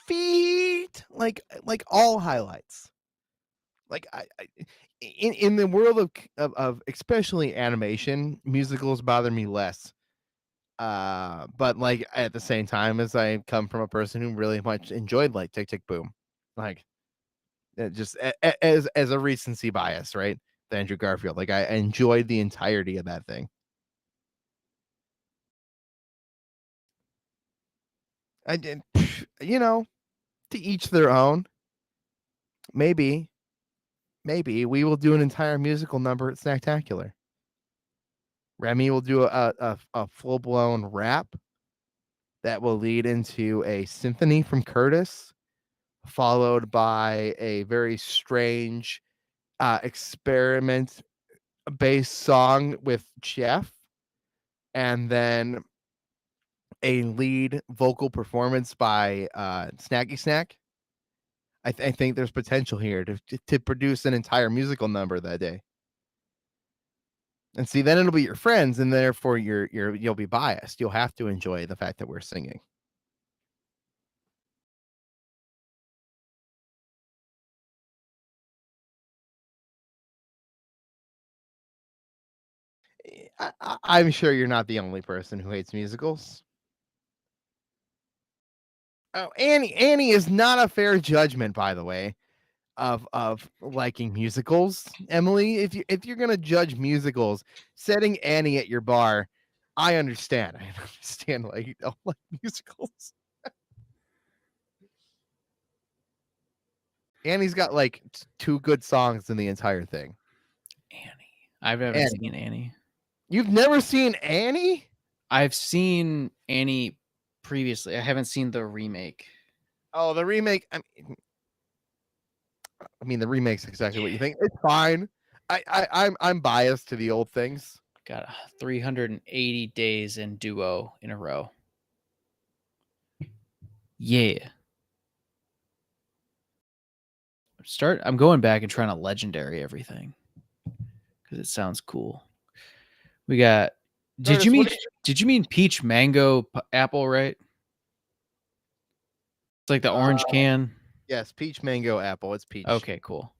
Feet. Like all highlights. Like I in the world of especially animation, musicals bother me less. But like at the same time, as I come from a person who really much enjoyed like Tick Tick Boom, like just as a recency bias, right? The Andrew Garfield, like I enjoyed the entirety of that thing. I did, to each their own. Maybe we will do an entire musical number at Snacktacular. Remy will do a full blown rap that will lead into a symphony from Curtis, followed by a very strange experiment based song with Jeff, and then a lead vocal performance by Snacky Snack. I think there's potential here to produce an entire musical number that day. And see, then it'll be your friends, and therefore you'll be biased. You'll have to enjoy the fact that we're singing. I'm sure you're not the only person who hates musicals. Oh, Annie is not a fair judgment, by the way, of liking musicals. Emily, if you're gonna judge musicals, setting Annie at your bar, I understand. I understand why you don't like musicals. Annie's got like 2 good songs in the entire thing. Annie. I haven't seen Annie. You've never seen Annie? I've seen Annie previously. I haven't seen the remake. Oh, the remake. I mean, the remake's exactly what you think. It's fine. I'm biased to the old things. Got 380 days in duo in a row. Yeah. I'm going back and trying to legendary everything because it sounds cool. We got. Did you mean peach mango apple, right? It's like the orange can. Yes, peach mango apple. It's peach. Okay, cool.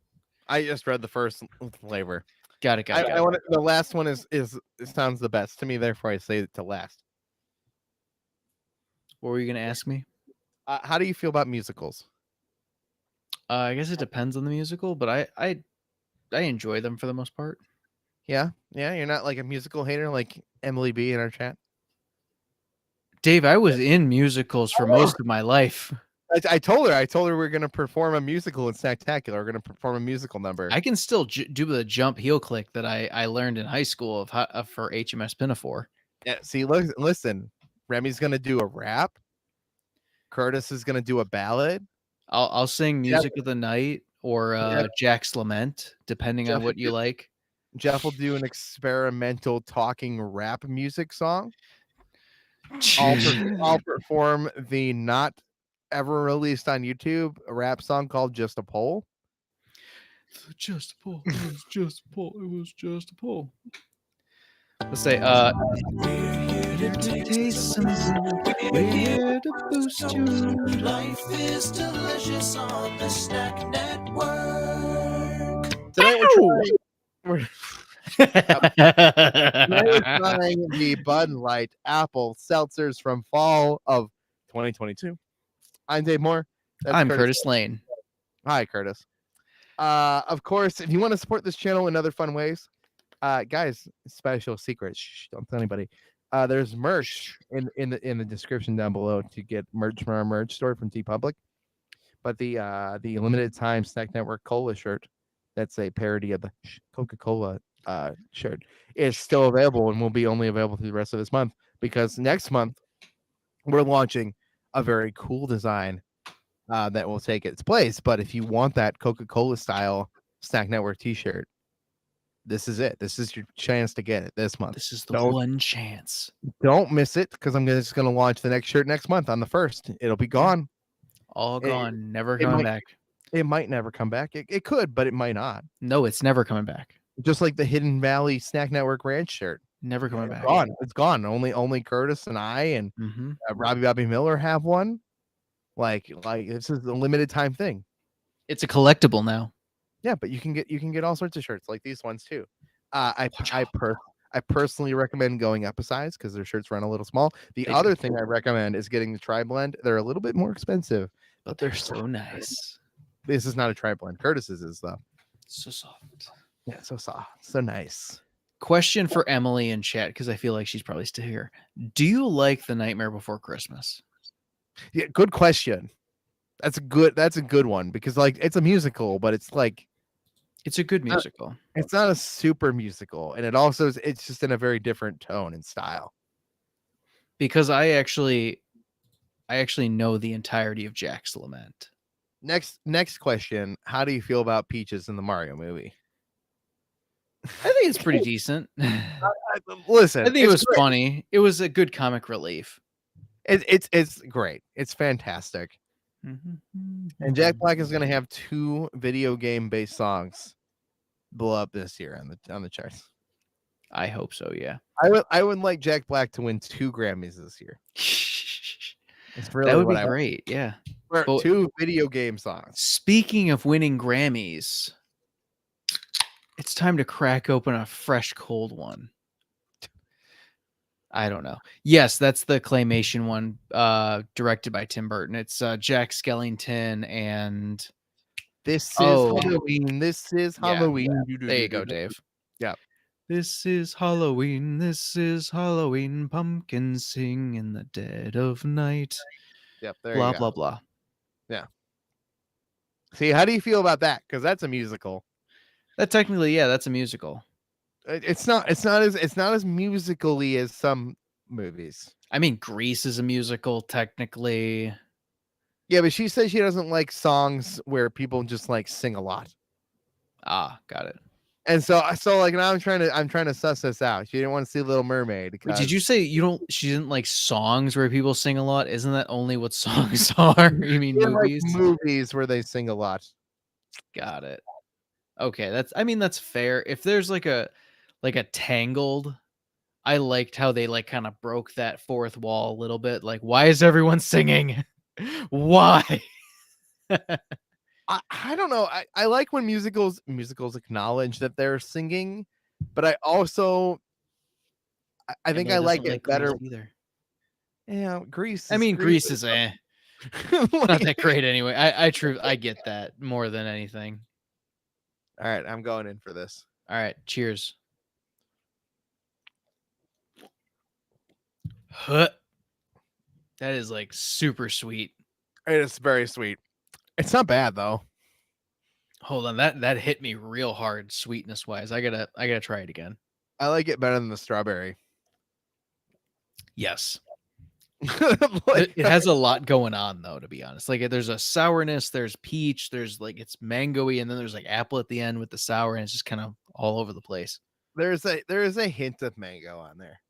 I just read the first flavor. Got it. I want the last one is it sounds the best to me. Therefore, I say it to last. What were you gonna ask me? How do you feel about musicals? I guess it depends on the musical, but I enjoy them for the most part. Yeah, you're not like a musical hater like Emily B in our chat. Dave, I was in musicals for most of my life. I told her we're gonna perform a musical in Snacktacular. We're gonna perform a musical number. I can still do the jump heel click that I learned in high school of for HMS Pinafore. Yeah, see, listen. Remy's gonna do a rap. Curtis is gonna do a ballad. I'll sing Music of the Night or Jack's Lament, depending on what you like. Jeff will do an experimental talking rap music song. I'll perform the not ever released on YouTube a rap song called Just a Poll. Just a poll. It was just a poll. It was just a poll. Let's say, we're here to taste some food. We're here to boost your mood. Life is delicious on the Snack Network. Tonight we're trying the Bud Light Apple Seltzers from fall of 2022. I'm Dave Moore. I'm Curtis Lane. Hi, Curtis. Of course, if you want to support this channel in other fun ways, guys, special secret. Shh, don't tell anybody. There's merch in the description down below to get merch from our merch store from TeePublic. But the limited time Snack Network Cola shirt, that's a parody of the Coca-Cola shirt, is still available and will be only available through the rest of this month, because next month we're launching a very cool design that will take its place. But if you want that Coca-Cola style Snack Network t-shirt, this is it. This is your chance to get it this month. This is the one chance. Don't miss it, because I'm just going to launch the next shirt next month on the 1st. It'll be gone. All gone. Never coming back. It might never come back. It could, but it might not. No, it's never coming back. Just like the Hidden Valley Snack Network Ranch shirt. Never coming back. Gone. It's gone. Only Curtis and I and Robbie Bobby Miller have one. Like this is a limited time thing. It's a collectible now. Yeah, but you can get all sorts of shirts like these ones too. I personally recommend going up a size because their shirts run a little small. The other thing I recommend is getting the tri-blend. They're a little bit more expensive, but they're so nice. This is not a tri-blend. Curtis's is though. So soft. Yeah, so soft. So nice. Question for Emily in chat, because I feel like she's probably still here. Do you like The Nightmare Before Christmas? Yeah, good question. That's a good one, because like it's a musical, but it's like it's a good musical. It's not a super musical, and it's just in a very different tone and style. Because I actually know the entirety of Jack's Lament. Next question. How do you feel about Peaches in the Mario movie? I think it's pretty decent. Listen, I think it was funny. It was a good comic relief. It's great. It's fantastic. And Jack Black is going to have 2 video game based songs blow up this year on the charts. I hope so. Yeah. I would like Jack Black to win 2 Grammys this year. Really that would be great. Yeah. For 2 video game songs. Speaking of winning Grammys, it's time to crack open a fresh cold one. I don't know. Yes, that's the claymation one, directed by Tim Burton. It's Jack Skellington and This is Halloween. This is Halloween. Yeah. There you go, Dave. Yeah. This is Halloween. This is Halloween. Pumpkins sing in the dead of night. Yep. There blah you go. blah blah. Yeah. See, how do you feel about that? Because that's a musical. That technically, yeah, that's a musical. It's not as musically as some movies. I mean, Grease is a musical technically. Yeah, but she says she doesn't like songs where people just like sing a lot. Ah, got it. And so like now I'm trying to suss this out. She didn't want to see Little Mermaid. Wait, did you say she didn't like songs where people sing a lot? Isn't that only what songs are? You mean movies? Like movies where they sing a lot. Got it. Okay, that's fair. If there's like a Tangled, I liked how they like kind of broke that fourth wall a little bit. Like, why is everyone singing? Why? I don't know. I like when musicals acknowledge that they're singing, but I also I think Emily I like doesn't it like Grease better. either. Yeah, Grease I is mean, Grease is like, not that great anyway. I get that more than anything. All right, I'm going in for this. All right, cheers. Huh. That is like super sweet. It is very sweet. It's not bad though. Hold on, that hit me real hard sweetness wise. I gotta try it again. I like it better than the strawberry. Yes. Like, It has a lot going on though, to be honest. Like there's a sourness, there's peach, there's like it's mangoey, and then there's like apple at the end with the sour, and it's just kind of all over the place. there is a hint of mango on there.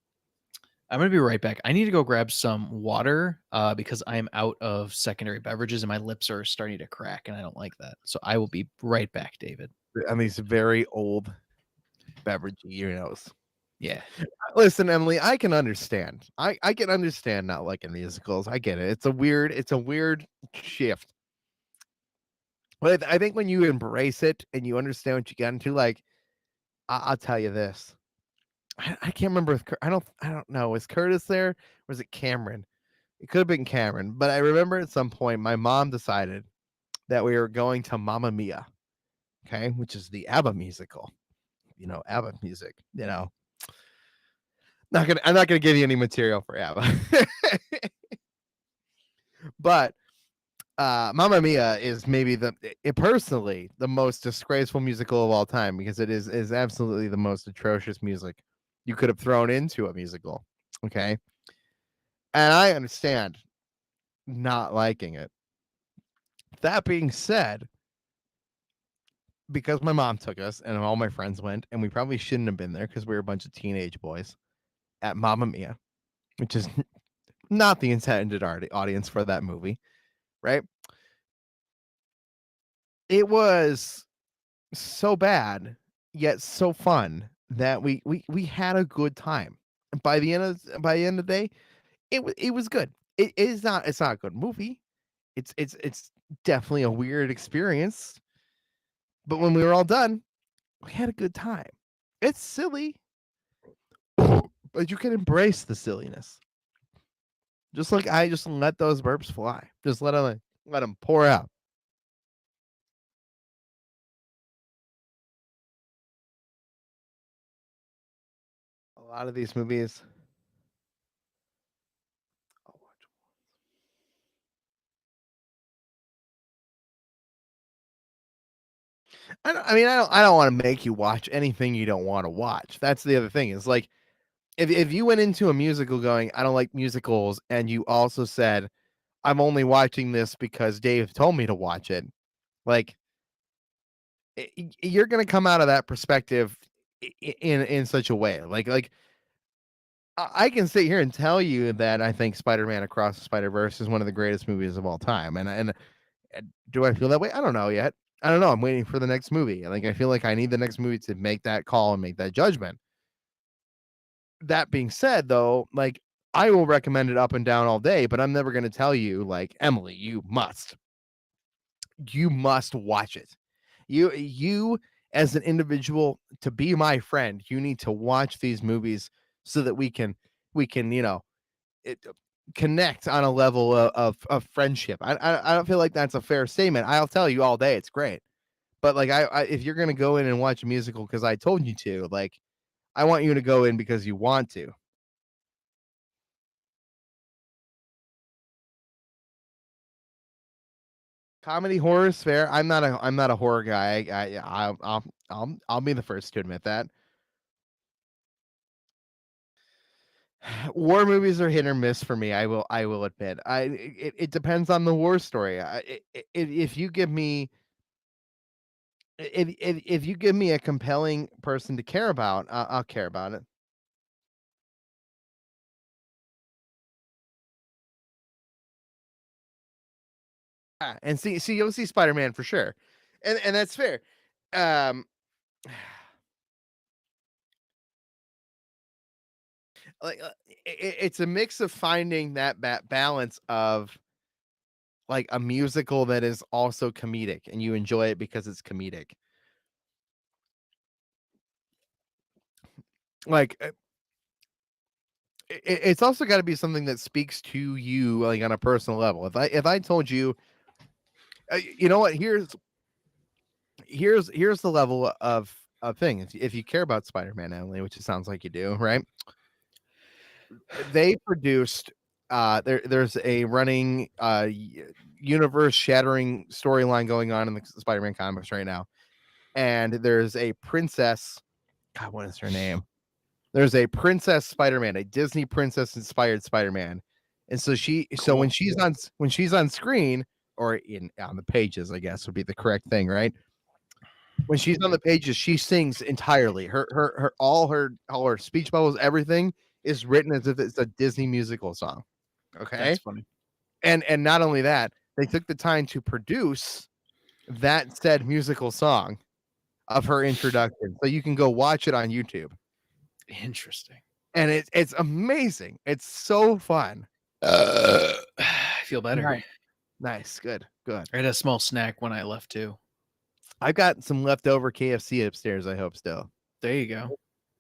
I'm gonna be right back. I need to go grab some water because I am out of secondary beverages and my lips are starting to crack, and I don't like that. So I will be right back, David. On these very old beverage knows. Yeah. Listen, Emily, I can understand. I can understand not liking musicals. I get it. It's a weird shift. But I think when you embrace it and you understand what you get into, like, I'll tell you this. I can't remember if I don't know. Was Curtis there? Or was it Cameron? It could have been Cameron, but I remember at some point my mom decided that we were going to Mamma Mia, okay, which is the ABBA musical. ABBA music. I'm not gonna give you any material for ABBA. But Mamma Mia is maybe personally the most disgraceful musical of all time, because it is absolutely the most atrocious music you could have thrown into a musical. Okay. And I understand not liking it. That being said, because my mom took us and all my friends went, and we probably shouldn't have been there because we were a bunch of teenage boys at Mamma Mia, which is not the intended audience for that movie, right? It was so bad yet so fun that we had a good time. And by the end of the day, it was good. It's not a good movie. It's definitely a weird experience. But when we were all done, we had a good time. It's silly, but you can embrace the silliness. Just like I just let those burps fly. Just let them pour out. A lot of these movies. I'll watch. I don't want to make you watch anything you don't want to watch. That's the other thing. Is like if you went into a musical going, I don't like musicals, and you also said, I'm only watching this because Dave told me to watch it. Like you're gonna come out of that perspective in such a way. Like I can sit here and tell you that I think Spider-Man Across the Spider-Verse is one of the greatest movies of all time. And do I feel that way? I don't know yet. I don't know. I'm waiting for the next movie. Like I feel like I need the next movie to make that call and make that judgment. That being said, though, like I will recommend it up and down all day, but I'm never going to tell you, like, Emily, you must watch it. You as an individual, to be my friend, you need to watch these movies so that we can it, connect on a level of friendship. I don't feel like that's a fair statement. I'll tell you all day it's great, but like I if you're gonna go in and watch a musical because I told you to, like I want you to go in because you want to. Comedy horror is fair. I'm not a horror guy. I'll be the first to admit that. War movies are hit or miss for me. I will admit. It depends on the war story. If you give me if you give me a compelling person to care about, I'll care about it. And see you'll see Spider-Man for sure. And that's fair. Um like it's a mix of finding that balance of like a musical that is also comedic and you enjoy it because it's comedic. Like it's also got to be something that speaks to you like on a personal level. If I told you, you know what, here's the level of thing. If you care about Spider-Man, Emily, which it sounds like you do, right? They produced there's a running universe shattering storyline going on in the Spider-Man comics right now. And there's a princess, God, what is her name? There's a princess Spider-Man, a Disney princess inspired Spider-Man. And so so when she's on screen or on the pages, I guess would be the correct thing, right? When she's on the pages, she sings entirely. All her speech bubbles, everything is written as if it's a Disney musical song. Okay. That's funny. And not only that, they took the time to produce that said musical song of her introduction. So you can go watch it on YouTube. Interesting. And it's amazing. It's so fun. I feel better. Nice. Good. I had a small snack when I left too. I've got some leftover KFC upstairs, I hope still. There you go.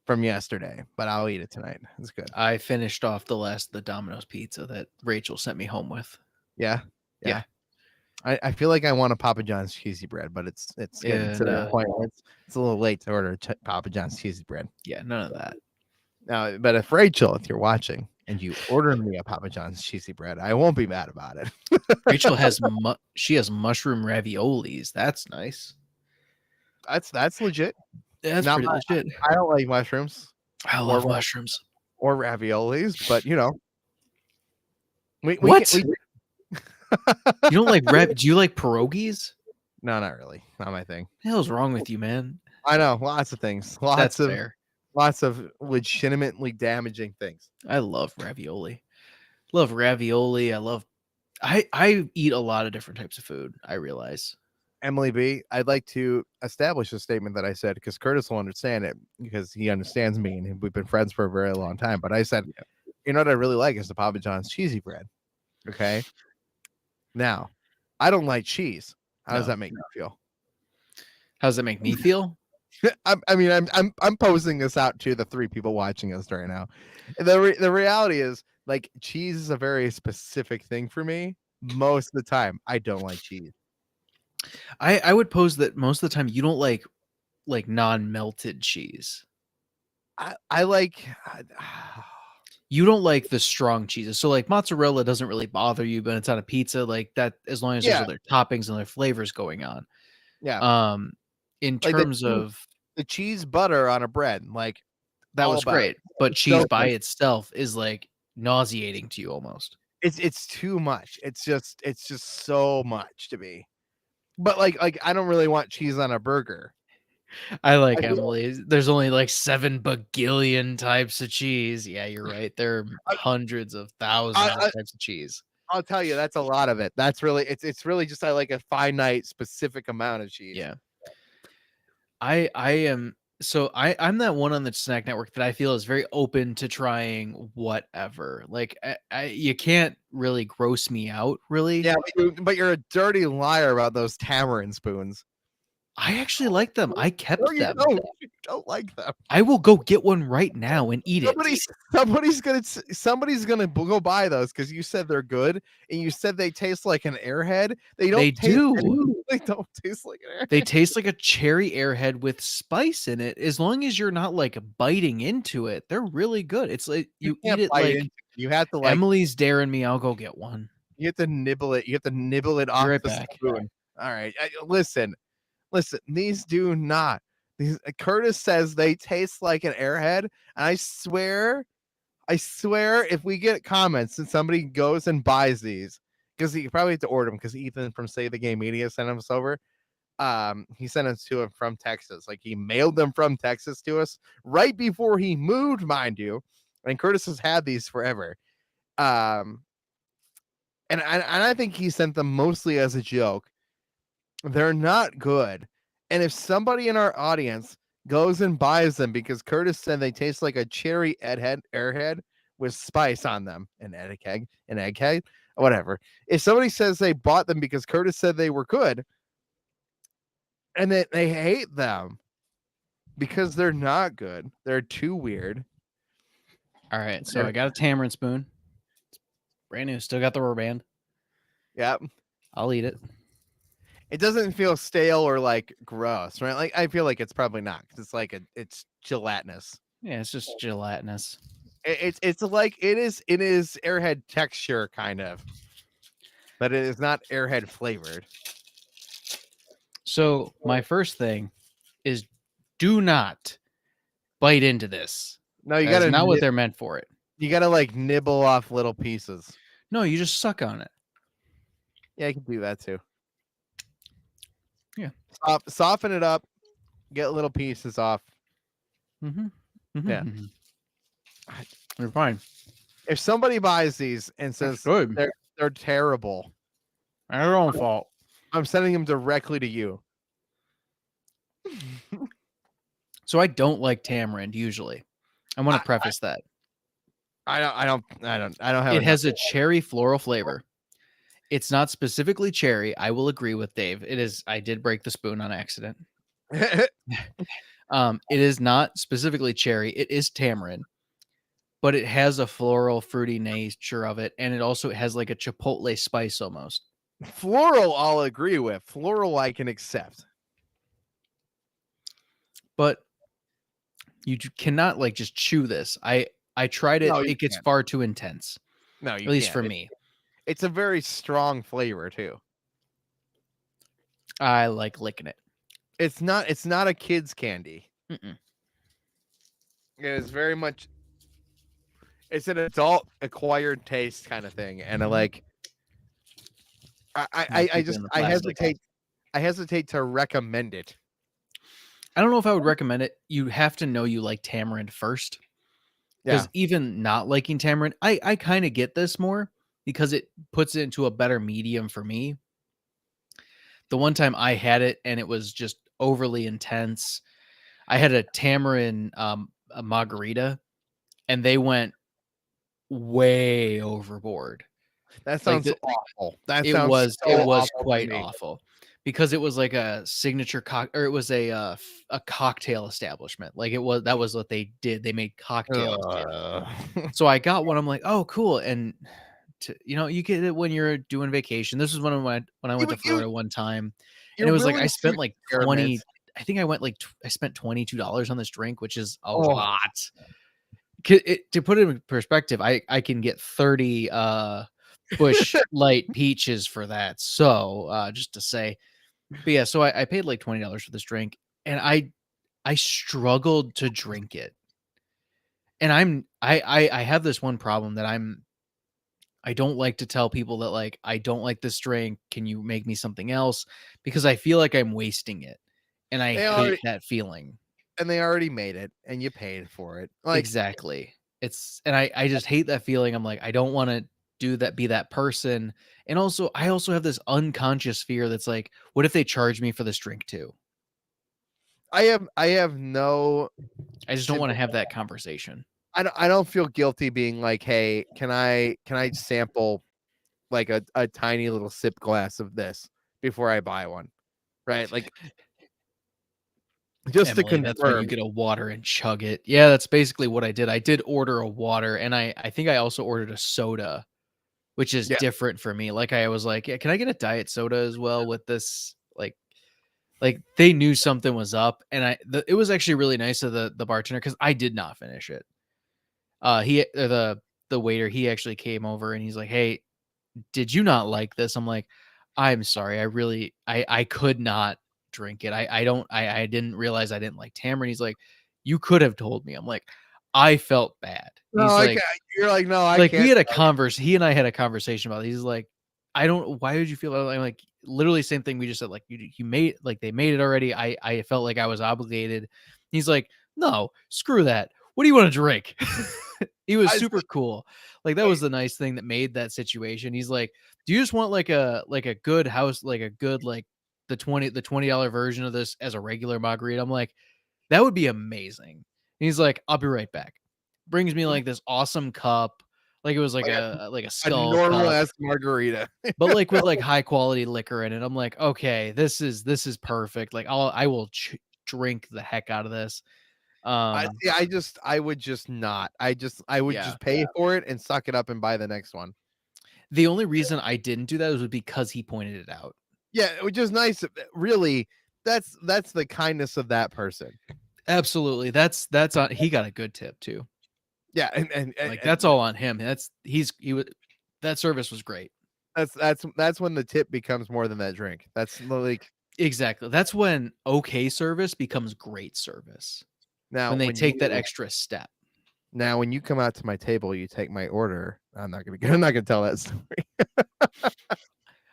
From yesterday, but I'll eat it tonight. It's good. I finished off the last of the Domino's pizza that Rachel sent me home with. Yeah. Yeah. I feel like I want a Papa John's cheesy bread, but it's getting to that point. It's a little late to order Papa John's cheesy bread. Yeah, none of that. Now, but if Rachel, if you're watching and you order me a Papa John's cheesy bread, I won't be mad about it. Rachel has she has mushroom raviolis. That's nice. That's legit. That's Not pretty legit. I don't like mushrooms. I love mushrooms or raviolis, but you know, what? You don't like do you like pierogies? No, not really. Not my thing. What the hell's wrong with you, man? I know lots of things. That's fair. Lots of legitimately damaging things. I love ravioli. I eat a lot of different types of food, I realize. Emily B, I'd like to establish a statement that I said because Curtis will understand it because he understands me and we've been friends for a very long time. But I said, you know what I really like is the Papa John's cheesy bread. Okay. Now, I don't like cheese. How does that make you feel? How does that make me feel? I'm posing this out to the three people watching us right now. The reality is, like, cheese is a very specific thing for me. Most of the time, I don't like cheese. I would pose that most of the time you don't like non-melted cheese. I like you don't like the strong cheeses. So like mozzarella doesn't really bother you, but it's on a pizza like that as long as there's other toppings and other flavors going on. Yeah. In terms of the cheese butter on a bread, like that was great, but cheese by itself is like nauseating to you almost. It's too much. It's just so much to me. But like I don't really want cheese on a burger. I like Emily. There's only like 7 bagillion types of cheese. Yeah, you're right. There are hundreds of thousands of types of cheese. I'll tell you, that's a lot of it. That's really it's really just I like a finite specific amount of cheese. Yeah. I'm that one on the Snack Network that I feel is very open to trying whatever. Like you can't really gross me out, really. Yeah, but you're a dirty liar about those tamarind spoons. I actually like them. I kept them. You don't like them. I will go get one right now and eat it. Somebody's gonna go buy those because you said they're good and you said they taste like an Airhead. They don't taste like an Airhead. They taste like a cherry Airhead with spice in it. As long as you're not like biting into it, they're really good. It's like you eat it like you have to like Emily's daring me. I'll go get one. You have to nibble it. You have to nibble it off the spoon. All right, listen, these do not. Curtis says they taste like an Airhead, and I swear, if we get comments and somebody goes and buys these, because you probably have to order them because Ethan from Save the Game Media sent them over. He sent them to him from Texas. Like he mailed them from Texas to us right before he moved, mind you. And Curtis has had these forever. And I think he sent them mostly as a joke. They're not good. And if somebody in our audience goes and buys them because Curtis said they taste like a cherry Airhead with spice on them, an egg keg, whatever. If somebody says they bought them because Curtis said they were good, and then they hate them because they're not good, they're too weird. All right, so I got a tamarind spoon. It's brand new. Still got the rubber band. Yep. I'll eat it. It doesn't feel stale or like gross, right? Like I feel like it's probably not because it's like it's gelatinous. Yeah, it's just gelatinous. It's like it is Airhead texture kind of, but it is not Airhead flavored. So my first thing is do not bite into this. No, you That is gotta not what they're meant for it. you gotta like nibble off little pieces. No, you just suck on it. Yeah, you can do that too. Yeah. Soften it up, get little pieces off. Mm-hmm. Yeah. You're fine. If somebody buys these and says good. they're terrible, Their own fault. I'm sending them directly to you. So I don't like tamarind usually. I want to preface that. I don't have It has a cherry floral flavor. It's not specifically cherry. I will agree with Dave. It is. I did break the spoon on accident. It is not specifically cherry. It is tamarind, but it has a floral, fruity nature of it, and it also has like a chipotle spice almost. Floral, I'll agree with. Floral, I can accept. But you cannot like just chew this. I tried it. No, you It gets can't. far too intense. No, At least for me. It's a very strong flavor too. I like licking it. It's not a kid's candy. Mm-mm. It is very much. It's an adult acquired taste kind of thing, and I like. I hesitate to recommend it. I don't know if I would recommend it. You have to know you like tamarind first. Because even not liking tamarind, I kind of get this more because it puts it into a better medium for me. The one time I had it and it was just overly intense. I had a tamarind a margarita and they went way overboard. That sounds Like awful. It was quite awful because it was like a signature it was a cocktail establishment. Like that was what they did. They made cocktails. So I got one. I'm like, oh, cool. And you get it when you're doing vacation. This was when I went to Florida one time, and it was like I spent like 20. I think I went like I spent $22 on this drink, which is a lot. To put it in perspective, I can get 30 Bush Light peaches for that. So just to say, but yeah, so I paid like $20 for this drink, and I struggled to drink it. And I have this one problem that I don't like to tell people that like I don't like this drink. Can you make me something else? Because I feel like I'm wasting it, and I hate that feeling. And they already made it, and you paid for it. Like exactly. I just hate that feeling. I'm like I don't want to be that person. And also I also have this unconscious fear that's like, what if they charge me for this drink too? I just don't want to have that conversation. I don't feel guilty being like, hey, can I sample like a tiny little sip glass of this before I buy one? Right? Like just Emily, to confirm. That's why you get a water and chug it. Yeah, that's basically what I did. I did order a water, and I think I also ordered a soda, which is different for me. Like I was like, yeah, can I get a diet soda as well with this? Like they knew something was up, and it was actually really nice of the bartender because I did not finish it. The waiter, he actually came over and he's like, hey, did you not like this? I'm like, I'm sorry. I could not drink it. I didn't realize I didn't like tamarind. He's like, you could have told me. I'm like, I felt bad. No, he's like, you're like, no, I like can't. we had he and I had a conversation about it. He's like, why would you feel that? I'm like, literally same thing we just said. Like you made, like they made it already. I felt like I was obligated. He's like, no, screw that. What do you want to drink? He was super cool. Like that was the nice thing that made that situation. He's like, do you just want like a good house, like a good, like the $20 version of this as a regular margarita? I'm like, that would be amazing. And he's like, I'll be right back. Brings me like this awesome cup, Like it was like a skull normal cup, ass margarita. but like with like high quality liquor in it. I'm like, okay, this is perfect. Like I will drink the heck out of this. I would just not. I would Yeah. just pay for it and suck it up and buy the next one. The only reason I didn't do that was because he pointed it out. Yeah, which is nice. Really, that's the kindness of that person. Absolutely. That's on. He got a good tip too. Yeah, and Like that's all on him. That service was great. That's when the tip becomes more than that drink. That's like Exactly. That's when okay service becomes great service. now When they take that extra step. Now, when you come out to my table, you take my order. I'm not gonna tell that story.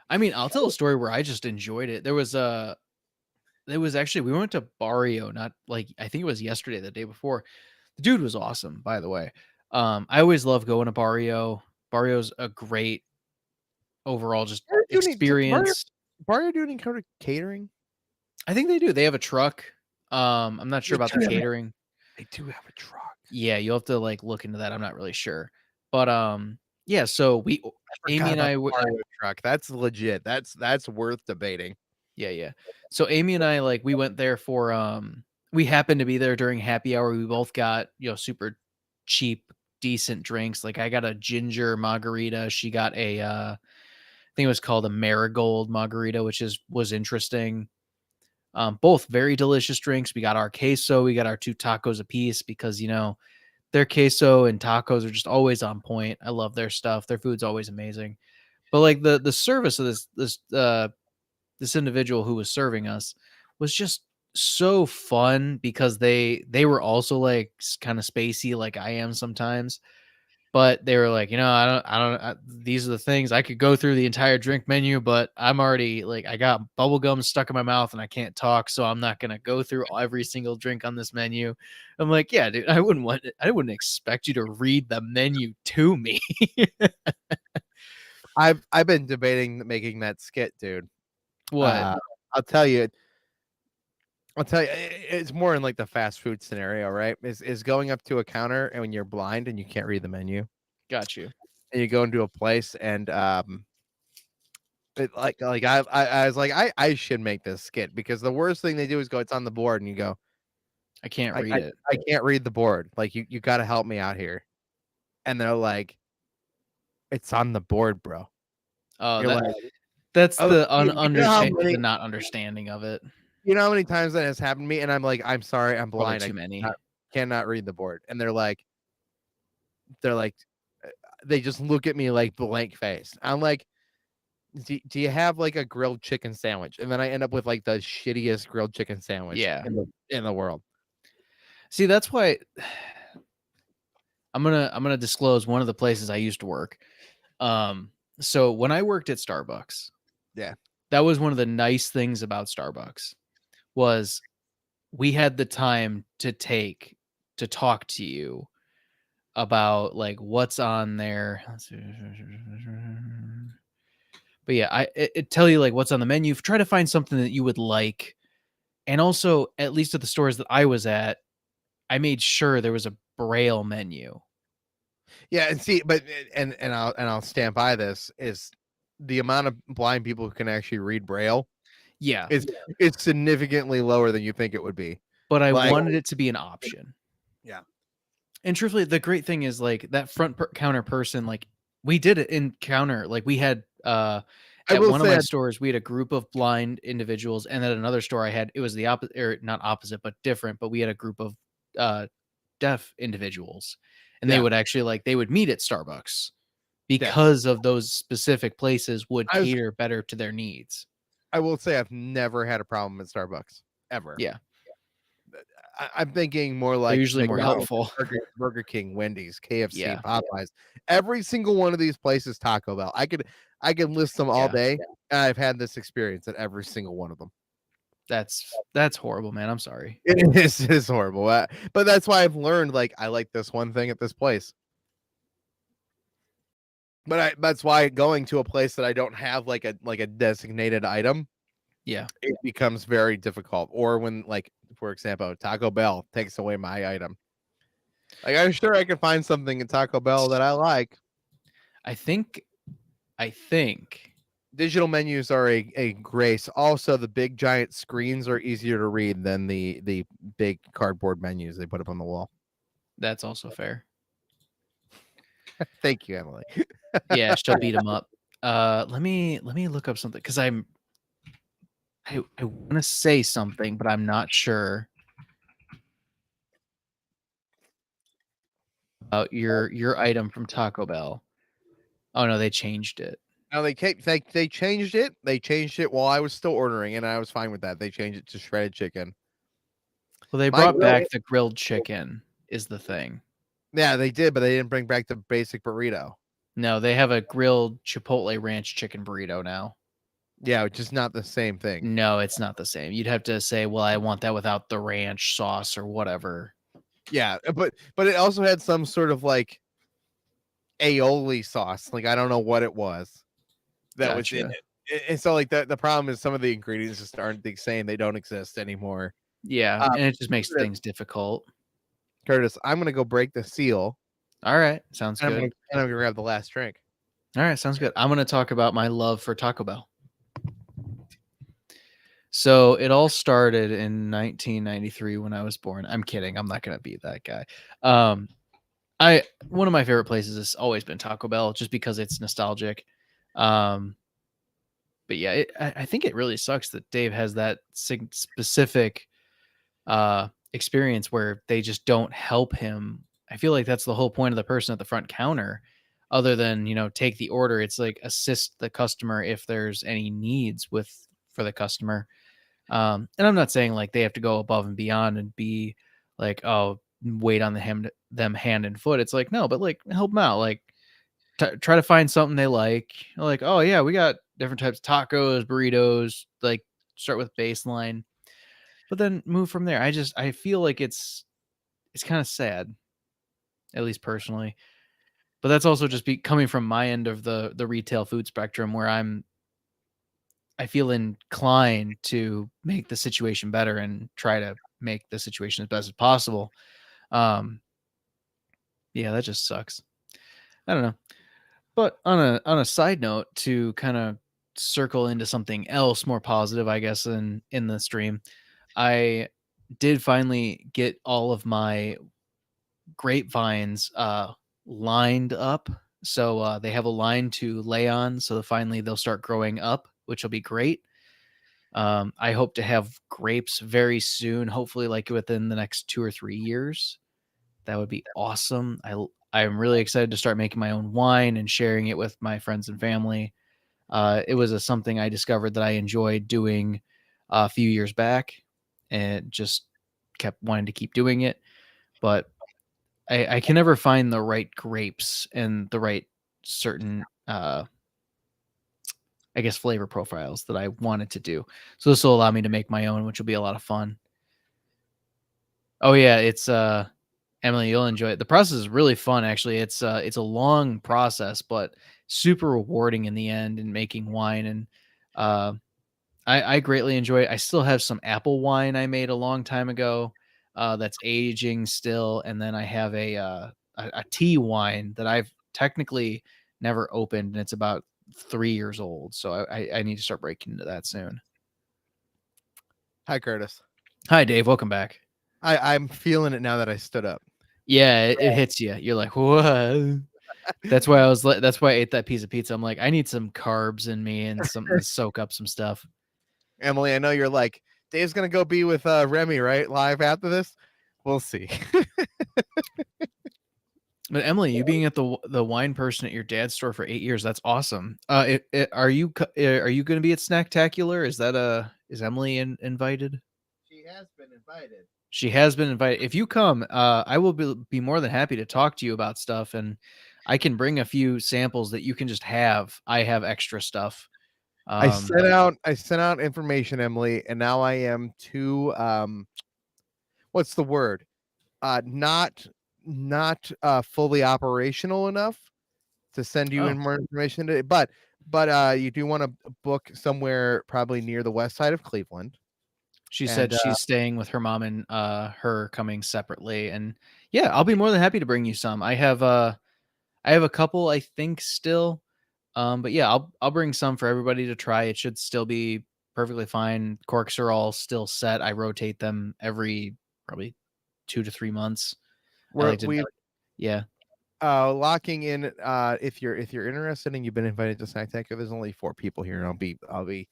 I mean, I'll tell a story where I just enjoyed it. There was actually, we went to Barrio, not like, I think it was yesterday, the day before. The dude was awesome, by the way. I always love going to Barrio. Barrio's a great overall just experience. Barrio doing any kind of catering? I think they do. They have a truck. I'm not sure about the catering. They do have a truck. Yeah, you'll have to like look into that. I'm not really sure. But yeah, so Amy and I truck. That's legit. That's worth debating. Yeah. So Amy and I, like, we went there for we happened to be there during happy hour. We both got, super cheap, decent drinks. Like I got a ginger margarita. She got a I think it was called a marigold margarita, which was interesting. Both very delicious drinks. We got our queso, we got our 2 tacos apiece because their queso and tacos are just always on point. I love their stuff. Their food's always amazing. But like the service of this individual who was serving us was just so fun because they were also like kind of spacey like I am sometimes, but they were like, these are the things I could go through the entire drink menu, but I'm already like, I got bubble gum stuck in my mouth and I can't talk. So I'm not going to go through every single drink on this menu. I'm like, yeah, dude, I wouldn't expect you to read the menu to me. I've been debating making that skit, dude. What? I'll tell you, it's more in like the fast food scenario, right? Is going up to a counter and when you're blind and you can't read the menu. Got you. And you go into a place and I was like, I should make this skit because the worst thing they do is go, it's on the board, and you go, I can't read it. I can't read the board. Like you got to help me out here. And they're like, it's on the board, bro. Oh, that's the the not understanding of it. You know how many times that has happened to me, and I'm like, I'm sorry, I'm blind. Probably too many. Cannot read the board, and they're like, they just look at me like blank face. I'm like, do you have like a grilled chicken sandwich? And then I end up with like the shittiest grilled chicken sandwich in the world. See, that's why I'm gonna disclose one of the places I used to work. So when I worked at Starbucks, that was one of the nice things about Starbucks was we had the time to talk to you about like what's on there. But yeah, it tell you like what's on the menu. Try to find something that you would like. And also, at least at the stores that I was at, I made sure there was a Braille menu. Yeah, and see, but and I'll stand by this is the amount of blind people who can actually read Braille. Yeah, it's significantly lower than you think it would be. But I wanted it to be an option. Yeah, and truthfully, the great thing is like that front counter person. Like we did it in counter. Like we had at one of my stores, we had a group of blind individuals, and at another store, it was the opposite, or not opposite, but different. But we had a group of deaf individuals, and they would actually they would meet at Starbucks because of those specific places would cater better to their needs. I will say I've never had a problem at Starbucks ever. Yeah. I'm thinking more like they're usually more helpful. Burger King, Wendy's, KFC, Popeyes. Every single one of these places, Taco Bell. I could list them all day. And I've had this experience at every single one of them. That's horrible, man. I'm sorry. It is horrible. But that's why I've learned I like this one thing at this place. But that's why going to a place that I don't have like a designated item, it becomes very difficult. Or when for example, Taco Bell takes away my item. I'm sure I can find something at Taco Bell that I like. I think digital menus are a grace. Also, the big giant screens are easier to read than the big cardboard menus they put up on the wall. that's also fair. Thank you, Emily. Yeah, she'll beat him up. Let me look up something because I want to say something, but I'm not sure about your item from Taco Bell. Oh no, they changed it. Now they changed it. They changed it while I was still ordering, and I was fine with that. They changed it to shredded chicken. Well, they My brought grill- back the grilled chicken is the thing. Yeah, they did, but they didn't bring back the basic burrito. No, they have a grilled Chipotle ranch chicken burrito now. Yeah, which is not the same thing. No, it's not the same. You'd have to say, well, I want that without the ranch sauce or whatever. Yeah, but it also had some sort of like aioli sauce. Like I don't know what it was that was in Gotcha. it. And so like the problem is some of the ingredients just aren't the same. They don't exist anymore. Yeah, and it just makes Curtis- things difficult. Curtis, I'm gonna go break the seal. All right, sounds And good. I'm gonna grab the last drink. All right, sounds good. I'm going to talk about my love for Taco Bell. So it all started in 1993 when I was born. I'm kidding. I'm not going to be that guy. One of my favorite places has always been Taco Bell, just because it's nostalgic. But yeah, I think it really sucks that Dave has that specific experience where they just don't help him. I feel like that's the whole point of the person at the front counter, other than, take the order. It's like assist the customer if there's any needs for the customer. And I'm not saying like they have to go above and beyond and be like, oh, wait on them hand and foot. It's like, no, but like help them out. Like try to find something they like. Like, oh yeah, we got different types of tacos, burritos. Like start with baseline, but then move from there. I feel like it's kind of sad, at least personally. But that's also just coming from my end of the retail food spectrum, where I feel inclined to make the situation better and try to make the situation as best as possible. Yeah, that just sucks. I don't know. But on a side note, to kind of circle into something else more positive, I guess, in the stream, I did finally get all of my grapevines lined up. So they have a line to lay on. So finally they'll start growing up, which will be great. I hope to have grapes very soon, hopefully like within the next 2 or 3 years. That would be awesome. I'm really excited to start making my own wine and sharing it with my friends and family. It was something I discovered that I enjoyed doing a few years back, and just kept wanting to keep doing it. But I can never find the right grapes and the right certain I guess flavor profiles that I wanted to do. So this will allow me to make my own, which will be a lot of fun. Oh yeah, it's Emily, you'll enjoy it. The process is really fun, actually. It's a long process, but super rewarding in the end in making wine. And I greatly enjoy it. I still have some apple wine I made a long time ago that's aging still, and then I have a tea wine that I've technically never opened, and it's about 3 years old. So I need to start breaking into that soon. Hi, Curtis. Hi, Dave. Welcome back. I'm feeling it now that I stood up. Yeah, it hits you. You're like, what? That's why I ate that piece of pizza. I'm like, I need some carbs in me and something to soak up some stuff. Emily, I know you're like, Dave's gonna go be with Remy, right? Live after this. We'll see. But Emily, you being at the wine person at your dad's store for 8 years, that's awesome. Are you going to be at Snacktacular? Is Emily invited? She has been invited. She has been invited. If you come, I will be more than happy to talk to you about stuff, and I can bring a few samples that you can just have. I have extra stuff. I sent out information, Emily, and now I am too what's the word? Not fully operational enough to send you in more information today. But you do want to book somewhere probably near the west side of Cleveland. She said she's staying with her mom and her coming separately. And yeah, I'll be more than happy to bring you some. I have I have a couple, I think, still. But yeah, I'll bring some for everybody to try. It should still be perfectly fine. Corks are all still set. I rotate them every probably 2 to 3 months. I like to, We yeah. locking in. If you're interested and you've been invited to Snack Tank, there's only 4 people here, and I'll be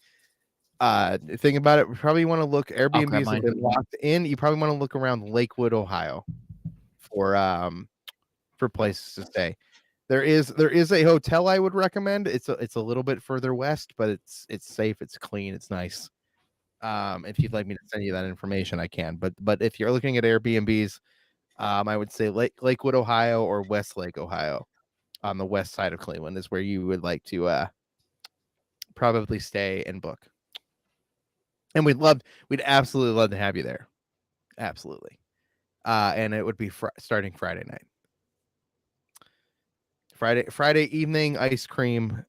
thinking about it. We probably want to look. Airbnbs have been locked in. You probably want to look around Lakewood, Ohio, for places to stay. There is a hotel I would recommend. It's a little bit further west, but it's safe, it's clean, it's nice. If you'd like me to send you that information, I can. But if you're looking at Airbnbs, I would say Lakewood, Ohio, or Westlake, Ohio, on the west side of Cleveland is where you would like to probably stay and book. And we'd absolutely love to have you there. Absolutely. And it would be starting Friday night. Friday evening, ice cream,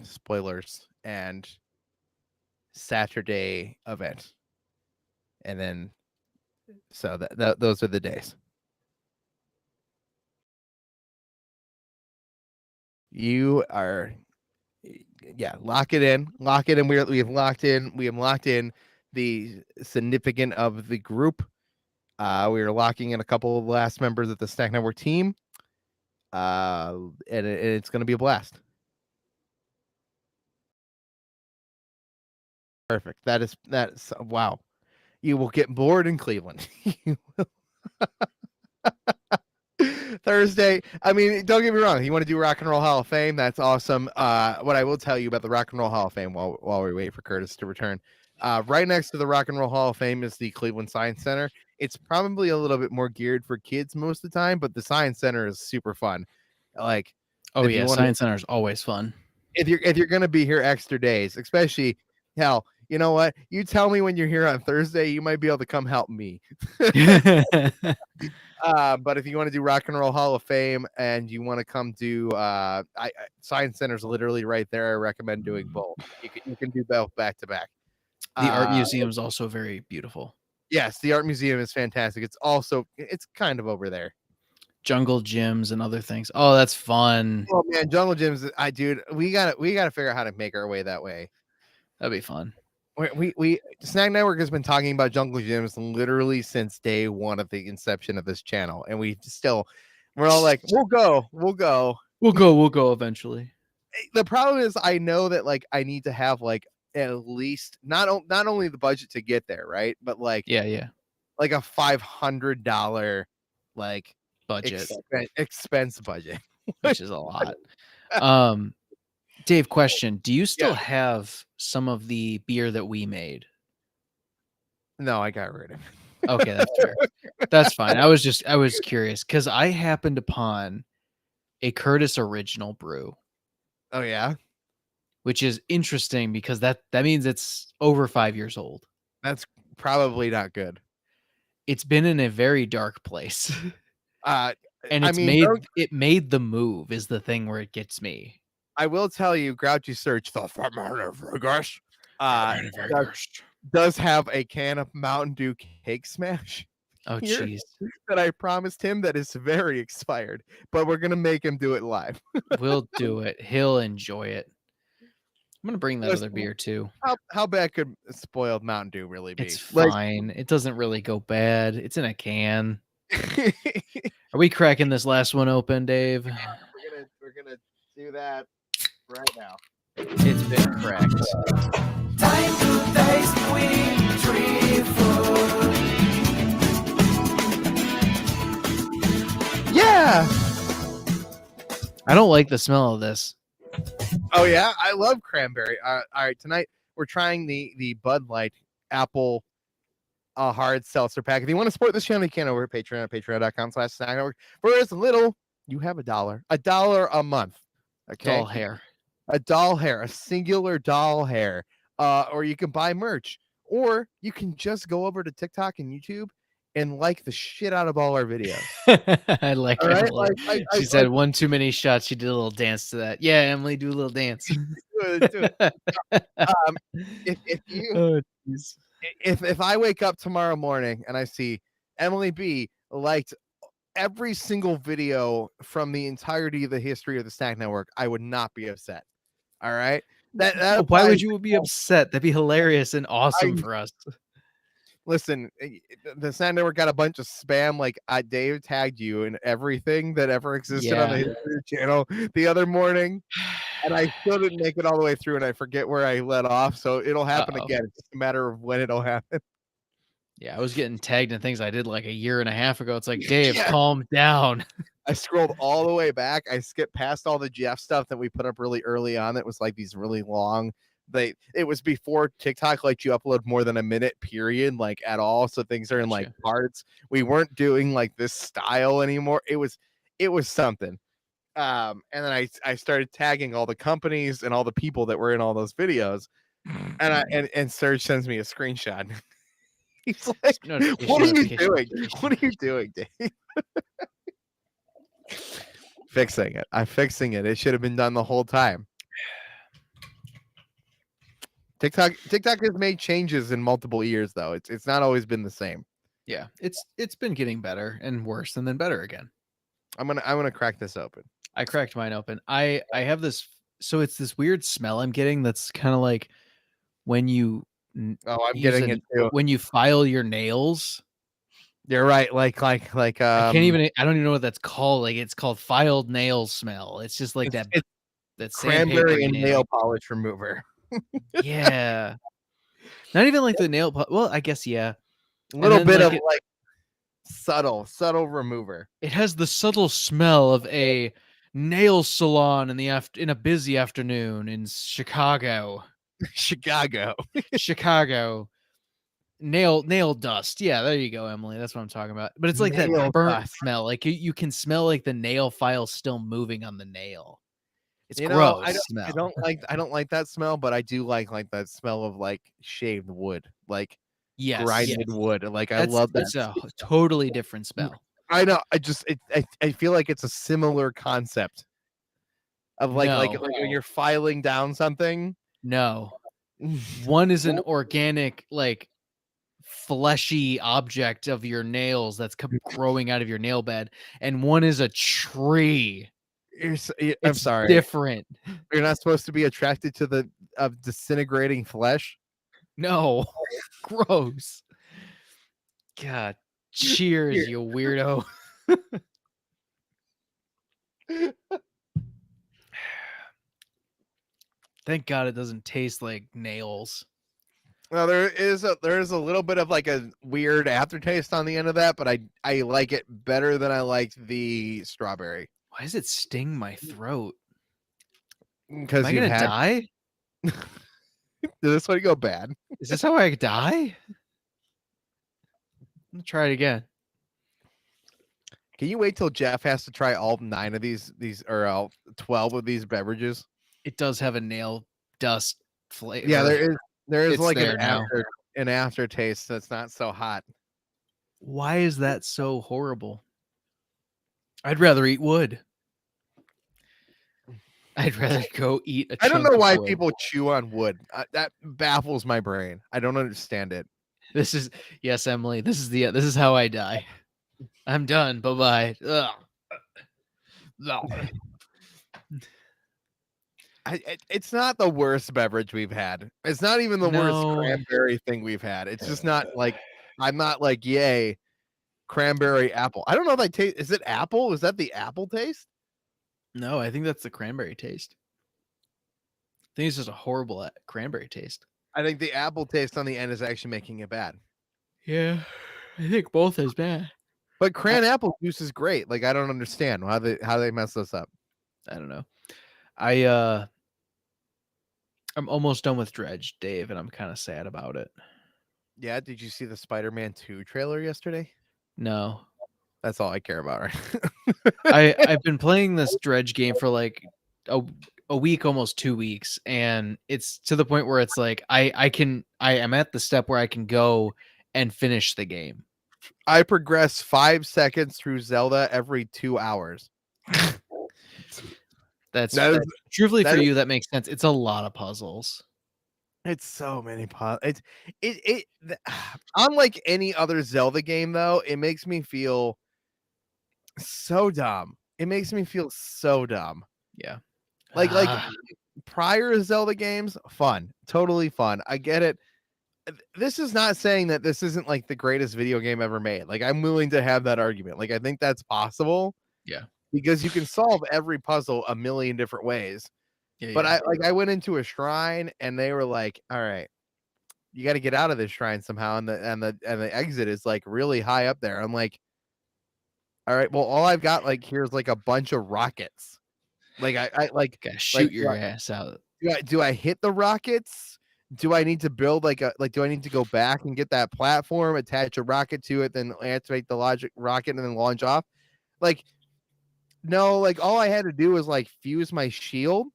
spoilers, and Saturday event. And then, so those are the days. You are, yeah, lock it in. We have locked in the significant of the group. We are locking in a couple of last members of the Snack Network team. And it's going to be a blast. Perfect. That's wow. You will get bored in Cleveland. Thursday. I mean, don't get me wrong. You want to do Rock and Roll Hall of Fame? That's awesome. What I will tell you about the Rock and Roll Hall of Fame while we wait for Curtis to return. Right next to the Rock and Roll Hall of Fame is the Cleveland Science Center. It's probably a little bit more geared for kids most of the time, but the Science Center is super fun. Like, oh yeah, Science Center is always fun. If you're gonna be here extra days, especially, hell, you know what? You tell me when you're here on Thursday, you might be able to come help me. But if you want to do Rock and Roll Hall of Fame and you want to come do Science Center's literally right there. I recommend doing both. You can do both back to back. The art museum is also very beautiful. Yes, the art museum is fantastic. It's kind of over there. Jungle gyms and other things. Oh, that's fun. Oh man, jungle gyms. Dude, we gotta figure out how to make our way that way. That'd be fun. We Snack Network has been talking about jungle gyms literally since day one of the inception of this channel, and we're all like, we'll go eventually. The problem is, I know that like I need to have like at least not only the budget to get there, right, but like like a $500 like budget expense budget, which is a lot. Dave, question: do you still have some of the beer that we made? No, I got rid of it. Okay, that's fair. That's fine. I was curious because I happened upon a Curtis original brew. Oh yeah, which is interesting because that means it's over 5 years old. That's probably not good. It's been in a very dark place. And it made the move is the thing where it gets me. I will tell you, Grouchy Search, the does have a can of Mountain Dew Cake Smash. Oh, jeez. That I promised him that is very expired, but we're going to make him do it live. We'll do it. He'll enjoy it. I'm going to bring that other beer too. How bad could spoiled Mountain Dew really be? It's fine. It doesn't really go bad. It's in a can. Are we cracking this last one open, Dave? We're gonna do that right now. It's been cracked. Time to taste sweet tree fruit. Yeah. I don't like the smell of this. Oh yeah, I love cranberry. All right, tonight we're trying the Bud Light Apple Hard Seltzer Pack. If you want to support this channel, you can over at Patreon at patreon.com/snacknetwork. For as little, you have $1 a month. Okay, doll hair, a singular doll hair. Or you can buy merch, or you can just go over to TikTok and YouTube and like the shit out of all our videos. I like it. Right? She said one too many shots. She did a little dance to that. Yeah, Emily, do a little dance. Do it. If I wake up tomorrow morning and I see Emily B liked every single video from the entirety of the history of the Snack Network, I would not be upset. All right. That Why applies would you be upset? That'd be hilarious and awesome I- for us. Listen, the Snack Network got a bunch of spam. Like Dave tagged you in everything that ever existed on the Yeah. history channel the other morning, and I still didn't make it all the way through, and I forget where I let off. So it'll happen Uh-oh. again. It's just a matter of when it'll happen. Yeah, I was getting tagged in things I did like a year and a half ago. It's like, Dave, Yeah. calm down. I scrolled all the way back. I skipped past all the Jeff stuff that we put up really early on. That was like these really long. It was before TikTok let you upload more than a minute period, like at all. So things are in like Gotcha. parts. We weren't doing like this style anymore. It was something. And then I started tagging all the companies and all the people that were in all those videos. And Serge sends me a screenshot. He's like, Notification, "What are you notification, doing? notification. What are you doing, Dave?" Fixing it. I'm fixing it. It should have been done the whole time. TikTok has made changes in multiple years, though. It's not always been the same. Yeah, it's been getting better and worse and then better again. I'm gonna crack this open. I cracked mine open. I have this, so it's this weird smell I'm getting that's kind of like when you Oh, I'm getting it too. when you file your nails. You're right. Like I can't even, I don't even know what that's called. Like it's called filed nail smell. It's just like it's that cranberry sandpaper and nail. nail polish remover. Yeah. Not even like the well, I guess yeah. A little then, bit like, of like subtle remover. It has the subtle smell of a nail salon in a busy afternoon in Chicago. Chicago. Chicago. Nail dust. Yeah, there you go, Emily. That's what I'm talking about. But it's like Nail that burnt dust. smell. Like you can smell like the nail file still moving on the nail. It's You know, gross. I don't like that smell, but I do like that smell of like shaved wood, like yes. grinded wood. Like I love that. It's a totally different smell. I know. I feel like it's a similar concept of like when you're filing down something. No. One is an organic, like fleshy object of your nails that's growing out of your nail bed, and one is a tree. I'm It's sorry. different. You're not supposed to be attracted to the disintegrating flesh. No. Gross. God. Cheers, you weirdo. Thank God it doesn't taste like nails. Well, there is a little bit of like a weird aftertaste on the end of that, but I like it better than I liked the strawberry. Why does it sting my throat? Because Am I you've gonna had. die? Did this one go bad? Is this how I die? I'm gonna try it again. Can you wait till Jeff has to try all 9 of these or all 12 of these beverages? It does have a nail dust flavor. Yeah, there is It's like there an aftertaste that's not so hot. Why is that so horrible? I'd rather eat wood. I'd rather go eat a I don't chunk know of why wood. people chew on wood. That baffles my brain. I don't understand it. This is yes, Emily. This is how I die. I'm done. Bye bye. It's not the worst beverage we've had. It's not even the worst cranberry thing we've had. It's just not like I'm not like yay cranberry apple. I don't know if I taste. Is it apple? Is that the apple taste? No, I think that's the cranberry taste. I think it's just a horrible cranberry taste. I think the apple taste on the end is actually making it bad. Yeah, I think both is bad. But cran apple juice is great. Like I don't understand how they mess this up. I don't know. I'm almost done with Dredge, Dave, and I'm kind of sad about it. Yeah, did you see the Spider-Man 2 trailer yesterday? No. That's all I care about, right? I've been playing this Dredge game for like a week, almost 2 weeks, and it's to the point where it's like I am at the step where I can go and finish the game. I progress 5 seconds through Zelda every 2 hours. That's truthfully for you. That makes sense. It's a lot of puzzles. It's so many puzzles. Unlike any other Zelda game, though, it makes me feel So dumb. It makes me feel so dumb. Yeah. Like Ah, prior Zelda games, fun, totally fun. I get it. This is not saying that this isn't like the greatest video game ever made. Like I'm willing to have that argument. Like I think that's possible yeah. because you can solve every puzzle a million different ways. Yeah. But yeah. I went into a shrine and they were like, "All right, you got to get out of this shrine somehow," and the exit is like really high up there. I'm like, "All right, well, all I've got like here's like a bunch of rockets. Like I like Gotta like shoot your ass out. do I hit the rockets? Do I need to build do I need to go back and get that platform, attach a rocket to it, then activate the logic rocket and then launch off? Like, no, like all I had to do was like fuse my shield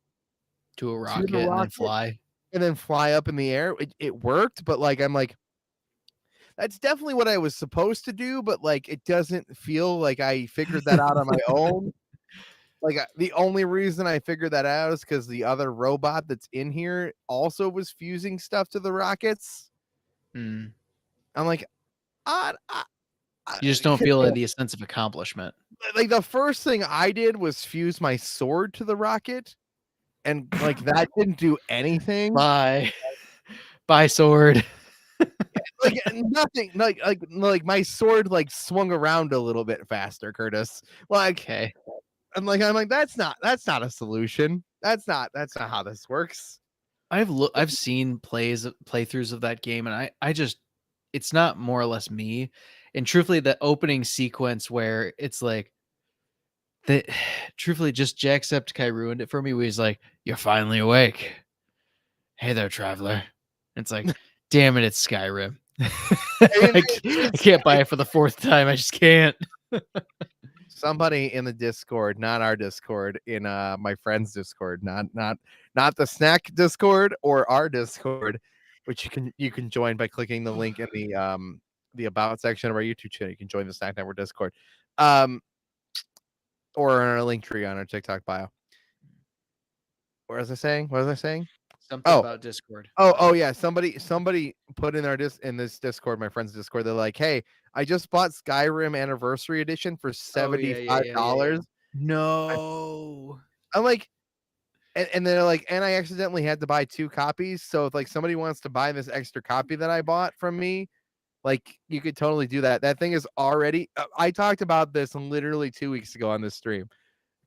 To a to rocket the and then rocket fly. and then fly up in the air. It worked, but like I'm like, that's definitely what I was supposed to do, but like it doesn't feel like I figured that out on my own. Like the only reason I figured that out is because the other robot that's in here also was fusing stuff to the rockets. Mm. I'm like, I, You just don't feel the sense of accomplishment. like the first thing I did was fuse my sword to the rocket, and like that didn't do anything. Bye. Bye, sword. Like nothing. Like my sword like swung around a little bit faster, Curtis. Like Okay. I'm like that's not a solution. That's not how this works. I've seen playthroughs of that game, and I just it's not more or less me. And truthfully, the opening sequence where it's like the truthfully just Jacksepticeye ruined it for me. Where he's like, "You're finally awake. Hey there, traveler." It's like, damn it, it's Skyrim. I can't buy it for the fourth time. I just can't. Somebody in the Discord, not our Discord, in my friend's Discord, not the snack Discord or our Discord, which you can join by clicking the link in the about section of our YouTube channel. You can join the Snack Network Discord, or in our link tree on our TikTok bio. What was I saying? Something about Discord. Oh yeah. Somebody put in in this Discord, my friend's Discord. They're like, "Hey, I just bought Skyrim Anniversary Edition for $75." No. I'm like, and they're like, and I accidentally had to buy 2 copies. So if like somebody wants to buy this extra copy that I bought from me, like you could totally do that. That thing is already. I talked about this literally 2 weeks ago on this stream.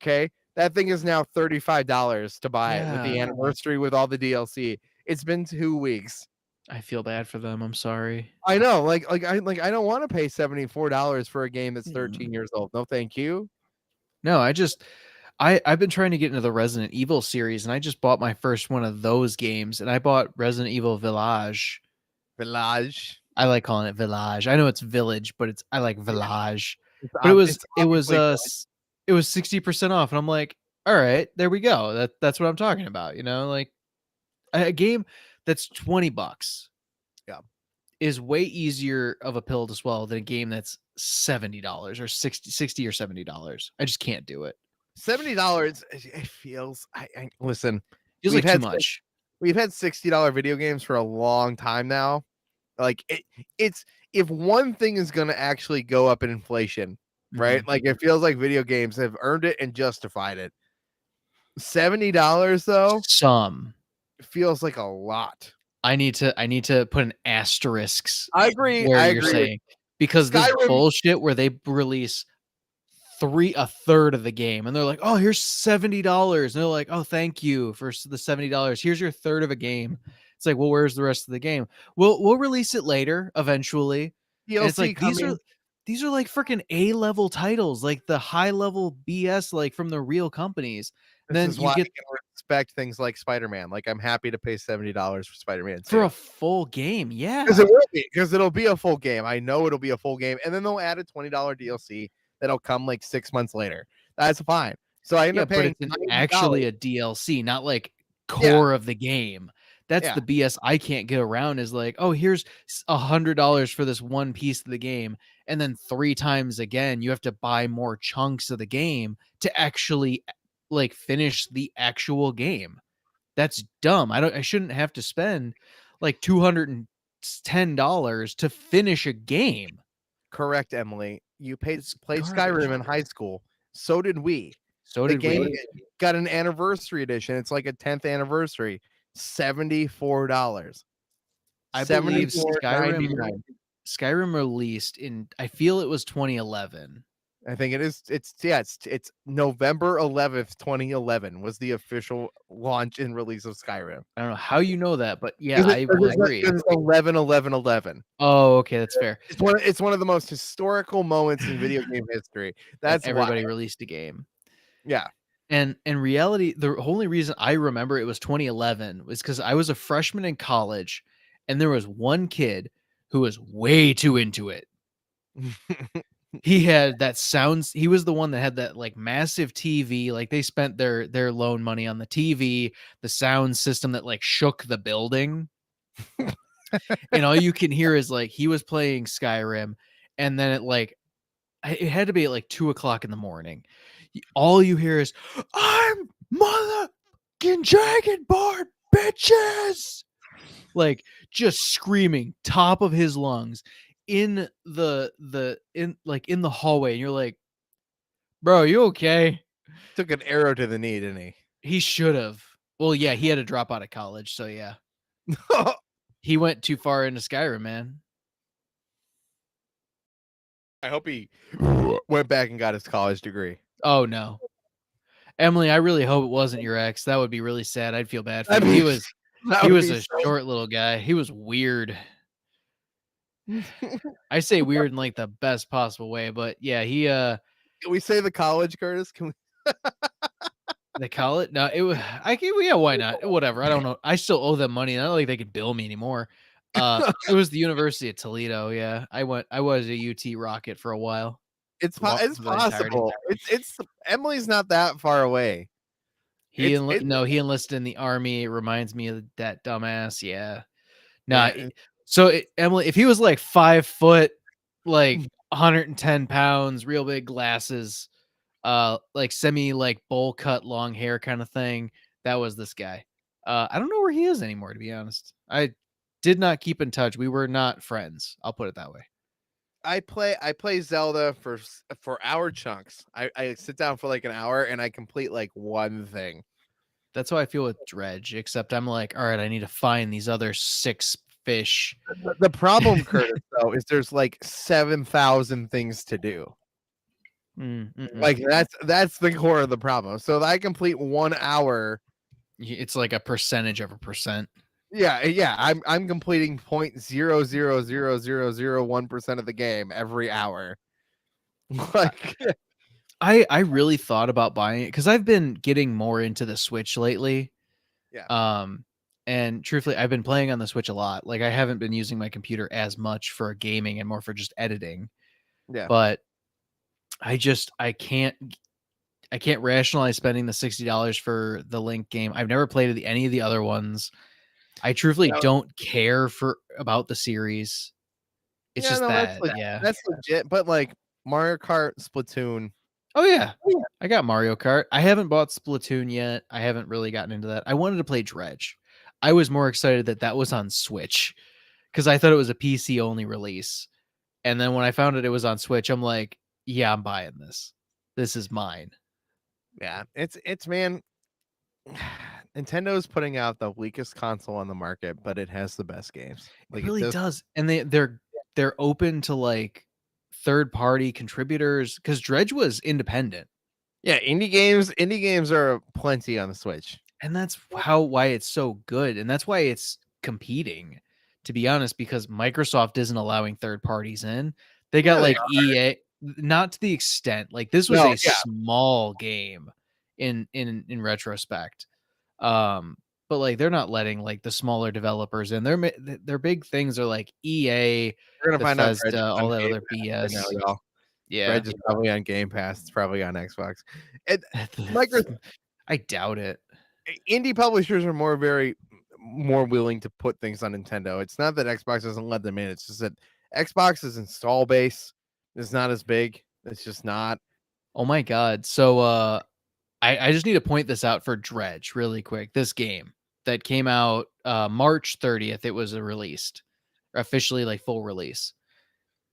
Okay. That thing is now $35 to buy it with the Yeah. anniversary with all the DLC. It's been 2 weeks. I feel bad for them. I'm sorry. I know, I don't want to pay $74 for a game that's 13 years old. No, thank you. No, I've been trying to get into the Resident Evil series, and I just bought my first one of those games, and I bought Resident Evil Village. I like calling it Village. I know it's Village, but I like Village. But it was 60% off, and I'm like, all right, there we go. That's what I'm talking about. You know, like a game that's $20. Yeah. Is way easier of a pill to swallow than a game that's $70 or 60 or $70. I just can't do it. $70. It feels. I listen. Feels like too much. We've had $60 video games for a long time now. Like it's if one thing is going to actually go up in inflation, right? Mm-hmm. Like it feels like video games have earned it and justified it. $70 though, feels like a lot. I need to put an asterisk. I agree. You're saying because this bullshit where they release a third of the game and they're like, oh, here's $70, and they're like, oh, thank you for the $70. Here's your third of a game. It's like, well, where's the rest of the game? We'll release it later eventually. And it's like these are like freaking A-level titles, like the high-level BS, like from the real companies. This is why I can respect things like Spider-Man. Like I'm happy to pay $70 for Spider-Man for a full game. Yeah, because it'll be a full game. I know it'll be a full game, and then they'll add a $20 DLC that'll come like 6 months later. That's fine. So I end up paying. But it's actually a DLC, not like core of the game. That's the BS I can't get around. Is like, oh, here's $100 for this one piece of the game, and then 3 times again you have to buy more chunks of the game to actually like finish the actual game. That's dumb. I shouldn't have to spend like $210 to finish a game. Correct, Emily. You played It's Skyrim garbage. in high school. So did we. So The did game we. got an anniversary edition. It's like a 10th anniversary. $74. I believe $74.99. Skyrim released in, I feel it was 2011. I think it is. It's November 11th, 2011 was the official launch and release of Skyrim. I don't know how you know that, but yeah, I will agree. It's 11/11/11. Oh, okay, that's fair. It's one of the most historical moments in video game history. That's everybody why. released a game. Yeah. And in reality, the only reason I remember it was 2011 was because I was a freshman in college, and there was one kid who was way too into it. He had that sounds. He was the one that had that like massive TV. Like they spent their loan money on the TV, the sound system that like shook the building. And all you can hear is like he was playing Skyrim, and then it had to be at like 2:00 in the morning. All you hear is, "I'm motherfucking Dragonborn, bitches!" Like just screaming top of his lungs in the hallway, and you're like, "Bro, you okay?" Took an arrow to the knee, didn't he? He should have. Well, yeah, he had to drop out of college, so yeah, he went too far into Skyrim, man. I hope he went back and got his college degree. Oh no, Emily, I really hope it wasn't your ex. That would be really sad. I'd feel bad for him. He was a short little guy. He was weird. I say weird in like the best possible way, but yeah, he Can we say the college, Curtis? Can we? they call it. No, it was yeah, why not? Whatever. I don't know. I still owe them money. Not like they could bill me anymore. It was the University of Toledo. Yeah, I was a UT Rocket for a while. It's for the entirety. possible. It's Emily's not that far away. He enlisted in the army. It reminds me of that dumbass. Yeah. Nah. Yeah. So Emily, if he was like 5 foot, like 110 pounds, real big glasses, like semi like bowl cut long hair kind of thing, that was this guy. I don't know where he is anymore, to be honest. I did not keep in touch. We were not friends. I'll put it that way. I play Zelda for hour chunks. I sit down for like an hour and I complete like one thing. That's how I feel with Dredge, except I'm like, all right, I need to find these other 6 fish. The problem, Curtis, though, is there's like 7,000 things to do. Like that's the core of the problem. So if I complete 1 hour, it's like a percentage of a percent. Yeah. I'm completing 0.0000001% of the game every hour. Like I really thought about buying it because I've been getting more into the Switch lately. Yeah. And truthfully, I've been playing on the Switch a lot. Like I haven't been using my computer as much for gaming and more for just editing. Yeah. But I can't rationalize spending the $60 for the Link game. I've never played any of the other ones. I truthfully don't care about the series. It's just that. That's legit. But like Mario Kart, Splatoon. Oh yeah. I got Mario Kart. I haven't bought Splatoon yet. I haven't really gotten into that. I wanted to play Dredge. I was more excited that was on Switch because I thought it was a PC only release. And then when I found it was on Switch, I'm like, yeah, I'm buying this. This is mine. Yeah, it's man. Nintendo is putting out the weakest console on the market, but it has the best games. Like, it really does. And they're open to like third-party contributors because Dredge was independent. Yeah, indie games are plenty on the Switch. And that's why it's so good. And that's why it's competing, to be honest, because Microsoft isn't allowing third parties in. They got like EA, not to the extent. Like this was a small game in retrospect. But like they're not letting like the smaller developers in. Their big things are like EA, we're gonna find out all that other BS. Right now, yeah, Dredge is probably on Game Pass. It's probably on Xbox. I doubt it. Indie publishers are more willing to put things on Nintendo. It's not that Xbox doesn't let them in. It's just that Xbox's install base is not as big. It's just not. Oh my god. So I just need to point this out for Dredge really quick. This game that came out March 30th, it was released officially, like full release.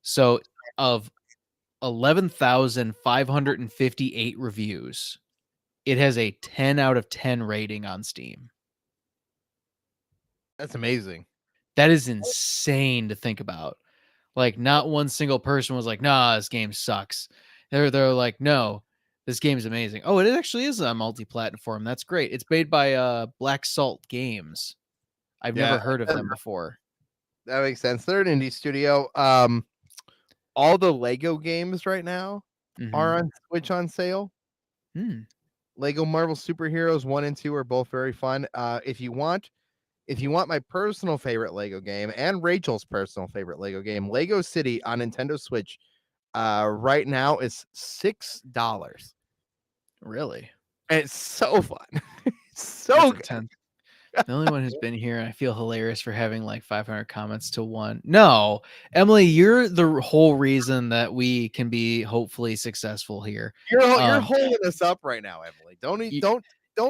So of 11,558 reviews. It has a 10 out of 10 rating on Steam. That's amazing. That is insane to think about. Like, not one single person was like, nah, this game sucks. They're like, no, this game is amazing. Oh, it actually is a multi-platform. That's great. It's made by Black Salt Games. I've never heard of them before. That makes sense. They're an indie studio. All the Lego games right now are on Switch on sale. Lego Marvel Superheroes 1 and 2 are both very fun. If you want my personal favorite Lego game and Rachel's personal favorite Lego game, Lego City on Nintendo Switch, right now is $6. Really? And it's so fun. It's so good. Intense. The only one who's been here, and I feel hilarious for having like 500 comments to one. No, Emily, you're the whole reason that we can be hopefully successful here. You're holding us up right now, Emily. Don't.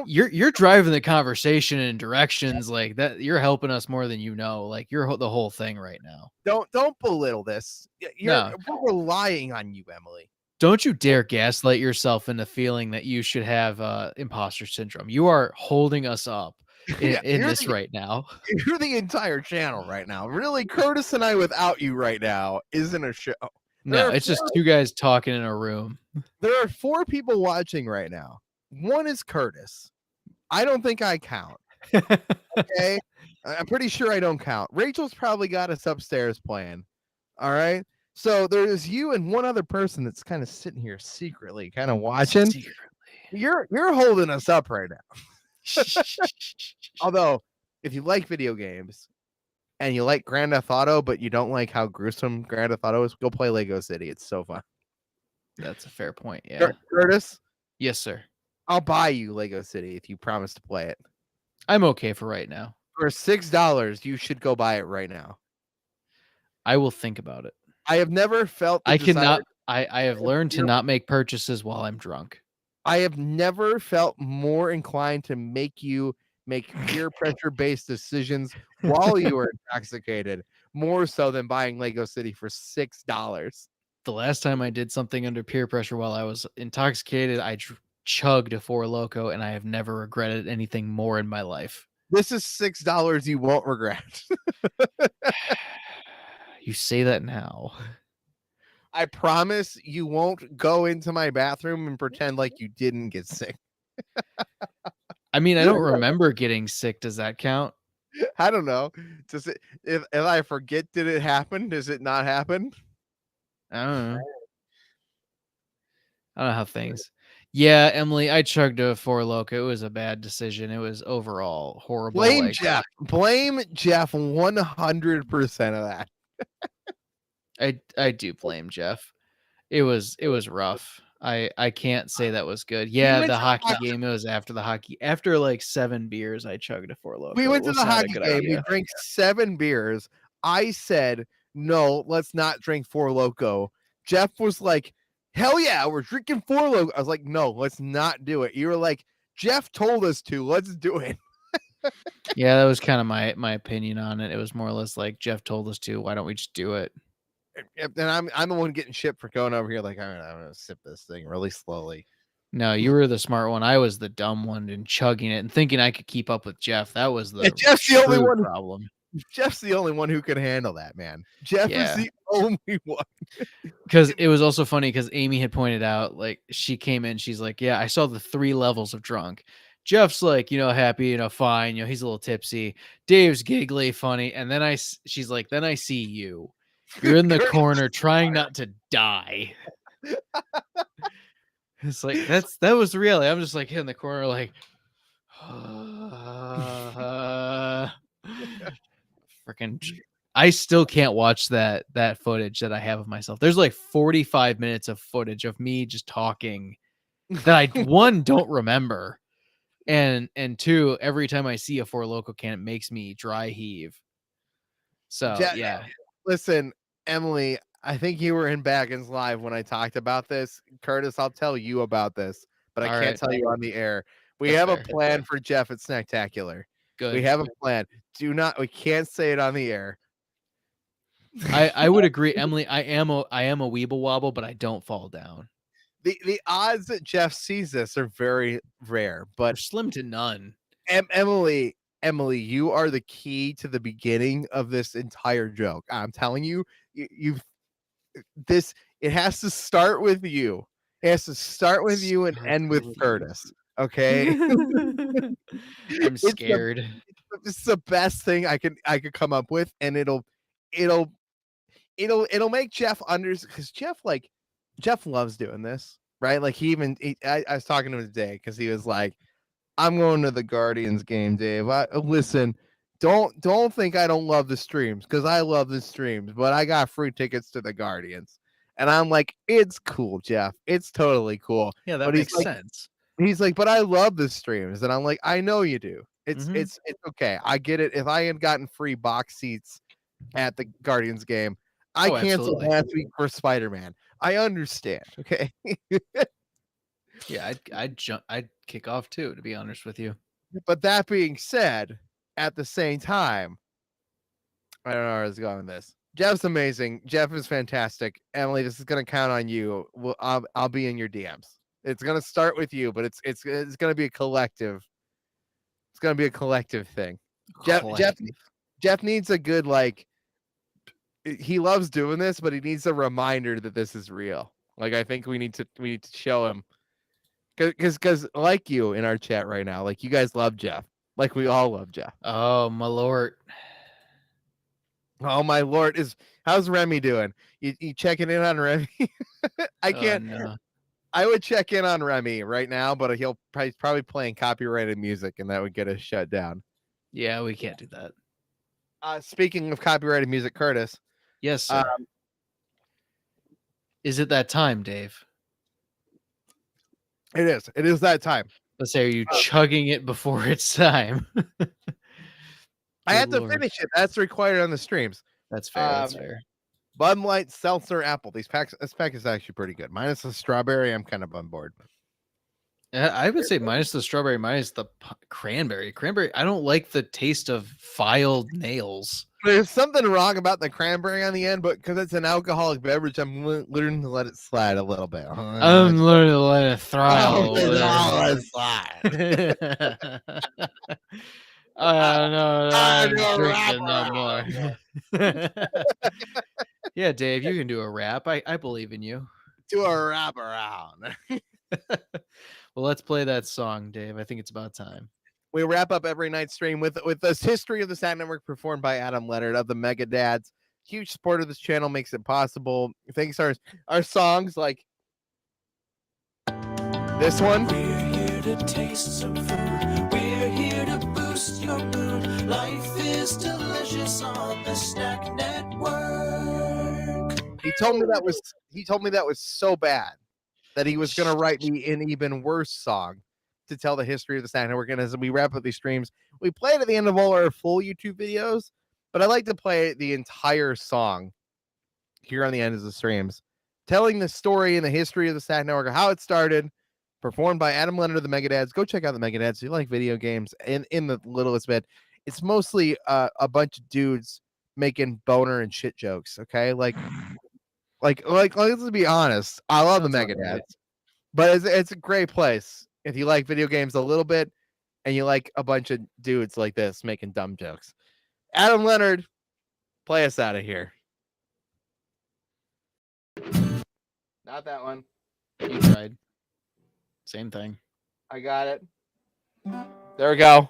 You're driving the conversation in directions like that. You're helping us more than you know. Like you're the whole thing right now. Don't belittle this. We're relying on you, Emily. Don't you dare gaslight yourself into feeling that you should have imposter syndrome. You are holding us up in this right now. You're the entire channel right now. Really, Curtis and I without you right now isn't a show. No, it's just two guys talking in a room. There are 4 people watching right now. One is Curtis. I don't think I count. Okay. I'm pretty sure I don't count. Rachel's probably got us upstairs playing. All right. So there's you and one other person that's kind of sitting here secretly, kind of watching. You're holding us up right now. Although, if you like video games and you like Grand Theft Auto, but you don't like how gruesome Grand Theft Auto is, go play Lego City. It's so fun. That's a fair point. Yeah. Curtis? Yes, sir. I'll buy you Lego City if you promise to play it. I'm okay for right now. For $6, you should go buy it right now. I will think about it. I have never felt I have learned to not make purchases while I'm drunk. I have never felt more inclined to make you make peer pressure based decisions while you are intoxicated, more so than buying Lego City for $6. The last time I did something under peer pressure while I was intoxicated, I chugged a Four Loko, and I have never regretted anything more in my life. This is $6 you won't regret. You say that now. I promise you won't go into my bathroom and pretend like you didn't get sick. I mean, I don't remember getting sick. Does that count? I don't know. Does it? If I forget, did it happen? Does it not happen? I don't know. I don't know how things. Yeah, Emily, I chugged a Four Loko. It was a bad decision. It was overall horrible. Blame Jeff. Blame Jeff 100% of that. I do blame Jeff. It was rough. I can't say that was good. Yeah, the hockey game. It was after the hockey. After like 7 beers, I chugged a Four Loko. We went to the hockey game. We drank 7 beers. I said, no, let's not drink Four Loko. Jeff was like, hell yeah, we're drinking Four Loko. I was like, no, let's not do it. You were like, Jeff told us to. Let's do it. Yeah, that was kind of my opinion on it. It was more or less like Jeff told us to. Why don't we just do it? And I'm the one getting shit for going over here like, all right, I'm gonna sip this thing really slowly. No, you were the smart one. I was the dumb one and chugging it and thinking I could keep up with Jeff. That was the Jeff's the only one problem. Jeff's the only one who can handle that, man. Jeff is the only one. Because it was also funny because Amy had pointed out, like, she came in, she's like, yeah, I saw the 3 levels of drunk. Jeff's like, happy, fine, he's a little tipsy. Dave's giggly, funny, and then she's like, then I see you. You're in the corner trying not to die. It's like that was the reality. I'm just like in the corner, like, freaking. I still can't watch that footage that I have of myself. There's like 45 minutes of footage of me just talking that I one don't remember, and 2, every time I see a Four Loko can, it makes me dry heave. So yeah. Listen, Emily, I think you were in Baggins Live when I talked about this. Curtis, I'll tell you about this, but I can't tell you on the air. We have a plan for Jeff at Snacktacular. Good. We have a plan. We can't say it on the air. I would agree, Emily. I am a weeble wobble, but I don't fall down. The odds that Jeff sees this are very rare, They're but slim to none. Emily, you are the key to the beginning of this entire joke. I'm telling you, you've this. It has to start with you. It has to start with you and end with Curtis. Okay. I'm scared. This is the best thing I could come up with, and it'll make Jeff because Jeff loves doing this, right? Like I was talking to him today because he was like, I'm going to the Guardians game, Dave. Listen, don't think I don't love the streams, because I love the streams, but I got free tickets to the Guardians. And I'm like, it's cool, Jeff. It's totally cool. Yeah, that but makes sense. He's like, but I love the streams. And I'm like, I know you do. It's okay. I get it. If I had gotten free box seats at the Guardians game, I canceled last week for Spider-Man. I understand. Okay. Yeah, I'd kick off too, to be honest with you. But that being said, at the same time, I don't know where I was going with this. Jeff's amazing. Jeff is fantastic. Emily, this is gonna count on you. I'll be in your DMs. It's gonna start with you, but it's gonna be a collective. It's gonna be a collective thing. Jeff needs a good, like, he loves doing this, but he needs a reminder that this is real. Like, I think we need to show him, because like you in our chat right now, like, you guys love Jeff, like we all love Jeff. Oh my lord. Oh my lord, how's Remy doing? You checking in on Remy? I can't. No. I would check in on Remy right now, but he's probably playing copyrighted music, and that would get us shut down. Yeah, we can't do that. Speaking of copyrighted music, Curtis. Yes, sir. Is it that time, Dave? It is. It is that time. Let's say, are you chugging it before it's time? I had to finish it. That's required on the streams. That's fair. That's fair. Bud Light Seltzer Apple. This pack is actually pretty good. Minus the strawberry, I'm kind of on board. I would say minus the strawberry, minus the cranberry. Cranberry, I don't like the taste of filed nails. There's something wrong about the cranberry on the end, but because it's an alcoholic beverage, I'm learning to let it slide a little bit. I'm learning to let it throttle. I'm drinking no more. Yeah, Dave, you can do a rap. I believe in you. Do a wrap around. Well, let's play that song, Dave. I think it's about time. We wrap up every night stream with this history of the Sound Network, performed by Adam Leonard of the Mega Dads. Huge support of this channel, makes it possible. Thanks our songs like this one. We're here to taste some food. We're here to boost your mood. Life is delicious on the Snack Network. He told me that was so bad that he was going to write me an even worse song to tell the history of the Snack Network. And as we wrap up these streams, we play it at the end of all our full YouTube videos, but I like to play the entire song here on the end of the streams, telling the story and the history of the Snack Network, how it started, performed by Adam Leonard of the Megadads. Go check out the Megadads if you like video games. In the littlest bit, it's mostly a bunch of dudes making boner and shit jokes. Okay, like let's be honest. I love the Megadads, but it's a great place if you like video games a little bit and you like a bunch of dudes like this making dumb jokes. Adam Leonard, play us out of here. Not that one. You tried. Same thing. I got it. There we go.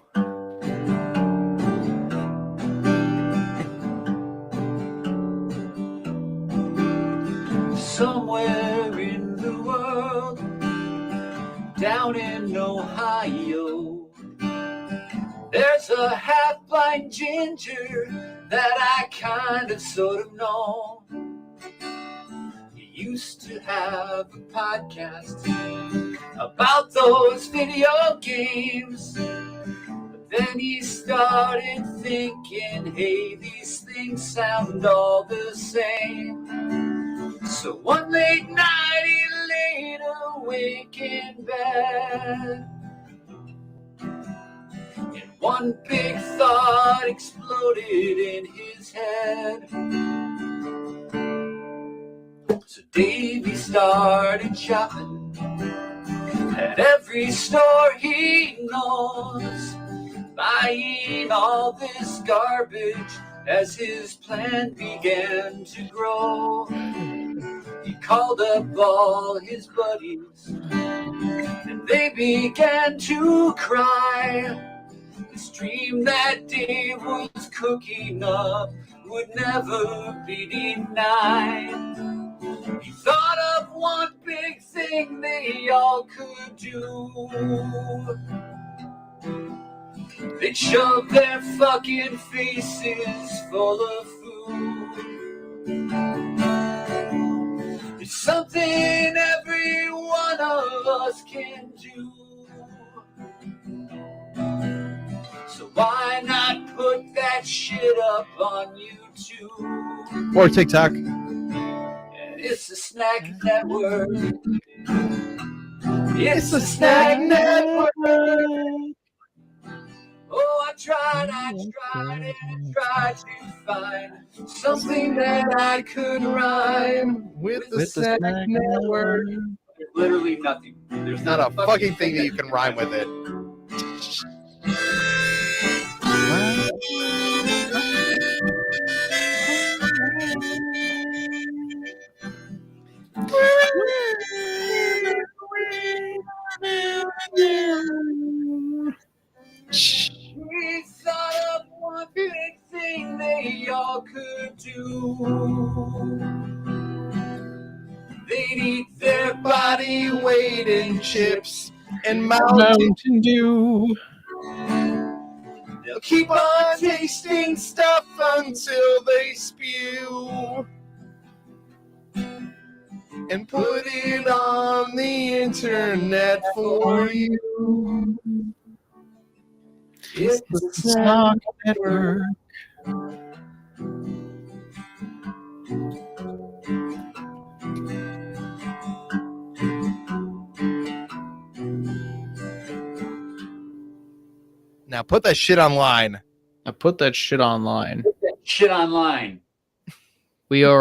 Somewhere in the world, down in Ohio, there's a half-blind ginger that I kind of sort of know. He used to have a podcast about those video games, but then he started thinking, hey, these things sound all the same. So one late night he laid awake in bed, and one big thought exploded in his head. So Davey started shopping at every store he knows, buying all this garbage as his plant began to grow. He called up all his buddies and they began to cry. This dream that Dave was cooking up would never be denied. He thought of one big thing they all could do. They'd shove their fucking faces full of food. It's something every one of us can do. So why not put that shit up on YouTube? Or TikTok. And it's a snack network. It's a snack network. Oh, I tried and tried to find something that I could rhyme with the snack network. There's literally nothing. There's Not a fucking thing that you can rhyme with it. We thought of one big thing they all could do. They'd eat their body weight in chips and Mountain Dew. They'll keep on tasting stuff until they spew And put it on the internet for you. It's the Snack Network. Now put that shit online. I put that shit online. shit online. We are